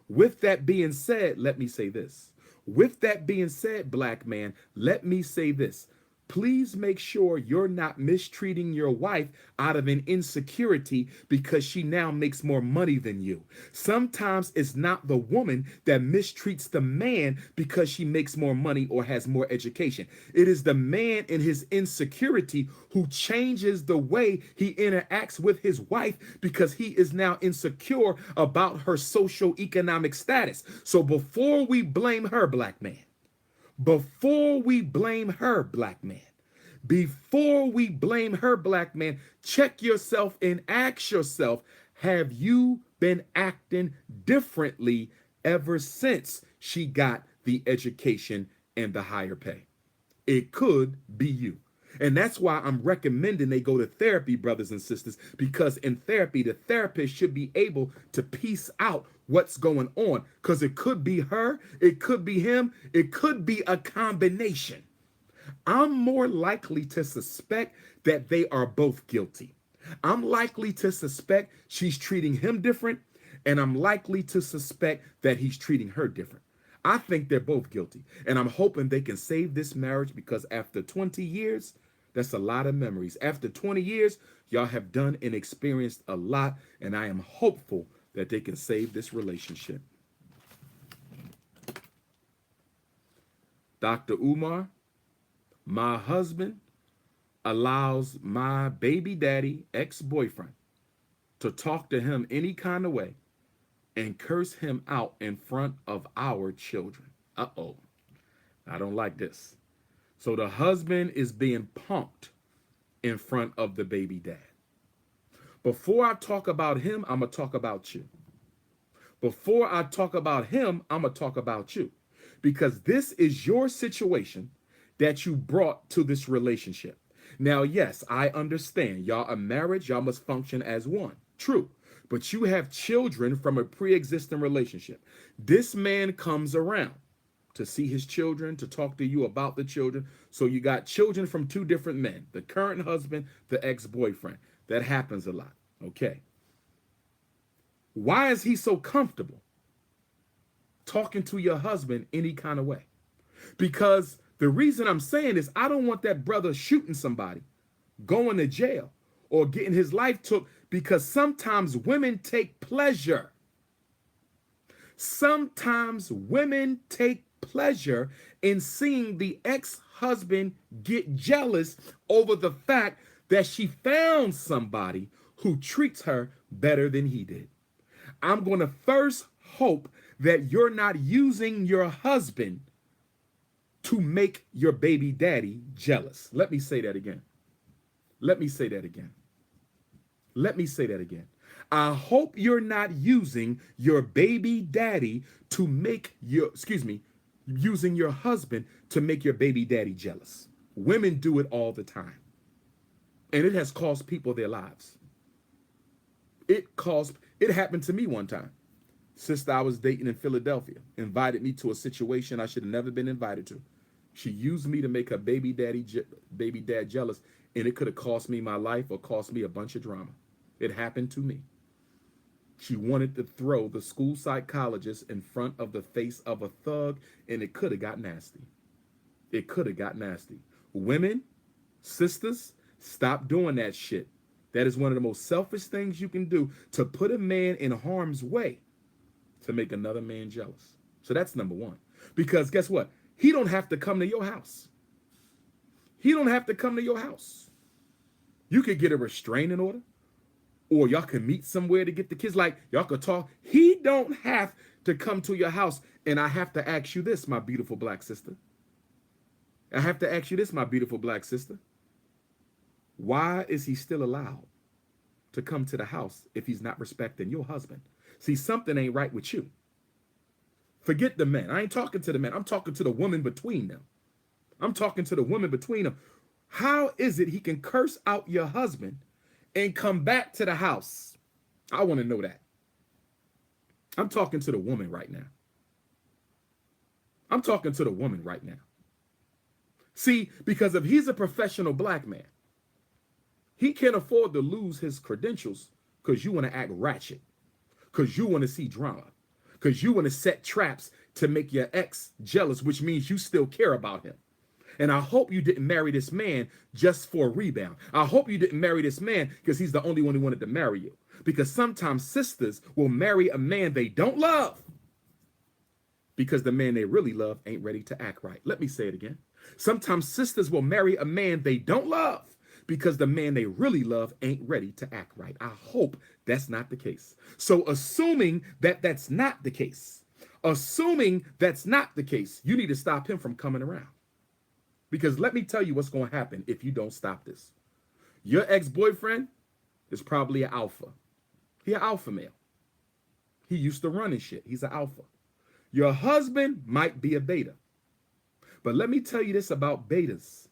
With that being said, let me say this. With that being said, black man, let me say this. Please make sure you're not mistreating your wife out of an insecurity because she now makes more money than you. Sometimes it's not the woman that mistreats the man because she makes more money or has more education. It is the man in his insecurity who changes the way he interacts with his wife because he is now insecure about her socioeconomic status. So before we blame her, black man, before we blame her, black man, check yourself and ask yourself, have you been acting differently ever since she got the education and the higher pay? It could be you. And that's why I'm recommending they go to therapy, brothers and sisters, because in therapy, the therapist should be able to piece out what's going on, because it could be her, it could be him, it could be a combination. I'm more likely to suspect that they are both guilty. I'm likely to suspect she's treating him different, and I'm likely to suspect that he's treating her different. I think they're both guilty, and I'm hoping they can save this marriage because after 20 years, that's a lot of memories. After 20 years, y'all have done and experienced a lot, and I am hopeful that they can save this relationship. Dr. Umar, my husband allows my baby daddy, ex-boyfriend, to talk to him any kind of way and curse him out in front of our children. Uh-oh. I don't like this. So the husband is being punked in front of the baby dad. Before I talk about him, I'm going to talk about you. Before I talk about him, I'm going to talk about you. Because this is your situation that you brought to this relationship. Now, yes, I understand. Y'all are married. Y'all must function as one. True. But you have children from a pre-existing relationship. This man comes around to see his children, to talk to you about the children. So you got children from two different men, the current husband, the ex-boyfriend. That happens a lot. Okay. Why is he so comfortable talking to your husband any kind of way? Because the reason I'm saying is I don't want that brother shooting somebody, going to jail, or getting his life took, because sometimes women take pleasure. Sometimes women take pleasure in seeing the ex-husband get jealous over the fact that she found somebody who treats her better than he did. I'm going to first hope that you're not using your husband to make your baby daddy jealous. Let me say that again. Let me say that again. Let me say that again. I hope you're not using your baby daddy to make using your husband to make your baby daddy jealous. Women do it all the time. And it has cost people their lives. It happened to me one time. Sister I was dating in Philadelphia invited me to a situation I should have never been invited to. She used me to make her baby dad jealous, and it could have cost me my life or cost me a bunch of drama. It happened to me. She wanted to throw the school psychologist in front of the face of a thug, and it could have got nasty. It could have got nasty. Women, sisters, stop doing that shit. That is one of the most selfish things you can do, to put a man in harm's way to make another man jealous. So that's number one. Because guess what? He don't have to come to your house. He don't have to come to your house. You could get a restraining order, or y'all can meet somewhere to get the kids. Like, y'all could talk. He don't have to come to your house. And I have to ask you this, my beautiful black sister. I have to ask you this, my beautiful black sister. Why is he still allowed to come to the house if he's not respecting your husband? See, something ain't right with you. Forget the men. I ain't talking to the men. I'm talking to the woman between them. I'm talking to the woman between them. How is it he can curse out your husband and come back to the house? I want to know that. I'm talking to the woman right now. I'm talking to the woman right now. See, because if he's a professional black man, he can't afford to lose his credentials because you want to act ratchet, because you want to see drama, because you want to set traps to make your ex jealous, which means you still care about him. And I hope you didn't marry this man just for a rebound. I hope you didn't marry this man because he's the only one who wanted to marry you. Because sometimes sisters will marry a man they don't love because the man they really love ain't ready to act right. Let me say it again. Sometimes sisters will marry a man they don't love because the man they really love ain't ready to act right. I hope that's not the case. So assuming that that's not the case, you need to stop him from coming around. Because let me tell you what's going to happen if you don't stop this. Your ex-boyfriend is probably an alpha. He an alpha male. He used to run and shit. He's an alpha. Your husband might be a beta. But let me tell you this about betas.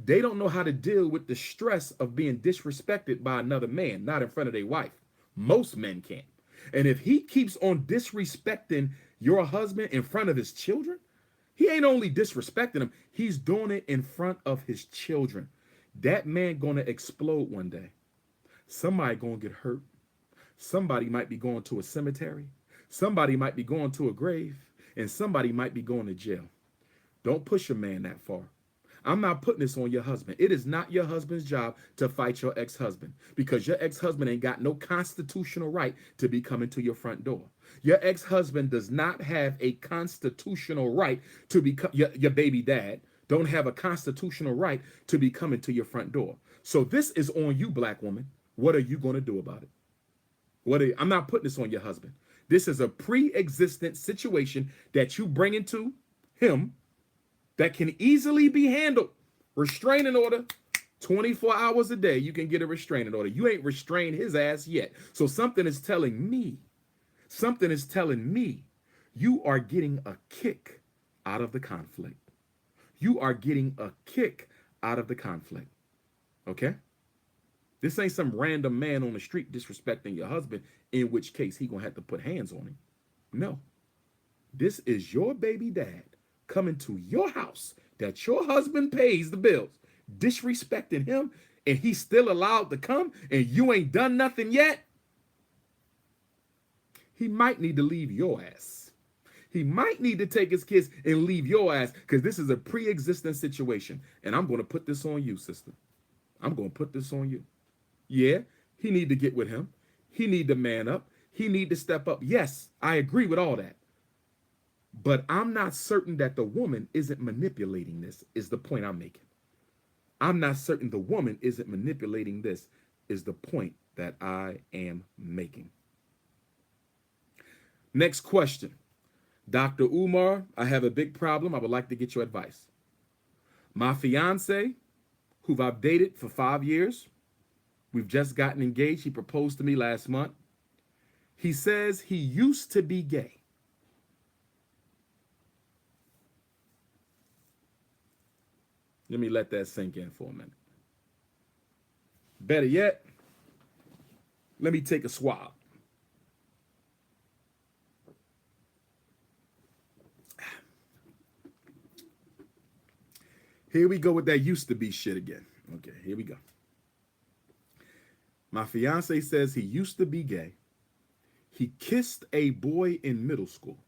They don't know how to deal with the stress of being disrespected by another man, not in front of their wife. Most men can't. And if he keeps on disrespecting your husband in front of his children, he ain't only disrespecting him, he's doing it in front of his children. That man gonna explode one day. Somebody gonna get hurt. Somebody might be going to a cemetery. Somebody might be going to a grave. And somebody might be going to jail. Don't push a man that far. I'm not putting this on your husband. It is not your husband's job to fight your ex-husband, because your ex-husband ain't got no constitutional right to be coming to your front door. Your ex-husband does not have a constitutional right to become your baby dad. Don't have a constitutional right to be coming to your front door. So this is on you, black woman. What are you going to do about it? I'm not putting this on your husband. This is a pre-existent situation that you bring into him that can easily be handled. Restraining order, 24 hours a day, you can get a restraining order. You ain't restrained his ass yet. So something is telling me you are getting a kick out of the conflict. You are getting a kick out of the conflict. Okay? This ain't some random man on the street disrespecting your husband, in which case he gonna have to put hands on him. No. This is your baby dad coming to your house that your husband pays the bills, disrespecting him, and he's still allowed to come, and you ain't done nothing yet. He might need to leave your ass. He might need to take his kids and leave your ass, because this is a pre-existing situation. And I'm going to put this on you, sister. I'm going to put this on you. Yeah, he need to get with him. He need to man up. He need to step up. Yes, I agree with all that. But I'm not certain that the woman isn't manipulating this, is the point I'm making. I'm not certain the woman isn't manipulating this, is the point that I am making. Next question. Dr. Umar, I have a big problem. I would like to get your advice. My fiance, who I've dated for 5 years, we've just gotten engaged. He proposed to me last month. He says he used to be gay. Let me let that sink in for a minute. Better yet, let me take a swab. Here we go with that used to be shit again. Okay, here we go. My fiance says he used to be gay. He kissed a boy in middle school.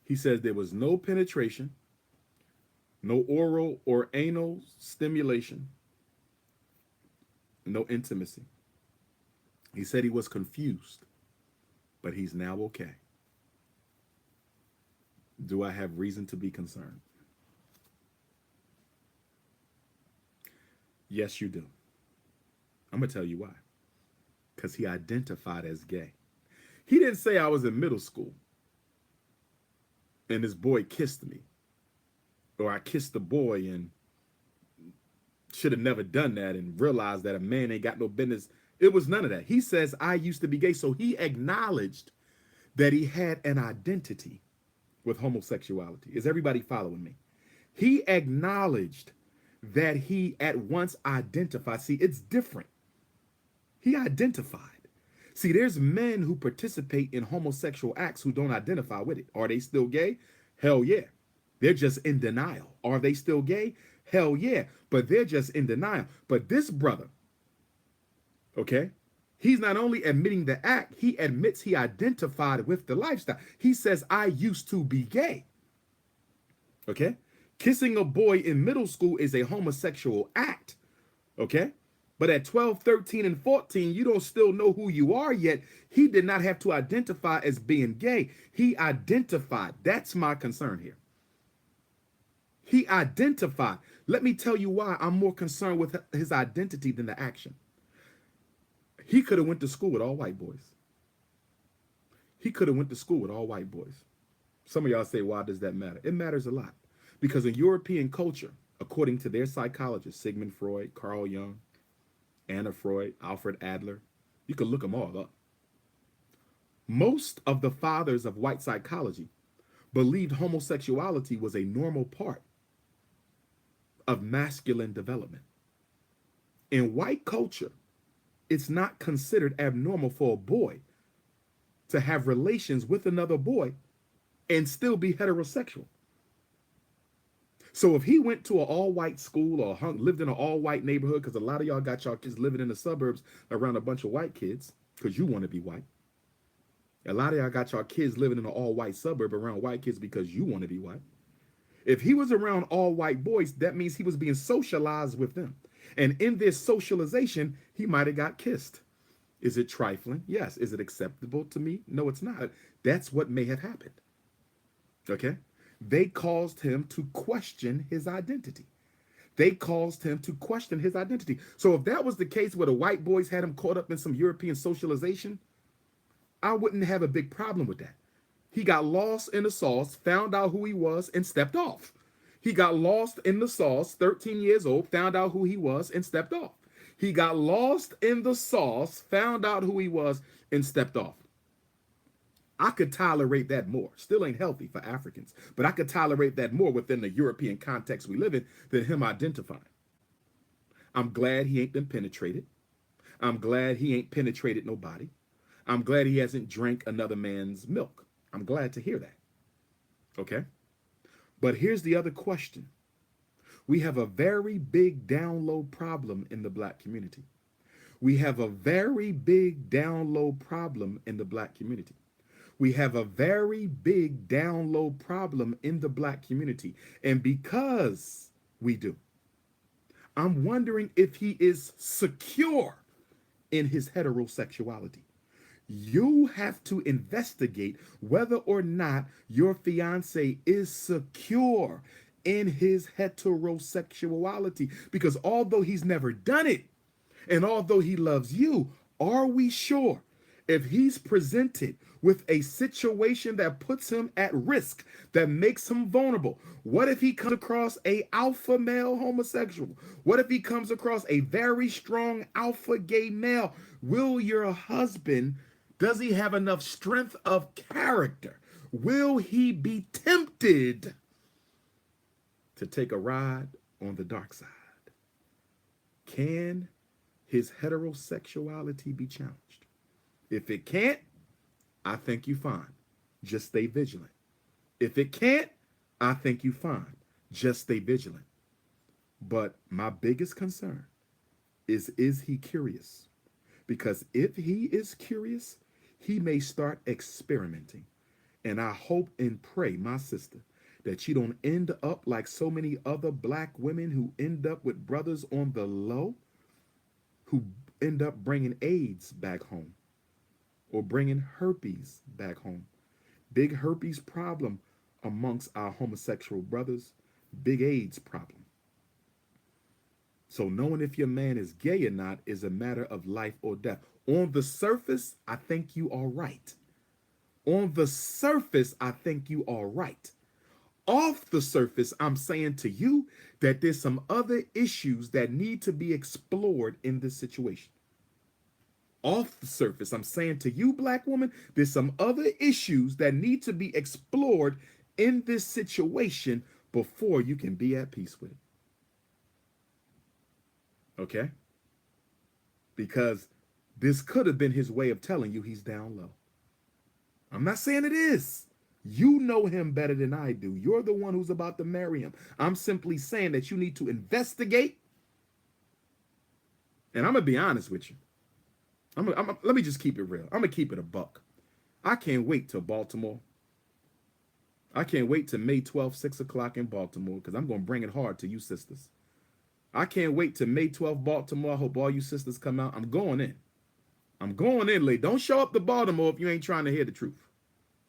He says there was no penetration, no oral or anal stimulation, no intimacy. He said he was confused, but he's now okay. Do I have reason to be concerned? Yes, you do. I'm going to tell you why. Because he identified as gay. He didn't say I was in middle school and this boy kissed me, or I kissed the boy and should have never done that and realized that a man ain't got no business. It was none of that. He says I used to be gay. So he acknowledged that he had an identity with homosexuality. Is everybody following me? He acknowledged that he at once identified. See, it's different. He identified. See, there's men who participate in homosexual acts who don't identify with it. Are they still gay? Hell yeah. They're just in denial. Are they still gay? Hell yeah. But they're just in denial. But this brother, okay, he's not only admitting the act, he admits he identified with the lifestyle. He says, I used to be gay. Okay? Kissing a boy in middle school is a homosexual act. Okay? But at 12, 13, and 14, you don't still know who you are yet. He did not have to identify as being gay. He identified. That's my concern here. He identified. Let me tell you why I'm more concerned with his identity than the action. He could have went to school with all white boys. He could have went to school with all white boys. Some of y'all say, why does that matter? It matters a lot. Because in European culture, according to their psychologists, Sigmund Freud, Carl Jung, Anna Freud, Alfred Adler, you can look them all up. Most of the fathers of white psychology believed homosexuality was a normal part of masculine development. In white culture, it's not considered abnormal for a boy to have relations with another boy and still be heterosexual. So if he went to an all-white school or lived in an all-white neighborhood, because a lot of y'all got y'all kids living in the suburbs around a bunch of white kids, because you want to be white. A lot of y'all got y'all kids living in an all-white suburb around white kids because you want to be white. If he was around all-white boys, that means he was being socialized with them. And in this socialization, he might have got kissed. Is it trifling? Yes. Is it acceptable to me? No, it's not. That's what may have happened. Okay? They caused him to question his identity. They caused him to question his identity. So if that was the case where the white boys had him caught up in some European socialization, I wouldn't have a big problem with that. He got lost in the sauce, found out who he was, and stepped off. He got lost in the sauce, 13 years old, found out who he was, and stepped off. He got lost in the sauce, found out who he was, and stepped off. I could tolerate that more. Still ain't healthy for Africans, but I could tolerate that more within the European context we live in than him identifying. I'm glad he ain't been penetrated. I'm glad he ain't penetrated nobody. I'm glad he hasn't drank another man's milk. I'm glad to hear that. Okay? But here's the other question. We have a very big down low problem in the black community. We have a very big down low problem in the black community. We have a very big down low problem in the black community. And because we do, I'm wondering if he is secure in his heterosexuality. You have to investigate whether or not your fiance is secure in his heterosexuality. Because although he's never done it, and although he loves you, are we sure if he's presented with a situation that puts him at risk, that makes him vulnerable? What if he comes across a alpha male homosexual? What if he comes across a very strong alpha gay male? Will your husband, does he have enough strength of character? Will he be tempted to take a ride on the dark side? Can his heterosexuality be challenged? If it can't, I think you fine. Just stay vigilant. If it can't, I think you fine. Just stay vigilant. But my biggest concern is he curious? Because if he is curious, he may start experimenting. And I hope and pray, my sister, that you don't end up like so many other black women who end up with brothers on the low, who end up bringing AIDS back home or bringing herpes back home. Big herpes problem amongst our homosexual brothers, big AIDS problem. So knowing if your man is gay or not is a matter of life or death. On the surface, I think you are right. On the surface, I think you are right. Off the surface, I'm saying to you that there's some other issues that need to be explored in this situation. Off the surface, I'm saying to you, black woman, there's some other issues that need to be explored in this situation before you can be at peace with it. Okay? Because this could have been his way of telling you he's down low. I'm not saying it is. You know him better than I do. You're the one who's about to marry him. I'm simply saying that you need to investigate. And I'm going to be honest with you. Let me just keep it real. I'm going to keep it a buck. I can't wait till Baltimore. I can't wait till May 12th, 6 o'clock in Baltimore, because I'm going to bring it hard to you sisters. I can't wait till May 12th, Baltimore. I hope all you sisters come out. I'm going in. I'm going in, lady. Don't show up to Baltimore if you ain't trying to hear the truth.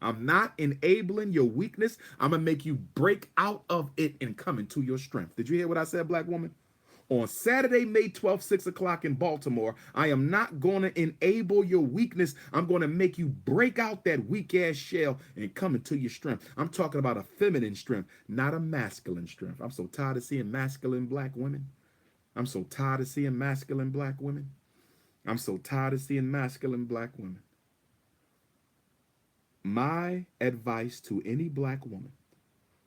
I'm not enabling your weakness. I'm going to make you break out of it and come into your strength. Did you hear what I said, black woman? On Saturday, May 12th, 6 o'clock in Baltimore, I am not going to enable your weakness. I'm going to make you break out that weak-ass shell and come into your strength. I'm talking about a feminine strength, not a masculine strength. I'm so tired of seeing masculine black women. I'm so tired of seeing masculine black women. I'm so tired of seeing masculine black women. My advice to any black woman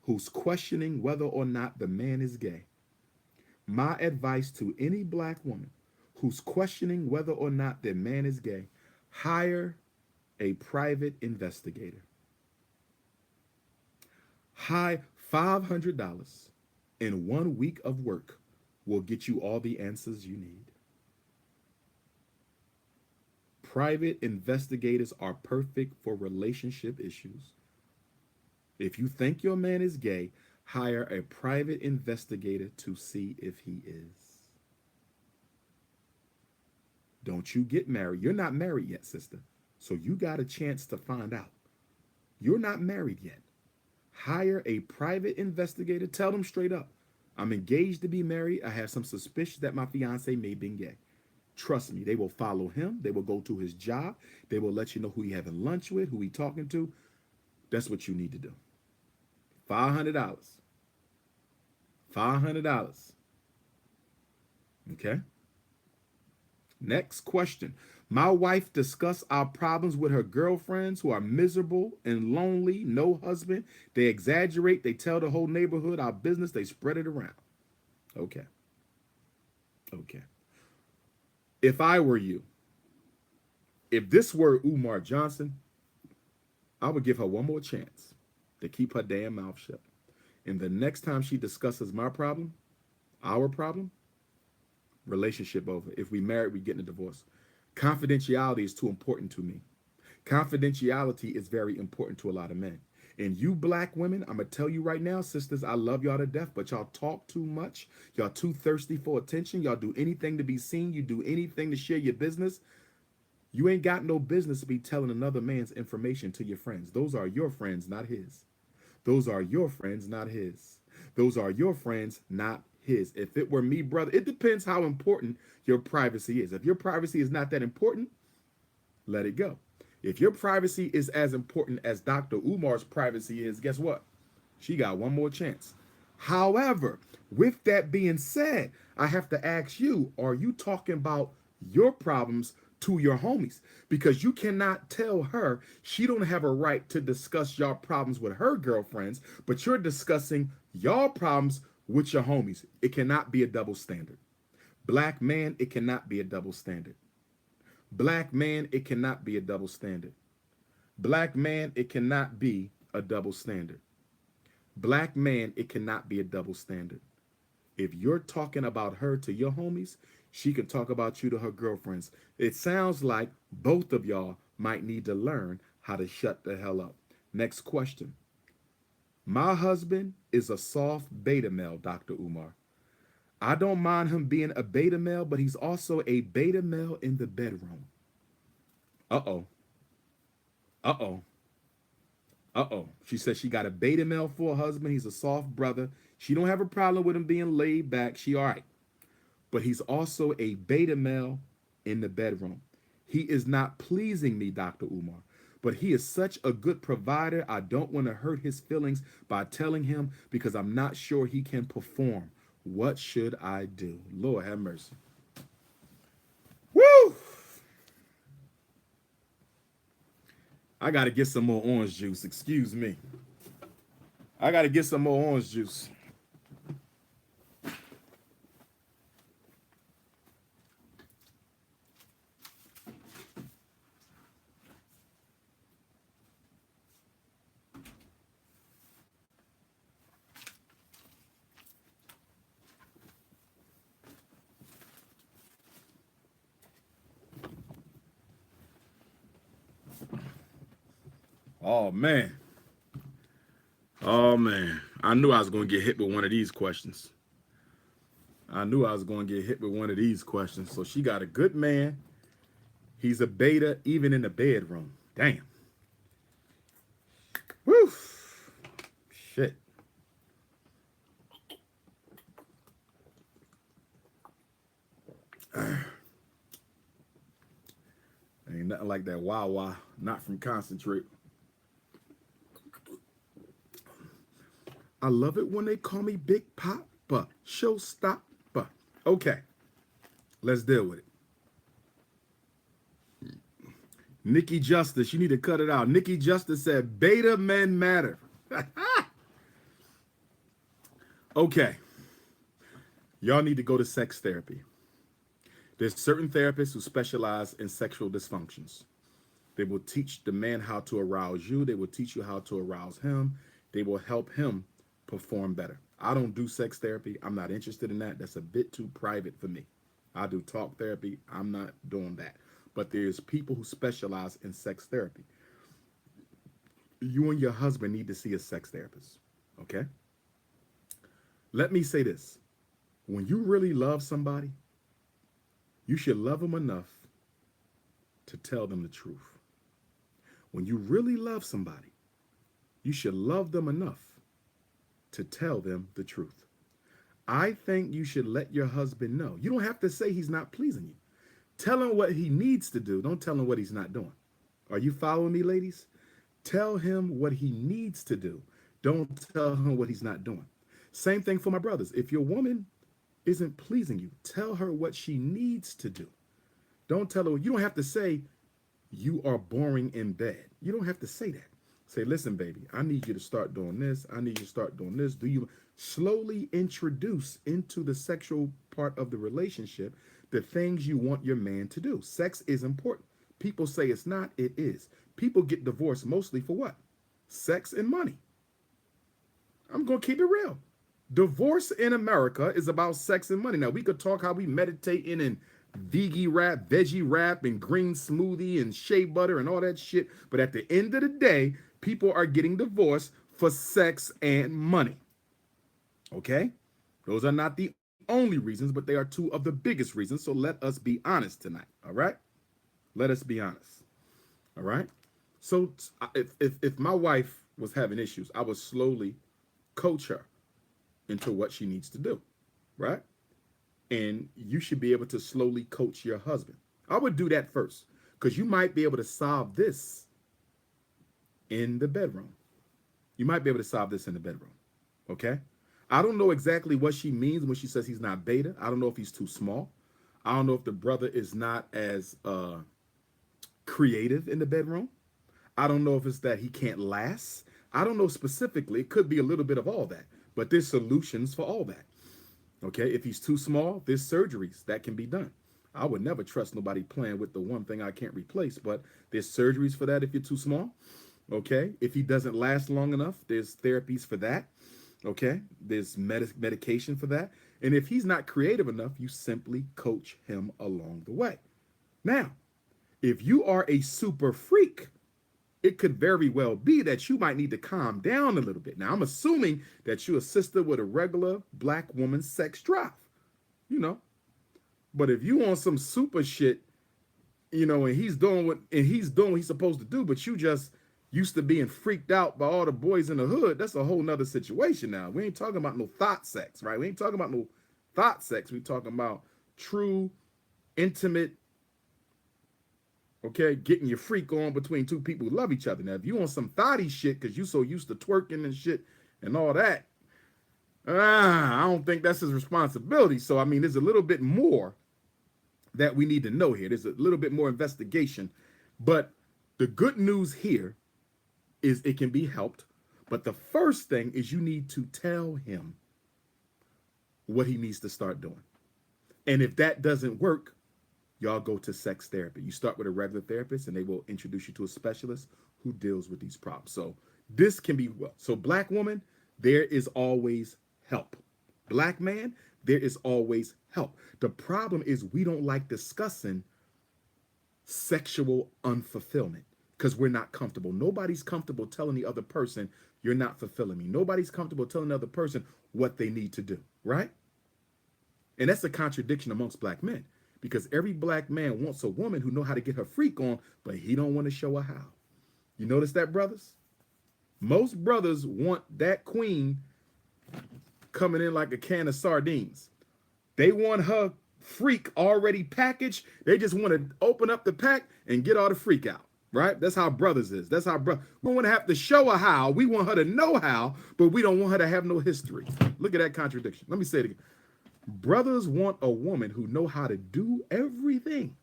who's questioning whether or not the man is gay, my advice to any black woman who's questioning whether or not their man is gay, hire a private investigator. Hire $500 in 1 week of work will get you all the answers you need. Private investigators are perfect for relationship issues. If you think your man is gay, hire a private investigator to see if he is. Don't you get married. You're not married yet, sister. So you got a chance to find out. You're not married yet. Hire a private investigator. Tell them straight up, I'm engaged to be married. I have some suspicion that my fiance may be gay. Trust me, they will follow him. They will go to his job. They will let you know who he having lunch with, who he talking to. That's what you need to do. $500. $500. Okay? Next question. My wife discussed our problems with her girlfriends who are miserable and lonely, no husband. They exaggerate. They tell the whole neighborhood our business. They spread it around. Okay. Okay. If I were you, if this were Umar Johnson, I would give her one more chance to keep her damn mouth shut. And the next time she discusses my problem, our problem, relationship over. If we married, we getting a divorce. Confidentiality is too important to me. Confidentiality is very important to a lot of men. And you black women, I'm going to tell you right now, sisters, I love y'all to death, but y'all talk too much. Y'all too thirsty for attention. Y'all do anything to be seen. You do anything to share your business. You ain't got no business to be telling another man's information to your friends. Those are your friends, not his. Those are your friends, not his. Those are your friends, not his. If it were me, brother, it depends how important your privacy is. If your privacy is not that important, let it go. If your privacy is as important as Dr. Umar's privacy is, guess what? She got one more chance. However, with that being said, I have to ask you, are you talking about your problems to your homies? Because you cannot tell her she don't have a right to discuss your problems with her girlfriends, but you're discussing your problems with your homies. It cannot be a double standard. Black man, it cannot be a double standard. Black man, it cannot be a double standard. Black man, it cannot be a double standard. Black man, it cannot be a double standard. If you're talking about her to your homies, she can talk about you to her girlfriends. It sounds like both of y'all might need to learn how to shut the hell up. Next question. My husband is a soft beta male, Dr. Umar. I don't mind him being a beta male, but he's also a beta male in the bedroom. Uh-oh. Uh-oh. Uh-oh. She says she got a beta male for a husband. He's a soft brother. She don't have a problem with him being laid back. She all right. But he's also a beta male in the bedroom. He is not pleasing me, Dr. Umar. But he is such a good provider. I don't want to hurt his feelings by telling him because I'm not sure he can perform. What should I do? Lord have mercy. Woo! I got to get some more orange juice. Excuse me. I got to get some more orange juice. Oh, man. Oh, man. I knew I was going to get hit with one of these questions. I knew I was going to get hit with one of these questions. So she got a good man. He's a beta even in the bedroom. Damn. Woo. Shit. Ain't nothing like that Wawa, not from concentrate. I love it when they call me Big Papa, showstopper. Okay, let's deal with it. Nikki Justice, you need to cut it out. Nikki Justice said, beta men matter. Okay, y'all need to go to sex therapy. There's certain therapists who specialize in sexual dysfunctions. They will teach the man how to arouse you. They will teach you how to arouse him. They will help him perform better. I don't do sex therapy. I'm not interested in that. That's a bit too private for me. I do talk therapy. I'm not doing that. But there's people who specialize in sex therapy. You and your husband need to see a sex therapist, okay? Let me say this. When you really love somebody, you should love them enough to tell them the truth. When you really love somebody, you should love them enough to tell them the truth. I think you should let your husband know. You don't have to say he's not pleasing you. Tell him what he needs to do. Don't tell him what he's not doing. Are you following me, ladies? Tell him what he needs to do. Don't tell him what he's not doing. Same thing for my brothers. If your woman isn't pleasing you, tell her what she needs to do. Don't tell her, you don't have to say, you are boring in bed. You don't have to say that. Say, listen, baby, I need you to start doing this. I need you to start doing this. Do you slowly introduce into the sexual part of the relationship the things you want your man to do? Sex is important. People say it's not, it is. People get divorced mostly for what? Sex and money. I'm going to keep it real. Divorce in America is about sex and money. Now, we could talk how we meditating and veggie wrap and green smoothie and shea butter and all that shit. But at the end of the day, people are getting divorced for sex and money. Okay? Those are not the only reasons, but they are two of the biggest reasons. So let us be honest tonight. All right? Let us be honest. All right? So if my wife was having issues, I would slowly coach her into what she needs to do, right? And you should be able to slowly coach your husband. I would do that first because you might be able to solve this in the bedroom. You might be able to solve this in the bedroom. Okay? I don't know exactly what she means when she says he's not beta. I don't know if he's too small. I don't know if the brother is not as creative in the bedroom. I don't know if it's that he can't last. I don't know specifically. It could be a little bit of all that. But there's solutions for all that. Okay? If he's too small, there's surgeries that can be done. I would never trust nobody playing with the one thing I can't replace, but there's surgeries for that if you're too small. Okay? If he doesn't last long enough, there's therapies for that. Okay? There's medication for that. And if he's not creative enough, you simply coach him along the way. Now, if you are a super freak, it could very well be that you might need to calm down a little bit. Now, I'm assuming that you're a sister with a regular black woman's sex drive, you know. But if you on some super shit, you know, and he's doing what he's supposed to do, but you just used to being freaked out by all the boys in the hood, that's a whole nother situation now. We ain't talking about no thought sex, right? We ain't talking about no thought sex. We talking about true, intimate, okay, getting your freak on between two people who love each other. Now, if you on some thotty shit because you so used to twerking and shit and all that, I don't think that's his responsibility. So, I mean, there's a little bit more that we need to know here. There's a little bit more investigation. But the good news here is it can be helped. But the first thing is you need to tell him what he needs to start doing. And if that doesn't work, y'all go to sex therapy. You start with a regular therapist and they will introduce you to a specialist who deals with these problems. So this can be, well, so black woman, there is always help. Black man, there is always help. The problem is we don't like discussing sexual unfulfillment because we're not comfortable. Nobody's comfortable telling the other person, you're not fulfilling me. Nobody's comfortable telling the other person what they need to do, right? And that's a contradiction amongst black men because every black man wants a woman who know how to get her freak on, but he don't want to show her how. You notice that, brothers? Most brothers want that queen coming in like a can of sardines. They want her freak already packaged. They just want to open up the pack and get all the freak out, right? That's how brothers is. That's how we don't want to have to show her how. We want her to know how, but we don't want her to have no history. Look at that contradiction. Let me say it again. Brothers want a woman who know how to do everything,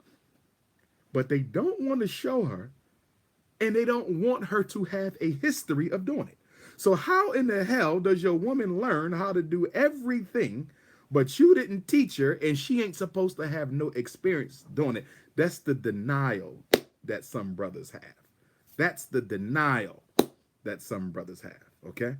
but they don't want to show her, and they don't want her to have a history of doing it. So how in the hell does your woman learn how to do everything, but you didn't teach her, and she ain't supposed to have no experience doing it? That's the denial that some brothers have. That's the denial that some brothers have, okay?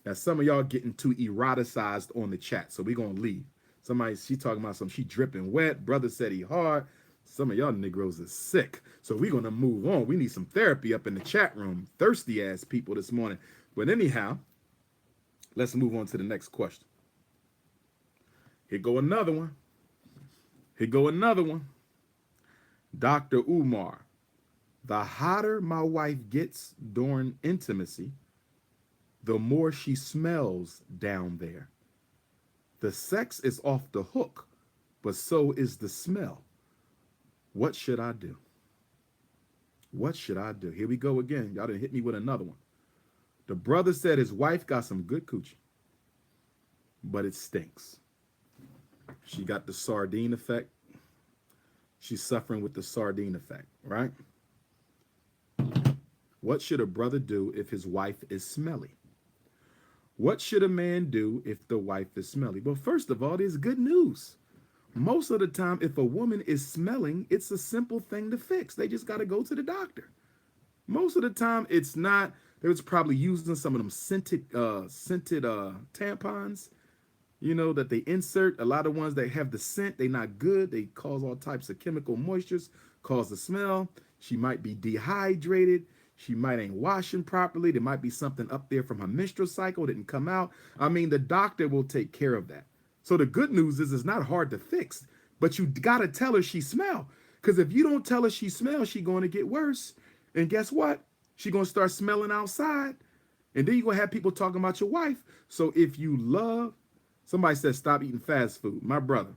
Now, some of y'all getting too eroticized on the chat, so we're going to leave. Somebody, she talking about something, she dripping wet. Brother said he hard. Some of y'all Negroes are sick. So we're going to move on. We need some therapy up in the chat room. Thirsty ass people this morning. But anyhow, let's move on to the next question. Here go another one. Here go another one. Dr. Umar. The hotter my wife gets during intimacy, the more she smells down there. The sex is off the hook, but so is the smell. What should I do? What should I do? Here we go again. Y'all done hit me with another one. The brother said his wife got some good coochie, but it stinks. She got the sardine effect. She's suffering with the sardine effect, right? What should a brother do if his wife is smelly? What should a man do if the wife is smelly? Well, first of all, there's good news. Most of the time, if a woman is smelling, it's a simple thing to fix. They just got to go to the doctor. Most of the time, it's not. They was probably using some of them scented tampons, you know, that they insert. A lot of ones that have the scent, they're not good. They cause all types of chemical moistures, cause the smell. She might be dehydrated. She might ain't washing properly. There might be something up there from her menstrual cycle that didn't come out. I mean, the doctor will take care of that. So the good news is it's not hard to fix, but you got to tell her she smell. Because if you don't tell her she smells, she's going to get worse. And guess what? She's going to start smelling outside. And then you're going to have people talking about your wife. So if you love Somebody said stop eating fast food. My brother,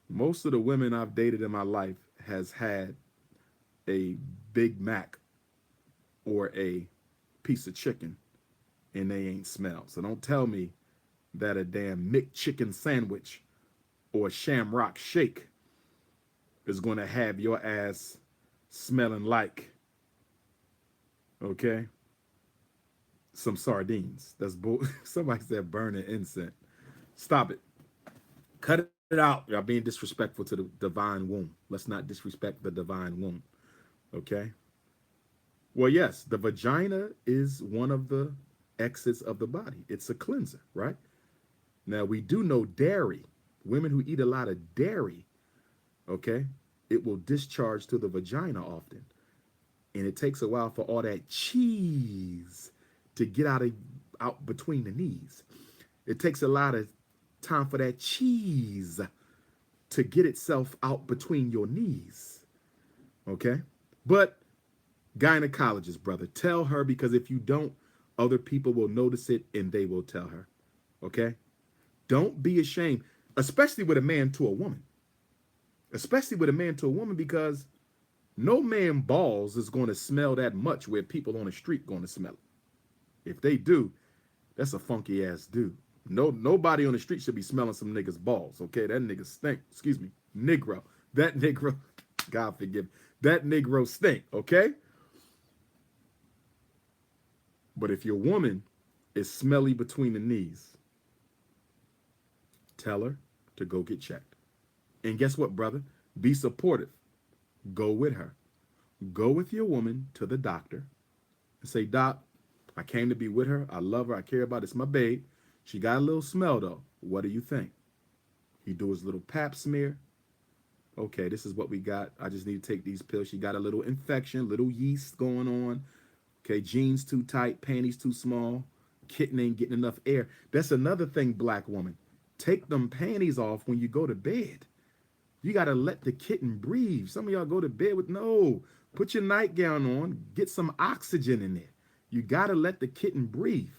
most of the women I've dated in my life has had a Big Mac or a piece of chicken and they ain't smelled. So don't tell me that a damn McChicken sandwich or a Shamrock shake is going to have your ass smelling like, okay, some sardines. That's bull. Somebody said burning incense. Stop it. Cut it out. Y'all being disrespectful to the divine womb. Let's not disrespect the divine womb. Okay? Well, yes, the vagina is one of the exits of the body. It's a cleanser, right? Now, we do know dairy. Women who eat a lot of dairy, okay, it will discharge to the vagina often. And it takes a while for all that cheese to get out between the knees. It takes a lot of time for that cheese to get itself out between your knees. Okay? But gynecologist, brother, tell her, because if you don't, other people will notice it and they will tell her. Okay? Don't be ashamed, especially with a man to a woman. Especially with a man to a woman, because no man balls is going to smell that much where people on the street going to smell it. If they do, that's a funky ass dude. Nobody on the street should be smelling some niggas balls. Okay, that nigga stink. Excuse me, Negro. That Negro, God forgive me. That Negro stink. Okay. But if your woman is smelly between the knees, tell her to go get checked. And guess what, brother? Be supportive. Go with her. Go with your woman to the doctor and say, Doc, I came to be with her. I love her. I care about her. It's my babe. She got a little smell, though. What do you think? He do his little pap smear. Okay, this is what we got. I just need to take these pills. She got a little infection, little yeast going on. Okay, jeans too tight, panties too small. Kitten ain't getting enough air. That's another thing, black woman. Take them panties off when you go to bed. You got to let the kitten breathe. Some of y'all go to bed with, no. Put your nightgown on. Get some oxygen in there. You got to let the kitten breathe.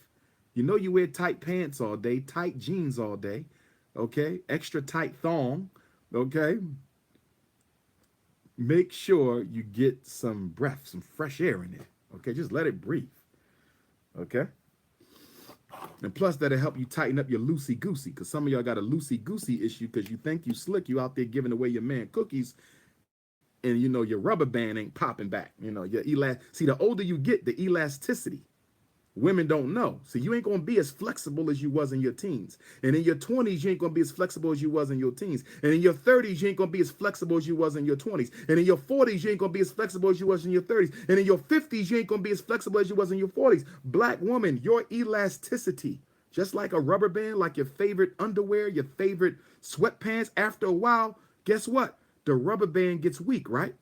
You know you wear tight pants all day, tight jeans all day, okay? Extra tight thong, okay? Make sure you get some breath, some fresh air in there, okay? Just let it breathe, okay? And plus, that'll help you tighten up your loosey-goosey, because some of y'all got a loosey-goosey issue because you think you slick. You out there giving away your man cookies, and, you know, your rubber band ain't popping back. You know, see, the older you get, the elasticity. Women don't know. So you ain't going to be as flexible as you was in your teens. And in your 20s, you ain't going to be as flexible as you was in your teens. And in your 30s, you ain't going to be as flexible as you was in your 20s. And in your 40s, you ain't going to be as flexible as you was in your 30s. And in your 50s, you ain't going to be as flexible as you was in your 40s. Black woman, your elasticity, just like a rubber band, like your favorite underwear, your favorite sweatpants, after a while, guess what? The rubber band gets weak, right?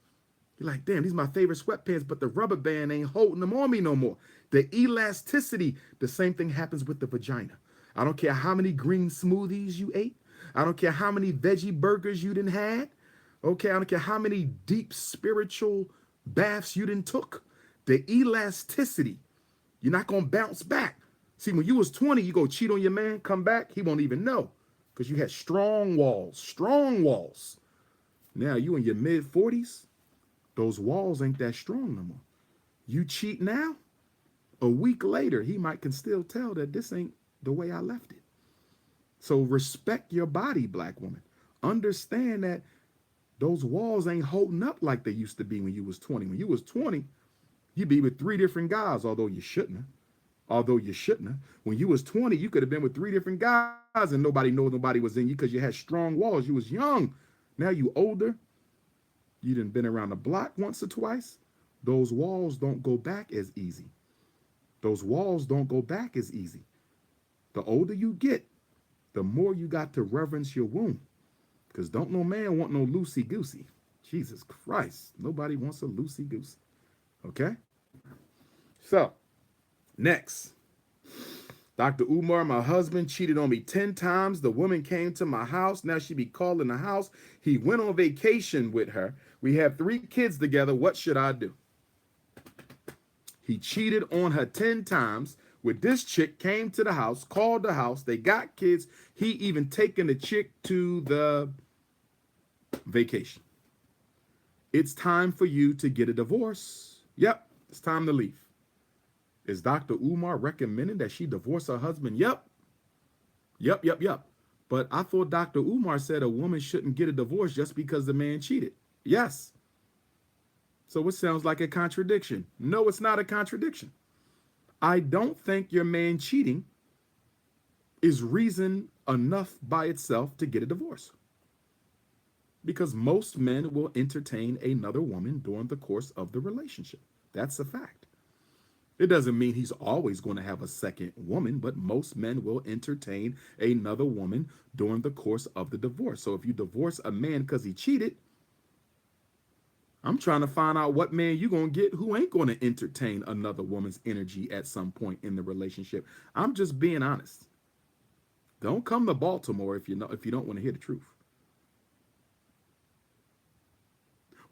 You're like, damn, these are my favorite sweatpants, but the rubber band ain't holding them on me no more. The elasticity, the same thing happens with the vagina. I don't care how many green smoothies you ate. I don't care how many veggie burgers you done had. Okay, I don't care how many deep spiritual baths you done took. The elasticity, you're not going to bounce back. See, when you was 20, you go cheat on your man, come back, he won't even know because you had strong walls, strong walls. Now you in your mid-40s, those walls ain't that strong no more. You cheat now, a week later, he can still tell that this ain't the way I left it. So respect your body, black woman. Understand that those walls ain't holding up like they used to be when you was 20. When you was 20, you'd be with 3 different guys, although you shouldn't have. When you was 20, you could have been with 3 different guys and nobody knows nobody was in you because you had strong walls. You was young. Now you older. You done been around the block once or twice. Those walls don't go back as easy. Those walls don't go back as easy. The older you get, the more you got to reverence your womb. Because don't no man want no loosey-goosey. Jesus Christ. Nobody wants a loosey-goosey. Okay? So, next. Dr. Umar, my husband, cheated on me 10 times. The woman came to my house. Now she be calling the house. He went on vacation with her. We have 3 kids together. What should I do? He cheated on her 10 times. with this chick, came to the house, called the house, they got kids. He even taken the chick to the vacation. It's time for you to get a divorce. Yep, it's time to leave. Is Dr. Umar recommending that she divorce her husband? Yep. But I thought Dr. Umar said a woman shouldn't get a divorce just because the man cheated. Yes. So it sounds like a contradiction. No, it's not a contradiction. I don't think your man cheating is reason enough by itself to get a divorce. Because most men will entertain another woman during the course of the relationship. That's a fact. It doesn't mean he's always going to have a second woman, but most men will entertain another woman during the course of the divorce. So if you divorce a man because he cheated, I'm trying to find out what man you're going to get who ain't going to entertain another woman's energy at some point in the relationship. I'm just being honest. Don't come to Baltimore if you don't want to hear the truth.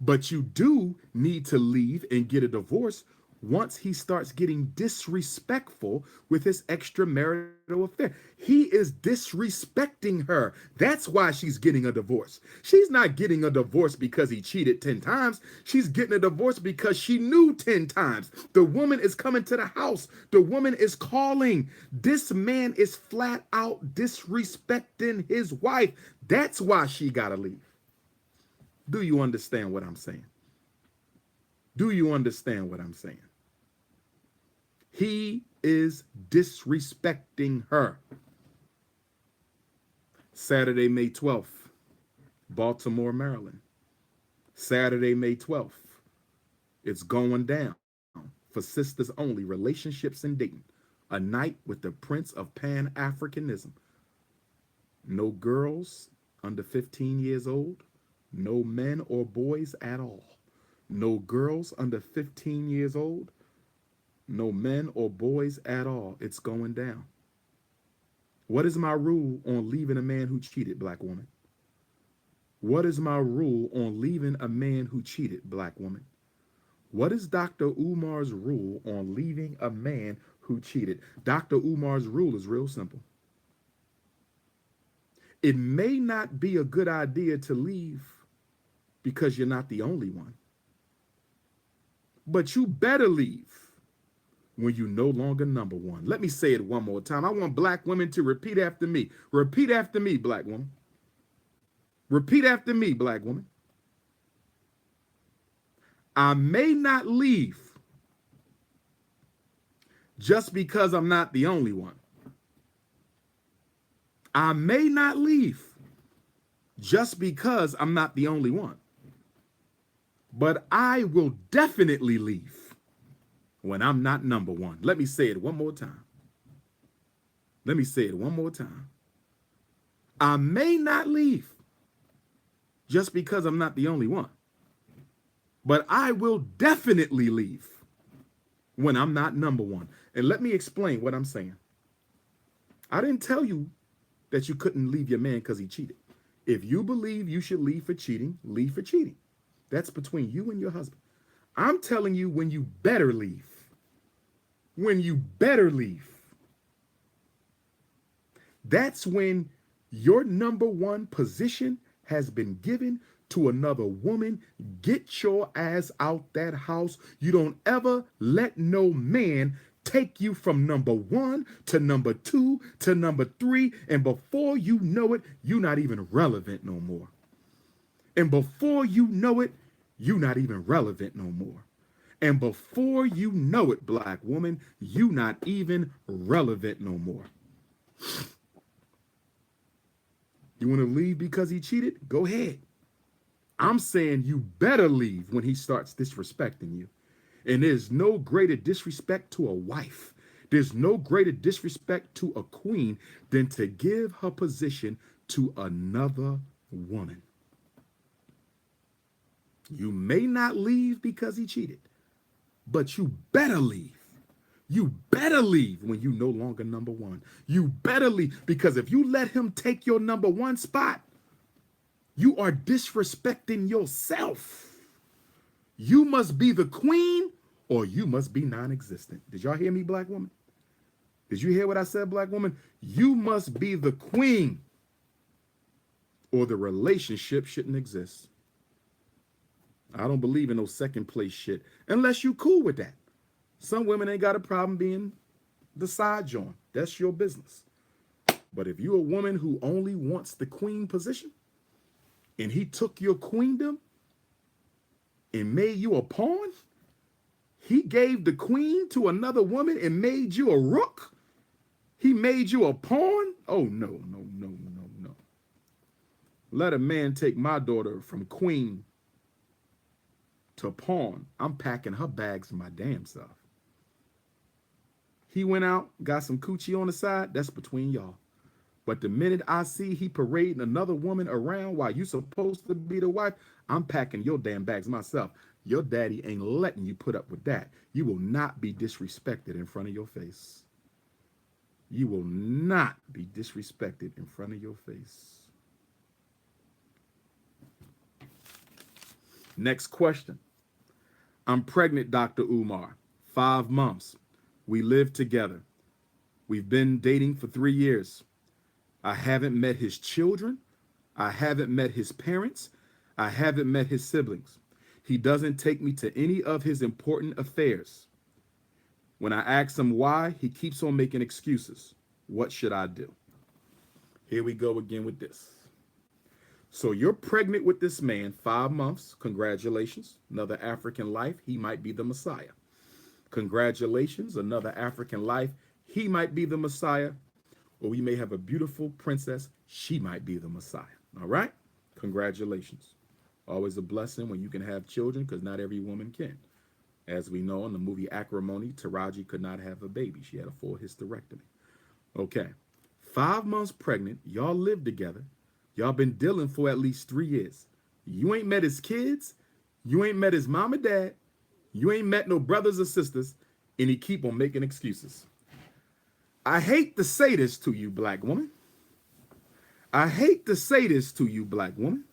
But you do need to leave and get a divorce once he starts getting disrespectful with his extramarital affair. He is disrespecting her. That's why she's getting a divorce. She's not getting a divorce because he cheated 10 times. She's getting a divorce because she knew 10 times. The woman is coming to the house. The woman is calling. This man is flat out disrespecting his wife. That's why she gotta leave. Do you understand what I'm saying? Do you understand what I'm saying? He is disrespecting her. Saturday, May 12th, Baltimore, Maryland. Saturday, May 12th. It's going down for Sistahs Only, Relationships and Dating. A night with the Prince of Pan-Africanism. No girls under 15 years old. No men or boys at all. No girls under 15 years old. No men or boys at all. It's going down. What is my rule on leaving a man who cheated, black woman? What is my rule on leaving a man who cheated, black woman? What is Dr. Umar's rule on leaving a man who cheated? Dr. Umar's rule is real simple. It may not be a good idea to leave because you're not the only one. But you better leave when you're no longer number one. Let me say it one more time. I want black women to repeat after me. Repeat after me, black woman. Repeat after me, black woman. I may not leave just because I'm not the only one. I may not leave just because I'm not the only one. But I will definitely leave when I'm not number one. Let me say it one more time. Let me say it one more time. I may not leave just because I'm not the only one. But I will definitely leave when I'm not number one. And let me explain what I'm saying. I didn't tell you that you couldn't leave your man because he cheated. If you believe you should leave for cheating, leave for cheating. That's between you and your husband. I'm telling you when you better leave. When you better leave. That's when your number one position has been given to another woman. Get your ass out that house. You don't ever let no man take you from number one to number two to number three. And before you know it, you're not even relevant no more. And before you know it, you're not even relevant no more. And before you know it, black woman, you're not even relevant no more. You want to leave because he cheated? Go ahead. I'm saying you better leave when he starts disrespecting you. And there's no greater disrespect to a wife. There's no greater disrespect to a queen than to give her position to another woman. You may not leave because he cheated, but you better leave. You better leave when you're no longer number one. You better leave, because if you let him take your number one spot, you are disrespecting yourself. You must be the queen or you must be non-existent. Did y'all hear me, black woman? Did you hear what I said, black woman? You must be the queen, or the relationship shouldn't exist. I don't believe in no second place shit unless you cool with that. Some women ain't got a problem being the side joint. That's your business. But if you're a woman who only wants the queen position and he took your queendom and made you a pawn, he gave the queen to another woman and made you a rook, he made you a pawn. Oh, no, no, no, no, no. Let a man take my daughter from queen to pawn. I'm packing her bags my damn self. He went out, got some coochie on the side, that's between y'all. But the minute I see he parading another woman around while you supposed to be the wife, I'm packing your damn bags myself. Your daddy ain't letting you put up with that. You will not be disrespected in front of your face. You will not be disrespected in front of your face. Next question. I'm pregnant, Dr. Umar. 5 months. We live together. We've been dating for 3 years. I haven't met his children. I haven't met his parents. I haven't met his siblings. He doesn't take me to any of his important affairs. When I ask him why, he keeps on making excuses. What should I do? Here we go again with this. So you're pregnant with this man, 5 months. Congratulations. Another African life. He might be the Messiah. Congratulations. Another African life. He might be the Messiah. Or we may have a beautiful princess. She might be the Messiah. All right? Congratulations. Always a blessing when you can have children, because not every woman can. As we know in the movie Acrimony, Taraji could not have a baby. She had a full hysterectomy. Okay. 5 months pregnant. Y'all live together. Y'all been dealing for at least 3 years. You ain't met his kids. You ain't met his mom and dad. You ain't met no brothers or sisters. And he keep on making excuses. I hate to say this to you, black woman. I hate to say this to you, black woman.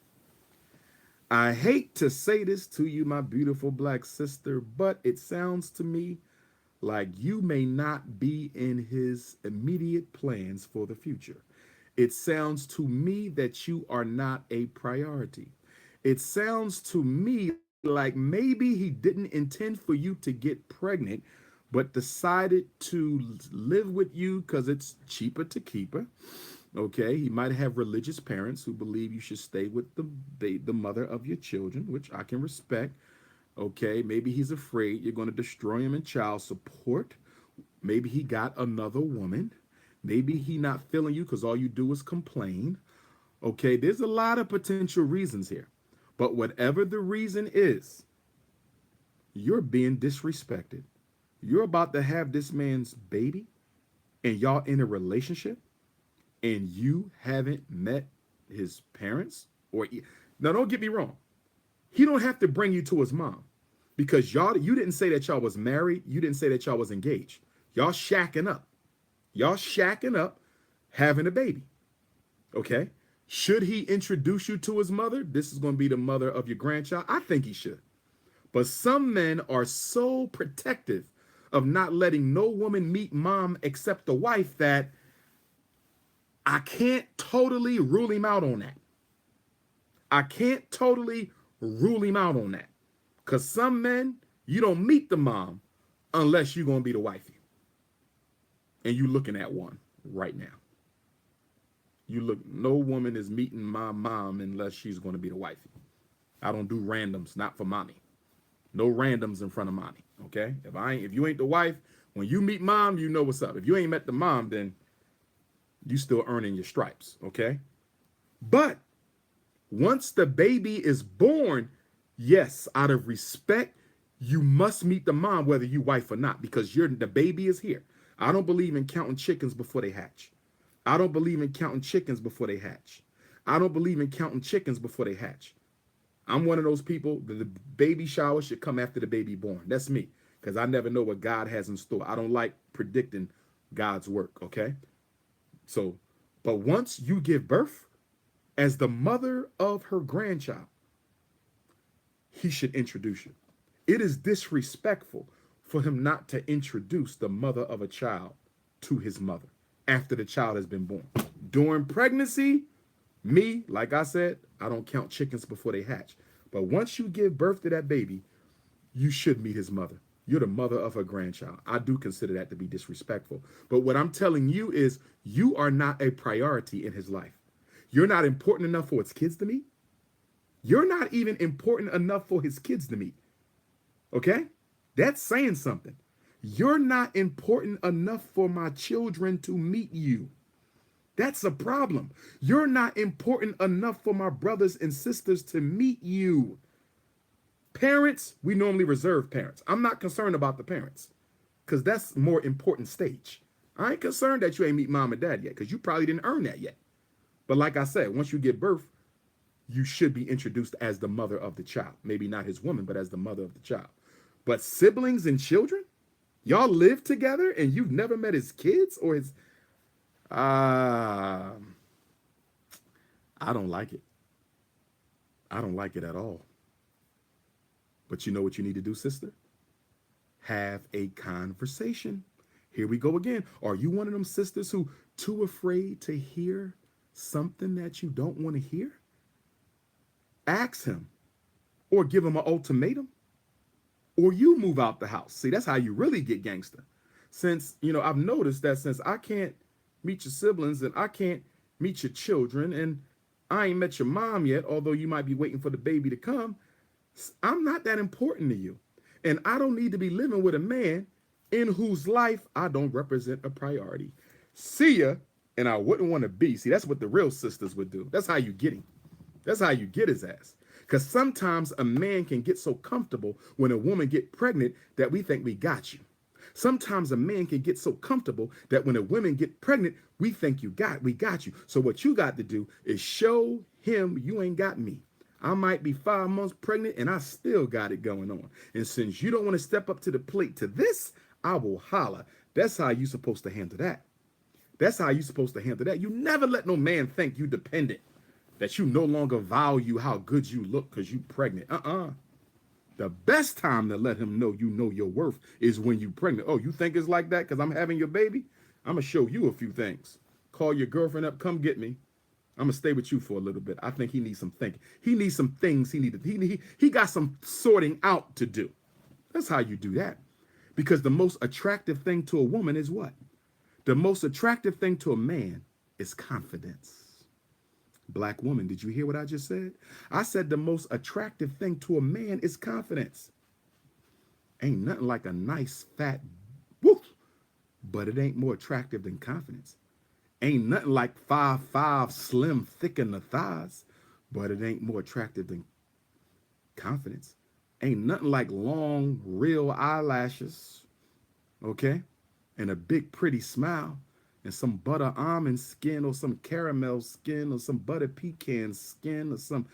I hate to say this to you, my beautiful black sister, but it sounds to me like you may not be in his immediate plans for the future. It sounds to me that you are not a priority. It sounds to me like maybe he didn't intend for you to get pregnant, but decided to live with you because it's cheaper to keep her. Okay, he might have religious parents who believe you should stay with the mother of your children, which I can respect. Okay, maybe he's afraid you're going to destroy him in child support. Maybe he got another woman. Maybe he not feeling you because all you do is complain. Okay, there's a lot of potential reasons here. But whatever the reason is, you're being disrespected. You're about to have this man's baby, and y'all in a relationship, and you haven't met his parents. Now, don't get me wrong. He don't have to bring you to his mom, because you didn't say that y'all was married. You didn't say that y'all was engaged. Y'all shacking up. Y'all shacking up, having a baby. Okay? Should he introduce you to his mother? This is going to be the mother of your grandchild. I think he should. But some men are so protective of not letting no woman meet mom except the wife that I can't totally rule him out on that. I can't totally rule him out on that. Because some men, you don't meet the mom unless you're going to be the wifey. And you looking at one right now. No woman is meeting my mom unless she's going to be the wifey. I don't do randoms, not for mommy. No randoms in front of mommy, okay? If you ain't the wife, when you meet mom, you know what's up. If you ain't met the mom, then you still earning your stripes, okay? But once the baby is born, yes, out of respect, you must meet the mom, whether you wife or not, because the baby is here. I don't believe in counting chickens before they hatch. I don't believe in counting chickens before they hatch. I don't believe in counting chickens before they hatch. I'm one of those people that the baby shower should come after the baby born. That's me, because I never know what God has in store. I don't like predicting God's work, okay? So, but once you give birth, as the mother of her grandchild, he should introduce you. It is disrespectful for him not to introduce the mother of a child to his mother after the child has been born. During pregnancy, like I said, I don't count chickens before they hatch. But once you give birth to that baby, you should meet his mother. You're the mother of her grandchild. I do consider that to be disrespectful. But what I'm telling you is you are not a priority in his life. You're not important enough for his kids to meet. You're not even important enough for his kids to meet. Okay? That's saying something. You're not important enough for my children to meet you. That's a problem. You're not important enough for my brothers and sisters to meet you. Parents, we normally reserve parents. I'm not concerned about the parents because that's more important stage. I ain't concerned that you ain't meet mom and dad yet because you probably didn't earn that yet. But like I said, once you give birth, you should be introduced as the mother of the child. Maybe not his woman, but as the mother of the child. But siblings and children, y'all live together and you've never met his kids or his... I don't like it. I don't like it at all. But you know what you need to do, sister? Have a conversation. Here we go again. Are you one of them sisters who too afraid to hear something that you don't want to hear? Ask him or give him an ultimatum or you move out the house. See, that's how you really get gangster. Since, I've noticed that since I can't meet your siblings and I can't meet your children and I ain't met your mom yet, although you might be waiting for the baby to come, I'm not that important to you. And I don't need to be living with a man in whose life I don't represent a priority. See ya, and I wouldn't want to be. See, that's what the real sisters would do. That's how you get him. That's how you get his ass. Because sometimes a man can get so comfortable when a woman get pregnant that we think we got you. Sometimes a man can get so comfortable that when a woman get pregnant, we think we got you. So what you got to do is show him you ain't got me. I might be 5 months pregnant and I still got it going on. And since you don't want to step up to the plate to this, I will holler. That's how you supposed to handle that. That's how you supposed to handle that. You never let no man think you dependent, that you no longer value how good you look because you pregnant. The best time to let him know you know your worth is when you pregnant. Oh, you think it's like that because I'm having your baby? I'm going to show you a few things. Call your girlfriend up. Come get me. I'm going to stay with you for a little bit. I think he needs some thinking. He needs some things he got some sorting out to do. That's how you do that. Because the most attractive thing to a woman is what? The most attractive thing to a man is confidence. Black woman, did you hear what I just said? I said the most attractive thing to a man is confidence. Ain't nothing like a nice fat whoop, but it ain't more attractive than confidence. Ain't nothing like 5'5", slim, thick in the thighs, but it ain't more attractive than confidence. Ain't nothing like long, real eyelashes, okay? And a big, pretty smile, and some butter almond skin or some caramel skin or some butter pecan skin or some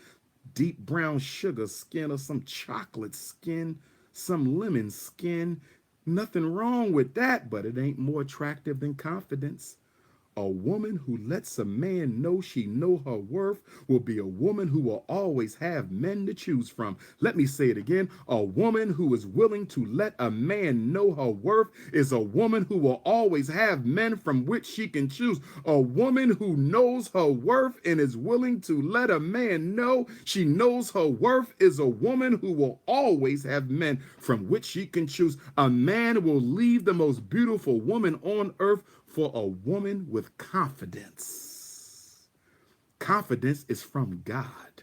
deep brown sugar skin or some chocolate skin, some lemon skin. Nothing wrong with that, but it ain't more attractive than confidence. A woman who lets a man know she know her worth will be a woman who will always have men to choose from. Let me say it again. A woman who is willing to let a man know her worth is a woman who will always have men from which she can choose. A woman who knows her worth and is willing to let a man know she knows her worth is a woman who will always have men from which she can choose. A man will leave the most beautiful woman on earth for a woman with confidence. Confidence is from God.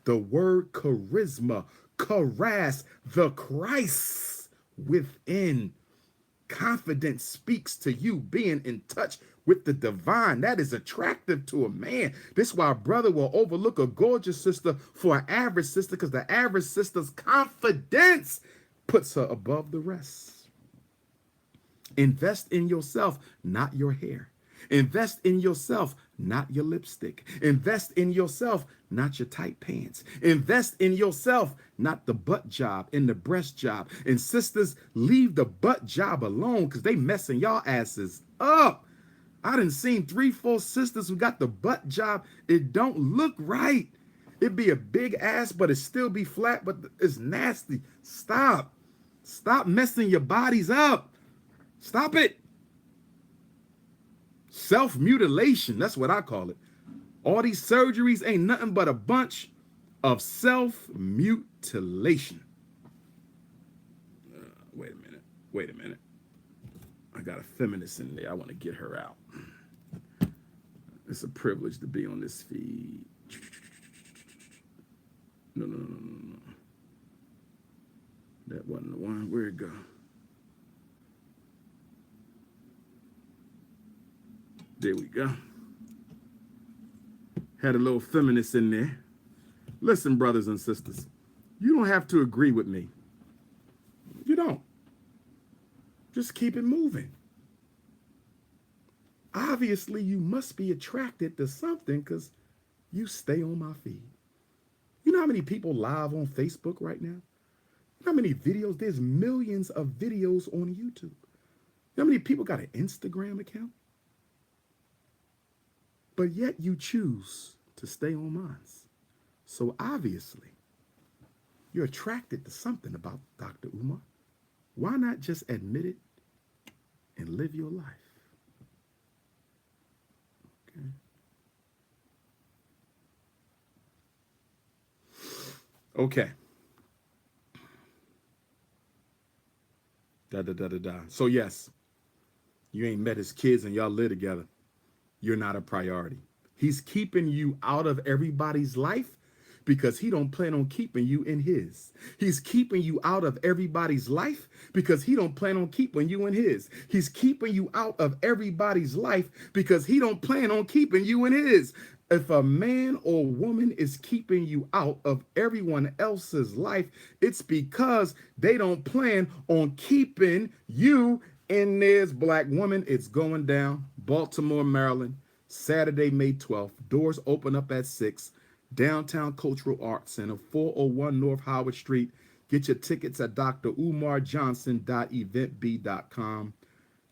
The word charisma, charas, the Christ within. Confidence speaks to you being in touch with the divine. That is attractive to a man. This is why a brother will overlook a gorgeous sister for an average sister, because the average sister's confidence puts her above the rest. Invest in yourself, not your hair. Invest in yourself, not your lipstick. Invest in yourself, not your tight pants. Invest in yourself, not the butt job and the breast job. And sisters, leave the butt job alone because they messing y'all asses up. I done seen 3-4 sisters who got the butt job. It don't look right. It be a big ass, but it still be flat, but it's nasty. Stop. Stop messing your bodies up. Stop it. Self-mutilation, that's what I call it. All these surgeries ain't nothing but a bunch of self-mutilation. Wait a minute. Wait a minute. I got a feminist in there. I want to get her out. It's a privilege to be on this feed. No. That wasn't the one. Where'd it go? There we go. Had a little feminist in there. Listen, brothers and sisters, you don't have to agree with me. You don't. Just keep it moving. Obviously, you must be attracted to something because you stay on my feed. You know how many people live on Facebook right now? You know how many videos? There's millions of videos on YouTube. You know how many people got an Instagram account? But yet you choose to stay on mine. So obviously, you're attracted to something about Dr. Umar. Why not just admit it and live your life? Okay. Okay. So yes, you ain't met his kids and y'all live together. You're not a priority. He's keeping you out of everybody's life because he don't plan on keeping you in his. He's keeping you out of everybody's life because he don't plan on keeping you in his. He's keeping you out of everybody's life because he don't plan on keeping you in his. If a man or woman is keeping you out of everyone else's life, it's because they don't plan on keeping you in theirs. Black woman, it's going down. Baltimore, Maryland, Saturday, May 12th. Doors open up at 6. Downtown Cultural Arts Center, 401 North Howard Street. Get your tickets at drumarjohnson.eventb.com.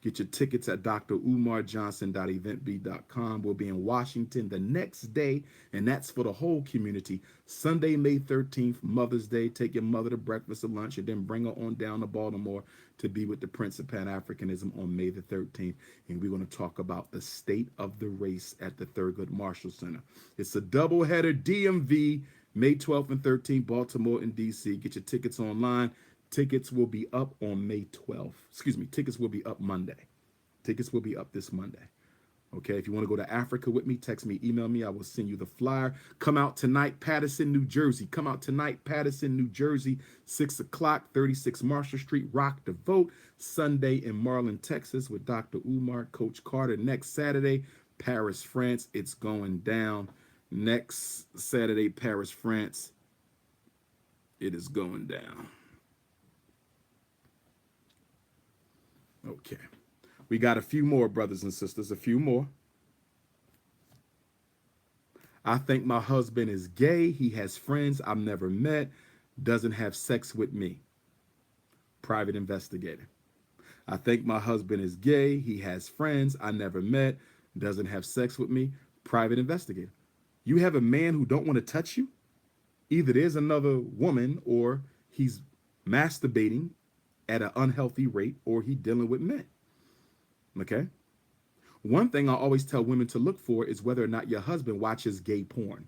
Get your tickets at drumarjohnson.eventb.com. We'll be in Washington the next day, and that's for the whole community. Sunday, May 13th, Mother's Day. Take your mother to breakfast or lunch, and then bring her on down to Baltimore to be with the Prince of Pan-Africanism on May the 13th. And we're going to talk about the state of the race at the Thurgood Marshall Center. It's a doubleheader DMV, May 12th and 13th, Baltimore and D.C. Get your tickets online. Tickets will be up on May 12th. Excuse me, tickets will be up Monday. Tickets will be up this Monday. Okay, if you want to go to Africa with me, text me, email me. I will send you the flyer. Come out tonight, Paterson, New Jersey. Come out tonight, Paterson, New Jersey, 6 o'clock, 36 Marshall Street. Rock the Vote. Sunday in Marlin, Texas with Dr. Umar, Coach Carter. Next Saturday, Paris, France. It's going down. Next Saturday, Paris, France. It is going down. Okay. We got a few more, brothers and sisters, a few more. I think my husband is gay. He has friends I've never met. Doesn't have sex with me. Private investigator. I think my husband is gay. He has friends I never met. Doesn't have sex with me. Private investigator. You have a man who don't want to touch you? Either there's another woman or he's masturbating at an unhealthy rate or he's dealing with men. Okay? One thing I always tell women to look for is whether or not your husband watches gay porn.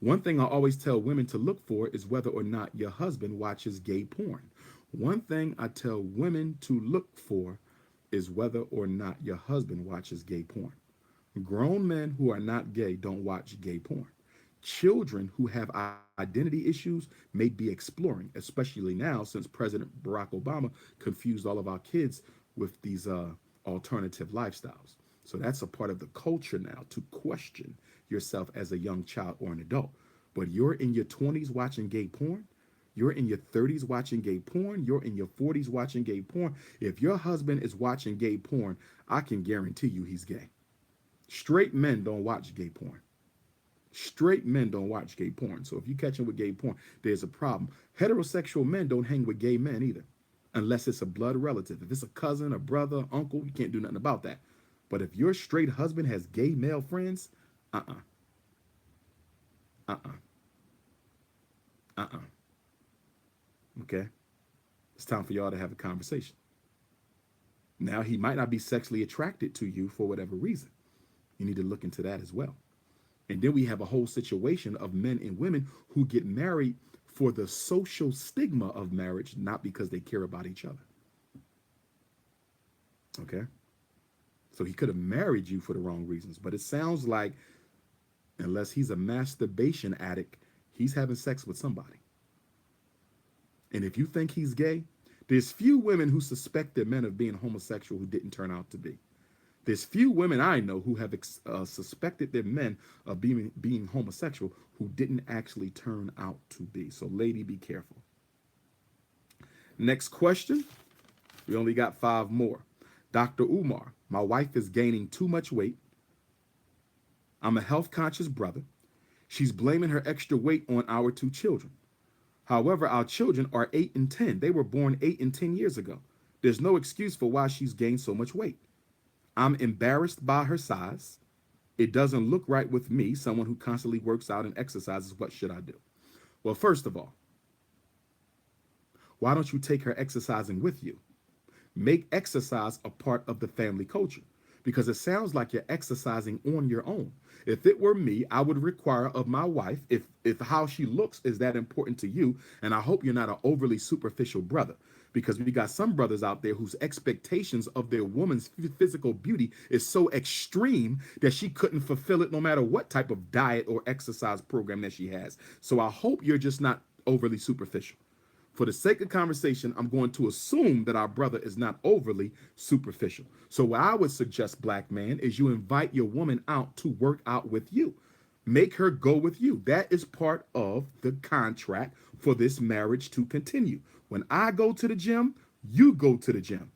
One thing I always tell women to look for is whether or not your husband watches gay porn. One thing I tell women to look for is whether or not your husband watches gay porn. Grown men who are not gay don't watch gay porn. Children who have identity issues may be exploring, especially now since President Barack Obama confused all of our kids with these alternative lifestyles. So that's a part of the culture now to question yourself as a young child or an adult. But you're in your 20s watching gay porn. You're in your 30s watching gay porn. You're in your 40s watching gay porn. If your husband is watching gay porn, I can guarantee you he's gay. Straight men don't watch gay porn. Straight men don't watch gay porn. So if you catch him with gay porn, there's a problem. Heterosexual men don't hang with gay men either, unless it's a blood relative. If it's a cousin, a brother, uncle, you can't do nothing about that. But if your straight husband has gay male friends, Okay? It's time for y'all to have a conversation. Now, he might not be sexually attracted to you for whatever reason. You need to look into that as well. And then we have a whole situation of men and women who get married for the social stigma of marriage, not because they care about each other. Okay? So he could have married you for the wrong reasons. But it sounds like, unless he's a masturbation addict, he's having sex with somebody. And if you think he's gay, there's few women who suspect their men of being homosexual who didn't turn out to be. There's few women I know who have suspected their men of being homosexual who didn't actually turn out to be. So, lady, be careful. Next question. We only got 5 more. Dr. Umar, my wife is gaining too much weight. I'm a health-conscious brother. She's blaming her extra weight on our 2 children. However, our children are 8 and 10. They were born 8 and 10 years ago. There's no excuse for why she's gained so much weight. I'm embarrassed by her size. It doesn't look right with me, someone who constantly works out and exercises. What should I do? Well, first of all, why don't you take her exercising with you? Make exercise a part of the family culture, because it sounds like you're exercising on your own. If it were me, I would require of my wife, if how she looks is that important to you, and I hope you're not an overly superficial brother, because we got some brothers out there whose expectations of their woman's physical beauty is so extreme that she couldn't fulfill it no matter what type of diet or exercise program that she has. So I hope you're just not overly superficial. For the sake of conversation, I'm going to assume that our brother is not overly superficial. So what I would suggest, black man, is you invite your woman out to work out with you. Make her go with you. That is part of the contract for this marriage to continue. When I go to the gym, you go to the gym.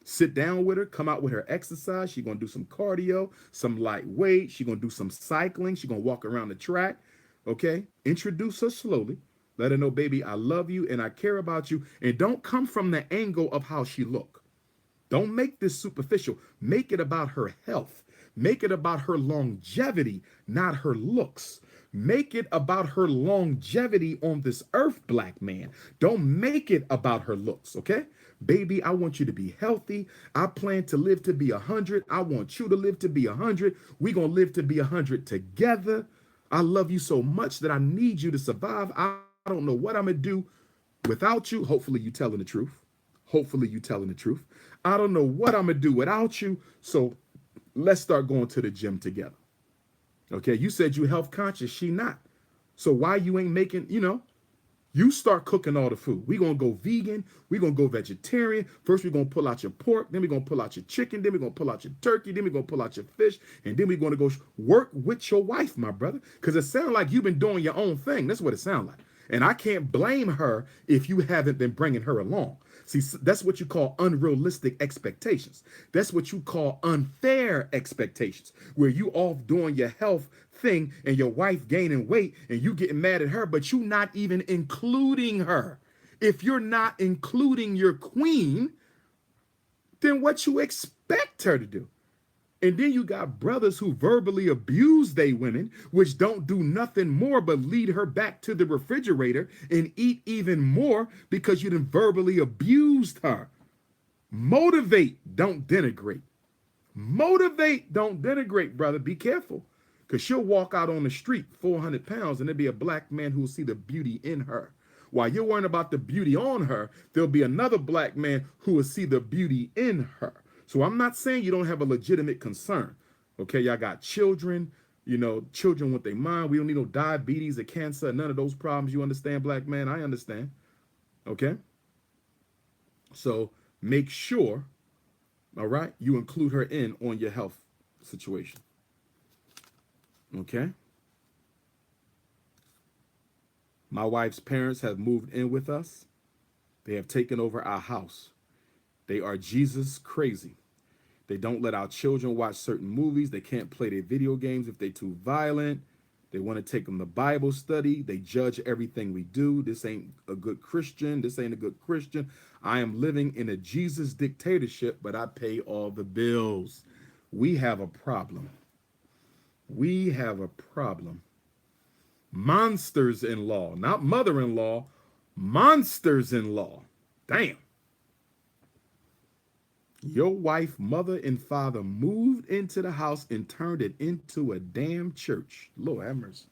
Sit down with her, come out with her exercise. She's going to do some cardio, some light weight. She's going to do some cycling. She's going to walk around the track. Okay? Introduce her slowly. Let her know, baby, I love you and I care about you. And don't come from the angle of how she look. Don't make this superficial. Make it about her health. Make it about her longevity, not her looks. Make it about her longevity on this earth, black man. Don't make it about her looks, okay? Baby, I want you to be healthy. I plan to live to be 100. I want you to live to be 100. We're going to live to be 100 together. I love you so much that I need you to survive. I don't know what I'm going to do without you. Hopefully you telling the truth. Hopefully you telling the truth. I don't know what I'm going to do without you. So let's start going to the gym together. Okay, you said you health conscious. She not. So why you ain't making, you start cooking all the food. We're going to go vegan. We're going to go vegetarian. First, we're going to pull out your pork. Then we're going to pull out your chicken. Then we're going to pull out your turkey. Then we're going to pull out your fish. And then we're going to go work with your wife, my brother. Because it sounds like you've been doing your own thing. That's what it sounds like. And I can't blame her if you haven't been bringing her along. See, that's what you call unrealistic expectations. That's what you call unfair expectations, where you off doing your health thing and your wife gaining weight and you getting mad at her, but you not even including her. If you're not including your queen, then what you expect her to do? And then you got brothers who verbally abuse they women, which don't do nothing more but lead her back to the refrigerator and eat even more because you done verbally abused her. Motivate, don't denigrate. Motivate, don't denigrate, brother. Be careful, because she'll walk out on the street 400 pounds and there'll be a black man who will see the beauty in her. While you're worrying about the beauty on her, there'll be another black man who will see the beauty in her. So I'm not saying you don't have a legitimate concern. Okay, y'all got children, children with their mind. We don't need no diabetes or cancer, none of those problems. You understand, black man? I understand. Okay? So make sure, all right, you include her in on your health situation. Okay? My wife's parents have moved in with us. They have taken over our house. They are Jesus crazy. They don't let our children watch certain movies. They can't play their video games if they're too violent. They want to take them to Bible study. They judge everything we do. This ain't a good Christian. This ain't a good Christian. I am living in a Jesus dictatorship, but I pay all the bills. We have a problem. We have a problem. Monsters-in-law, not mother-in-law, monsters-in-law. Damn. Your wife, mother, and father moved into the house and turned it into a damn church. Lord have mercy.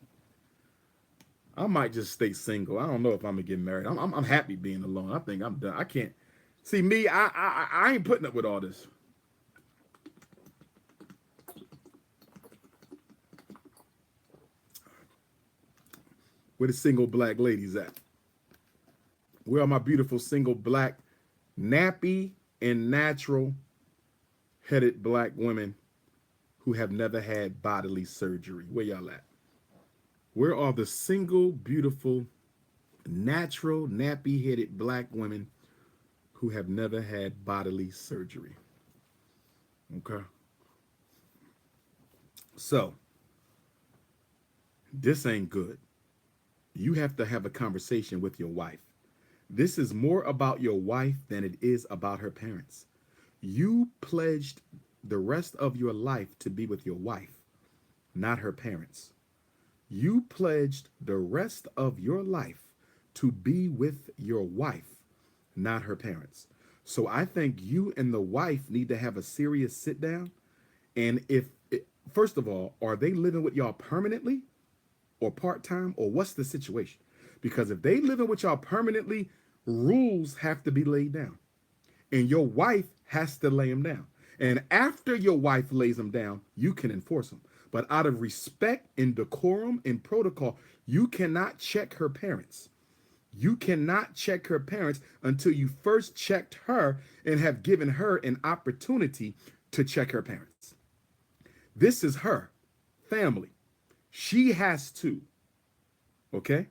I might just stay single. I don't know if I'm gonna get married. I'm happy being alone. I think I'm done. I can't see me. I ain't putting up with all this. Where the single black ladies at? Where are my beautiful single black, nappy and natural headed black women who have never had bodily surgery? Where y'all at? Where are the single, beautiful, natural, nappy headed black women who have never had bodily surgery? Okay. So, this ain't good. You have to have a conversation with your wife. This is more about your wife than it is about her parents. You pledged the rest of your life to be with your wife, not her parents. You pledged the rest of your life to be with your wife, not her parents. So I think you and the wife need to have a serious sit down. And first of all, are they living with y'all permanently or part-time, or what's the situation? Because if they living with y'all permanently, rules have to be laid down. And your wife has to lay them down. And after your wife lays them down, you can enforce them. But out of respect and decorum and protocol, you cannot check her parents. You cannot check her parents until you first checked her and have given her an opportunity to check her parents. This is her family. She has to, okay?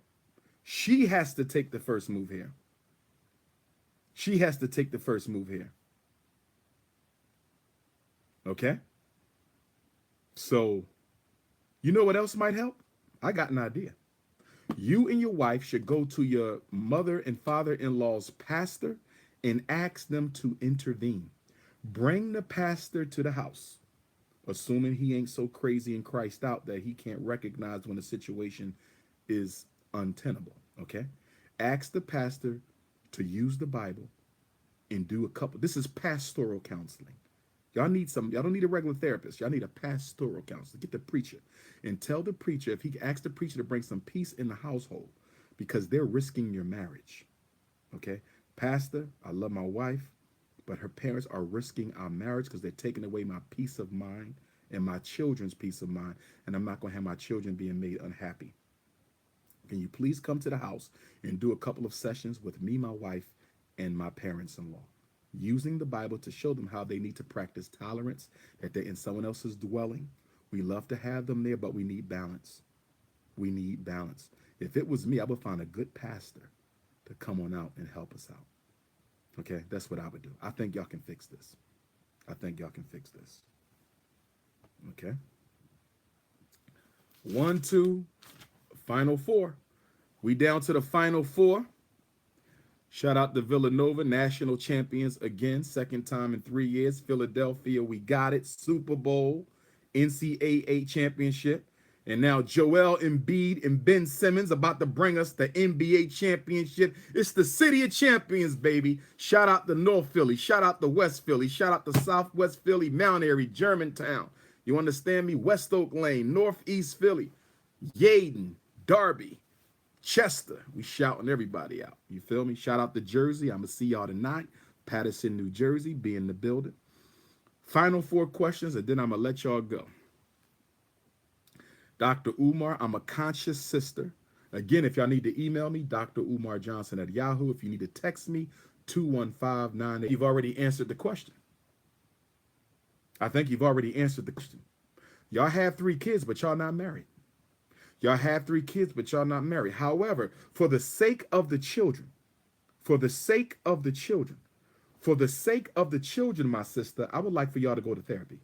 She has to take the first move here. She has to take the first move here. Okay? So, you know what else might help? I got an idea. You and your wife should go to your mother and father-in-law's pastor and ask them to intervene. Bring the pastor to the house, assuming he ain't so crazy and Christ out that he can't recognize when a situation is untenable, okay? Ask the pastor to use the Bible and do a couple. This is pastoral counseling. Y'all don't need a regular therapist. Y'all need a pastoral counselor. Get the preacher and tell the preacher, if he asks the preacher to bring some peace in the household, because they're risking your marriage, okay? Pastor, I love my wife, but her parents are risking our marriage because they're taking away my peace of mind and my children's peace of mind, and I'm not going to have my children being made unhappy. Can you please come to the house and do a couple of sessions with me, my wife, and my parents-in-law, using the Bible to show them how they need to practice tolerance, that they're in someone else's dwelling. We love to have them there, but we need balance. We need balance. If it was me, I would find a good pastor to come on out and help us out. Okay, that's what I would do. I think y'all can fix this. I think y'all can fix this. Okay. 1, 2, final 4. We down to the final 4. Shout out to Villanova, national champions again, second time in 3 years. Philadelphia, we got it. Super Bowl, NCAA championship. And now Joel Embiid and Ben Simmons about to bring us the NBA championship. It's the city of champions, baby. Shout out to North Philly. Shout out to West Philly. Shout out to Southwest Philly, Mount Airy, Germantown. You understand me? West Oak Lane, Northeast Philly, Yaden, Darby, Chester. We shouting everybody out. You feel me? Shout out to Jersey. I'm going to see y'all tonight. Patterson, New Jersey. Be in the building. Final 4 questions, and then I'm going to let y'all go. Dr. Umar, I'm a conscious sister. Again, if y'all need to email me, Dr. Umar Johnson at Yahoo. If you need to text me, 215-98. You've already answered the question. I think you've already answered the question. Y'all have 3 kids, but y'all not married. Y'all have 3 kids, but y'all not married. However, for the sake of the children, for the sake of the children, for the sake of the children, my sister, I would like for y'all to go to therapy.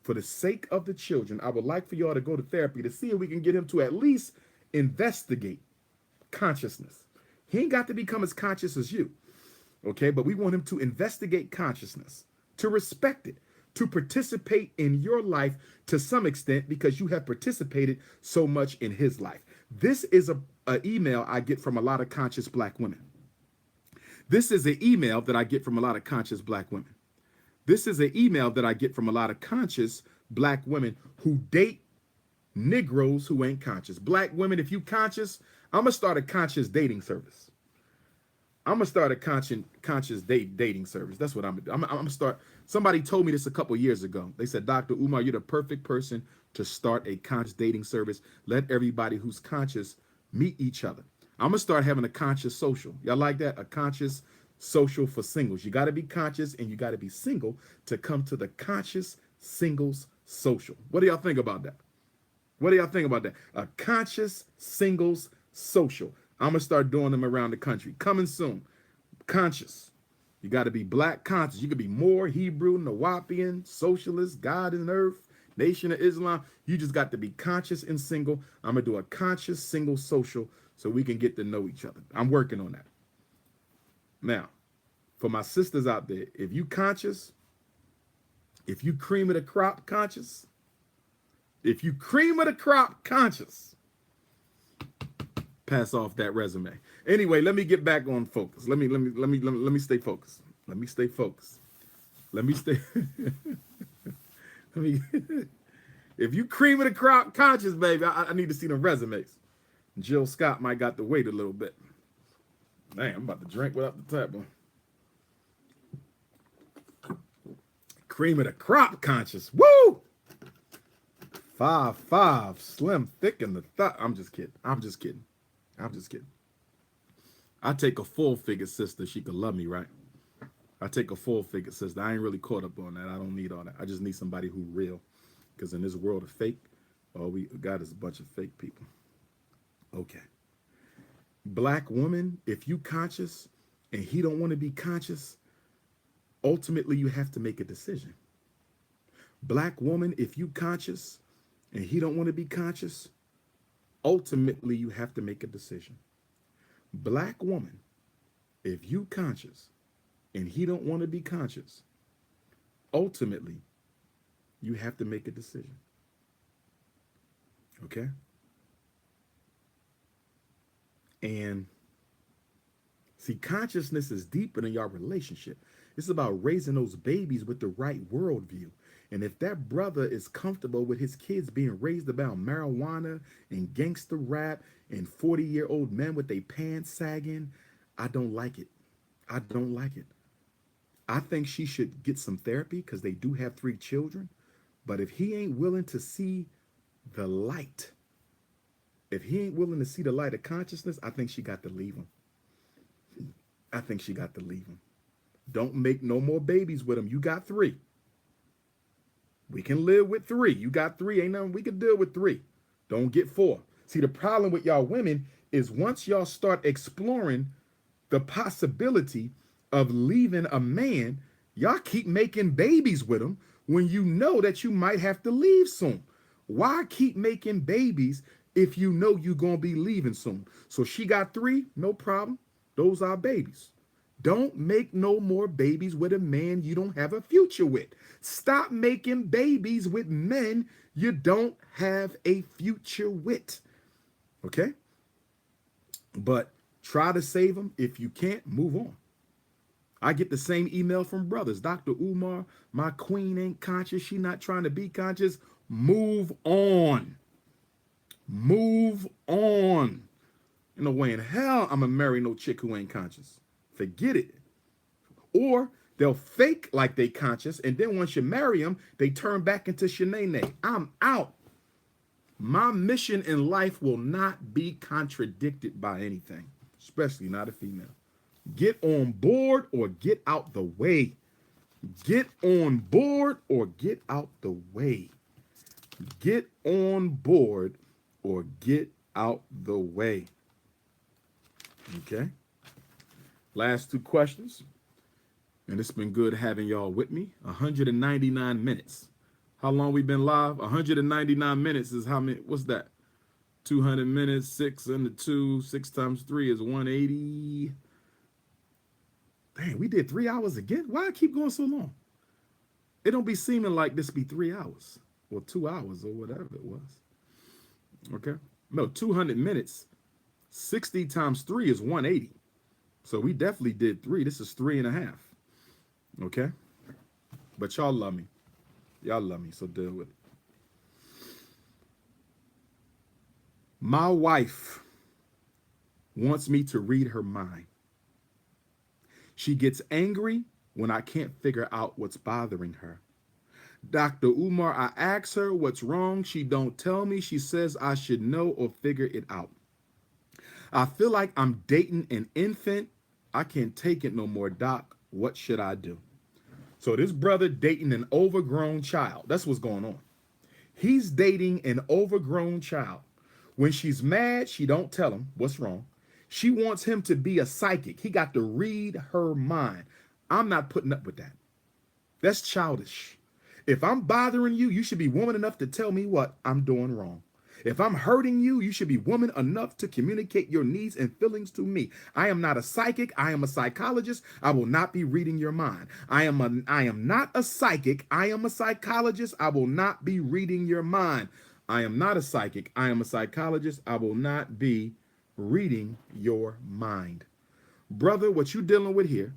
For the sake of the children, I would like for y'all to go to therapy to see if we can get him to at least investigate consciousness. He ain't got to become as conscious as you, okay? But we want him to investigate consciousness, to respect it, to participate in your life to some extent because you have participated so much in his life. This is a email I get from a lot of conscious black women. This is an email that I get from a lot of conscious black women. This is an email that I get from a lot of conscious black women who date Negroes who ain't conscious. Black women, if you conscious, I'm going to start a conscious dating service. I'm going to start a conscious dating service. That's what I'm going to start. Somebody told me this a couple years ago. They said, Dr. Umar, you're the perfect person to start a conscious dating service. Let everybody who's conscious meet each other. I'm going to start having a conscious social. Y'all like that? A conscious social for singles. You got to be conscious and you got to be single to come to the conscious singles social. What do y'all think about that? What do y'all think about that? A conscious singles social. I'm going to start doing them around the country. Coming soon. Conscious. You got to be black conscious. You could be Moor, Hebrew, Nawapian, socialist, God and earth, Nation of Islam. You just got to be conscious and single. I'm going to do a conscious single social so we can get to know each other. I'm working on that. Now, for my sisters out there, if you conscious, if you cream of the crop conscious, if you cream of the crop conscious, pass off that resume. Anyway, let me get back on focus. Let me stay focused. Let me stay focused. Let me stay. If you cream of the crop conscious, baby, I need to see them resumes. Jill Scott might got to wait a little bit. Man, I'm about to drink without the tap on. Cream of the crop conscious. Woo! 5'5", slim, thick in the thigh. I'm just kidding. I'm just kidding. I'm just kidding. I take a full figure sister. She could love me, right? I take a full figure sister. I ain't really caught up on that. I don't need all that. I just need somebody who real. Because in this world of fake, all we got is a bunch of fake people. Okay. Black woman, if you conscious and he don't want to be conscious, ultimately you have to make a decision. Black woman, if you conscious and he don't want to be conscious, ultimately you have to make a decision. Black woman, if you conscious and he don't want to be conscious, ultimately you have to make a decision. Okay? And see, consciousness is deeper than your relationship. It's about raising those babies with the right worldview. And if that brother is comfortable with his kids being raised about marijuana and gangster rap and 40-year-old men with their pants sagging, I don't like it. I don't like it. I think she should get some therapy because they do have 3 children. But if he ain't willing to see the light, if he ain't willing to see the light of consciousness, I think she got to leave him. I think she got to leave him. Don't make no more babies with him. You got 3. We can live with 3. You got 3. Ain't nothing we can deal with 3. Don't get 4. See, the problem with y'all women is once y'all start exploring the possibility of leaving a man, y'all keep making babies with him when you know that you might have to leave soon. Why keep making babies if you know you're going to be leaving soon? So she got 3, no problem. Those are babies. Don't make no more babies with a man you don't have a future with. Stop making babies with men you don't have a future with. Okay? But try to save them. If you can't, move on. I get the same email from brothers. Dr. Umar, my queen ain't conscious. She not trying to be conscious. Move on. Move on. No way in hell I'm going to marry no chick who ain't conscious. Forget it. Or they'll fake like they conscious, and then once you marry them, they turn back into Shanae. I'm out. My mission in life will not be contradicted by anything, especially not a female. Get on board or get out the way. Get on board or get out the way. Get on board or get out the way. Okay. Last 2 questions. And it's been good having y'all with me. 199 minutes. How long we been live? 199 minutes is how many? What's that? 200 minutes, 6 into 2, 6 times 3 is 180. Dang, we did 3 hours again? Why I keep going so long? It don't be seeming like this be 3 hours or 2 hours or whatever it was. Okay. No, 200 minutes. 60 times 3 is 180. So we definitely did 3. This is 3.5. Okay? But y'all love me. Y'all love me, so deal with it. My wife wants me to read her mind. She gets angry when I can't figure out what's bothering her. Dr. Umar, I ask her what's wrong. She don't tell me. She says I should know or figure it out. I feel like I'm dating an infant. I can't take it no more, doc. What should I do? So this brother dating an overgrown child. That's what's going on. He's dating an overgrown child. When she's mad, she don't tell him what's wrong. She wants him to be a psychic. He got to read her mind. I'm not putting up with that. That's childish. If I'm bothering you, you should be woman enough to tell me what I'm doing wrong. If I'm hurting you, you should be woman enough to communicate your needs and feelings to me. I am not a psychic. I am a psychologist. I will not be reading your mind. I am not a psychic. I am a psychologist. I will not be reading your mind. I am not a psychic. I am a psychologist. I will not be reading your mind. Brother, what you're dealing with here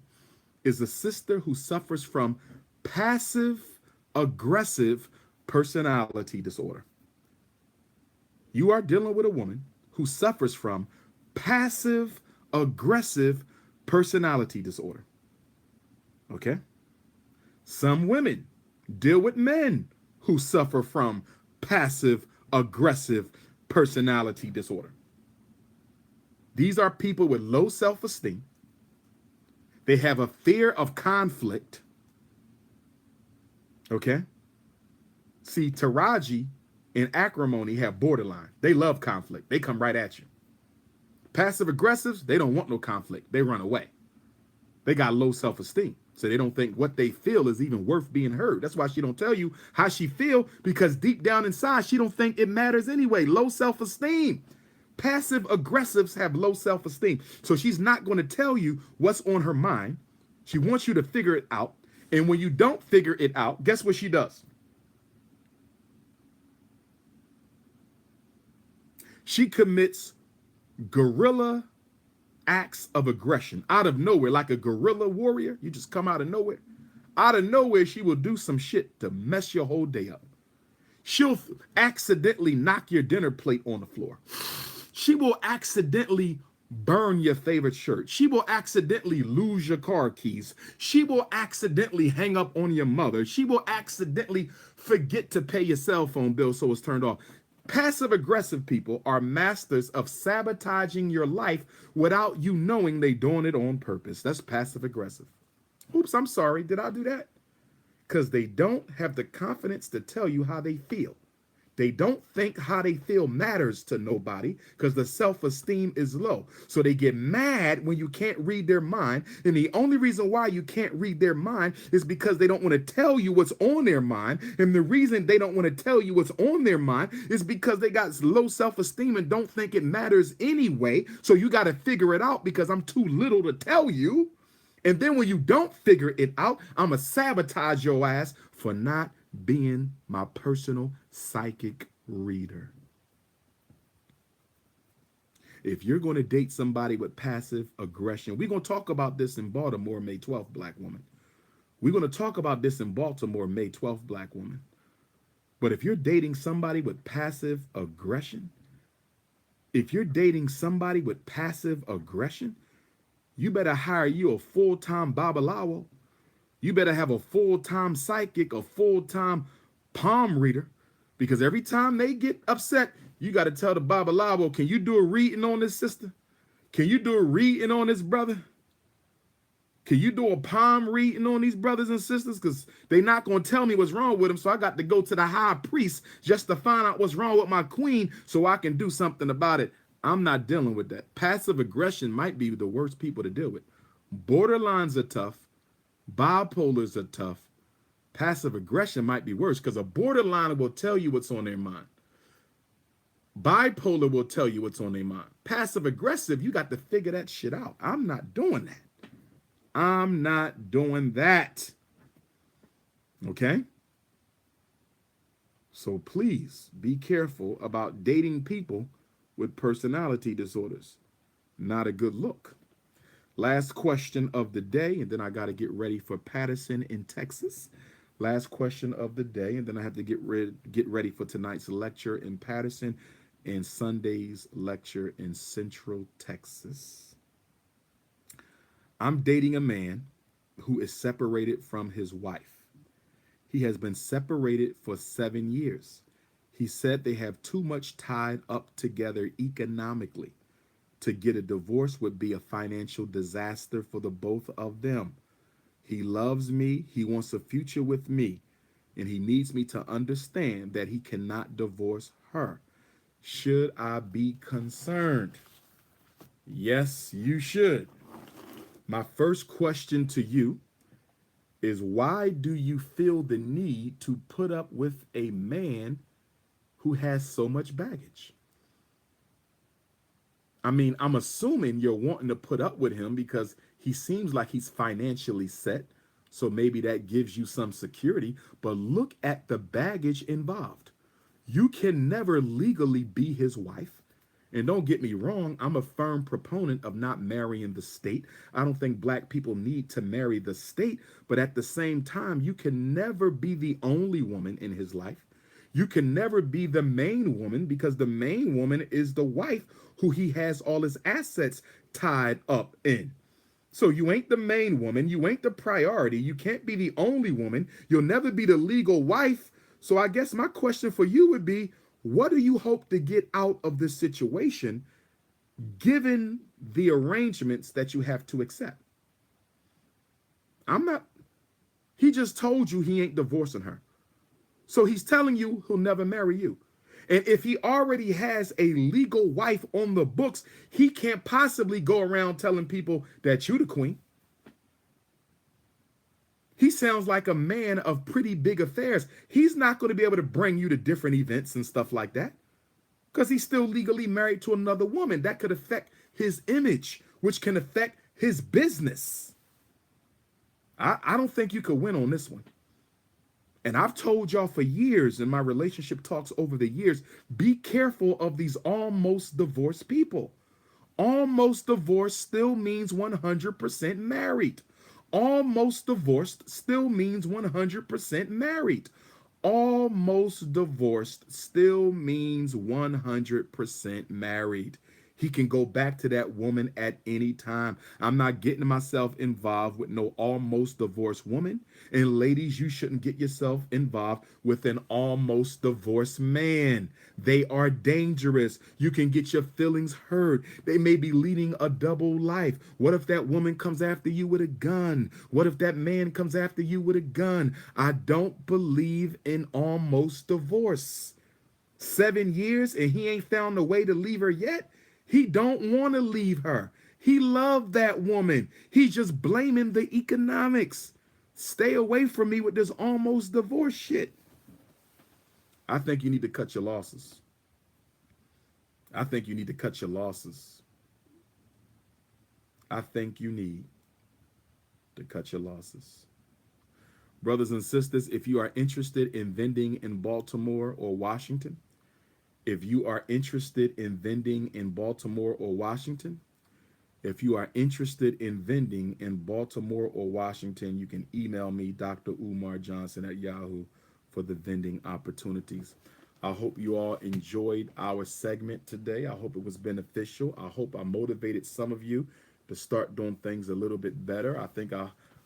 is a sister who suffers from passive aggressive personality disorder. You are dealing with a woman who suffers from passive aggressive personality disorder. Okay? Some women deal with men who suffer from passive aggressive personality disorder. These are people with low self-esteem. They have a fear of conflict. Okay? See, Taraji and Acrimony have borderline. They love conflict. They come right at you. Passive aggressives, they don't want no conflict. They run away. They got low self-esteem. So they don't think what they feel is even worth being heard. That's why she don't tell you how she feel, because deep down inside, she don't think it matters anyway. Low self-esteem. Passive aggressives have low self-esteem. So she's not going to tell you what's on her mind. She wants you to figure it out. And when you don't figure it out, guess what she does? She commits guerrilla acts of aggression out of nowhere, like a guerrilla warrior. You just come out of nowhere. Out of nowhere, she will do some shit to mess your whole day up. She'll accidentally knock your dinner plate on the floor. She will accidentally burn your favorite shirt. She will accidentally lose your car keys. She will accidentally hang up on your mother. She will accidentally forget to pay your cell phone bill so it's turned off. Passive aggressive people are masters of sabotaging your life without you knowing they doing it on purpose. That's passive aggressive. Oops, I'm sorry. Did I do that? Because they don't have the confidence to tell you how they feel. They don't think how they feel matters to nobody because the self-esteem is low. So they get mad when you can't read their mind. And the only reason why you can't read their mind is because they don't want to tell you what's on their mind. And the reason they don't want to tell you what's on their mind is because they got low self-esteem and don't think it matters anyway. So you got to figure it out because I'm too little to tell you. And then when you don't figure it out, I'm going to sabotage your ass for not being my personal psychic reader. If you're going to date somebody with passive aggression, we're going to talk about this in Baltimore, May 12th, Black woman. We're going to talk about this in Baltimore, May 12th, Black woman. But if you're dating somebody with passive aggression, if you're dating somebody with passive aggression, you better hire you a full-time babalawo. You better have a full-time psychic, a full-time palm reader, because every time they get upset, you got to tell the babalawo, can you do a reading on this sister? Can you do a reading on this brother? Can you do a palm reading on these brothers and sisters? Because they're not going to tell me what's wrong with them, so I got to go to the high priest just to find out what's wrong with my queen so I can do something about it. I'm not dealing with that. Passive aggression might be the worst people to deal with. Borderlines are tough. Bipolars are tough. Passive aggression might be worse because a borderline will tell you what's on their mind. Bipolar will tell you what's on their mind. Passive aggressive, you got to figure that shit out. I'm not doing that. I'm not doing that. Okay? So please be careful about dating people with personality disorders. Not a good look. Last question of the day, and then I got to get ready for Patterson in Texas. Last question of the day, and then I have to get ready for tonight's lecture in Patterson and Sunday's lecture in Central Texas. I'm dating a man who is separated from his wife. He has been separated for 7 years. He said they have too much tied up together economically. To get a divorce would be a financial disaster for the both of them. He loves me, he wants a future with me, and he needs me to understand that he cannot divorce her. Should I be concerned? Yes, you should. My first question to you is, why do you feel the need to put up with a man who has so much baggage? I mean, I'm assuming you're wanting to put up with him because he seems like he's financially set. So maybe that gives you some security. But look at the baggage involved. You can never legally be his wife. And don't get me wrong, I'm a firm proponent of not marrying the state. I don't think black people need to marry the state. But at the same time, you can never be the only woman in his life. You can never be the main woman, because the main woman is the wife who he has all his assets tied up in. So you ain't the main woman. You ain't the priority. You can't be the only woman. You'll never be the legal wife. So I guess my question for you would be, what do you hope to get out of this situation, given the arrangements that you have to accept? I'm not, he just told you he ain't divorcing her. So he's telling you he'll never marry you. And if he already has a legal wife on the books, he can't possibly go around telling people that you the queen. He sounds like a man of pretty big affairs. He's not going to be able to bring you to different events and stuff like that, because he's still legally married to another woman. That could affect his image, which can affect his business. I don't think you could win on this one. And I've told y'all for years in my relationship talks over the years, be careful of these almost divorced people. Almost divorced still means 100% married. Almost divorced still means 100% married. Almost divorced still means 100% married. He can go back to that woman at any time. I'm not getting myself involved with no almost divorced woman. And ladies, you shouldn't get yourself involved with an almost divorced man. They are dangerous. You can get your feelings hurt. They may be leading a double life. What if that woman comes after you with a gun? What if that man comes after you with a gun? I don't believe in almost divorce. 7 years and he ain't found a way to leave her yet. He don't want to leave her. He loved that woman. He's just blaming the economics. Stay away from me with this almost divorce shit. I think you need to cut your losses. I think you need to cut your losses. I think you need to cut your losses. Brothers and sisters, if you are interested in vending in Baltimore or Washington, if you are interested in vending in Baltimore or Washington, if you are interested in vending in Baltimore or Washington, you can email me, Dr. Umar Johnson at Yahoo, for the vending opportunities. I hope you all enjoyed our segment today. I hope it was beneficial. I hope I motivated some of you to start doing things a little bit better. I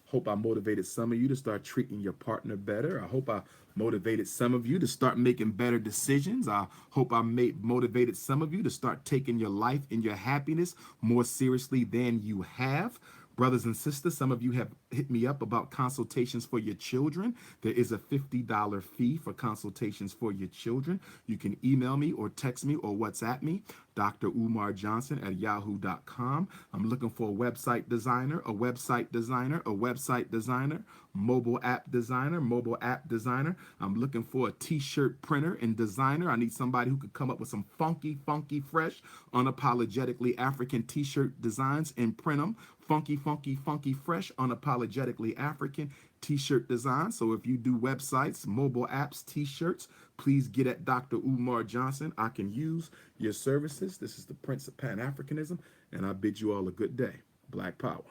hope I motivated some of you to start treating your partner better. I hope I motivated some of you to start making better decisions. I hope I motivated some of you to start taking your life and your happiness more seriously than you have. Brothers and sisters, some of you have hit me up about consultations for your children. There is a $50 fee for consultations for your children. You can email me or text me or WhatsApp me, Dr. Umar Johnson at yahoo.com. I'm looking for a website designer, mobile app designer. I'm looking for a t-shirt printer and designer. I need somebody who could come up with some funky, fresh, unapologetically African t-shirt designs and print them. Funky, fresh, unapologetically African t-shirt design. So if you do websites, mobile apps, t-shirts, please get at Dr. Umar Johnson. I can use your services. This is the Prince of Pan-Africanism, and I bid you all a good day. Black Power.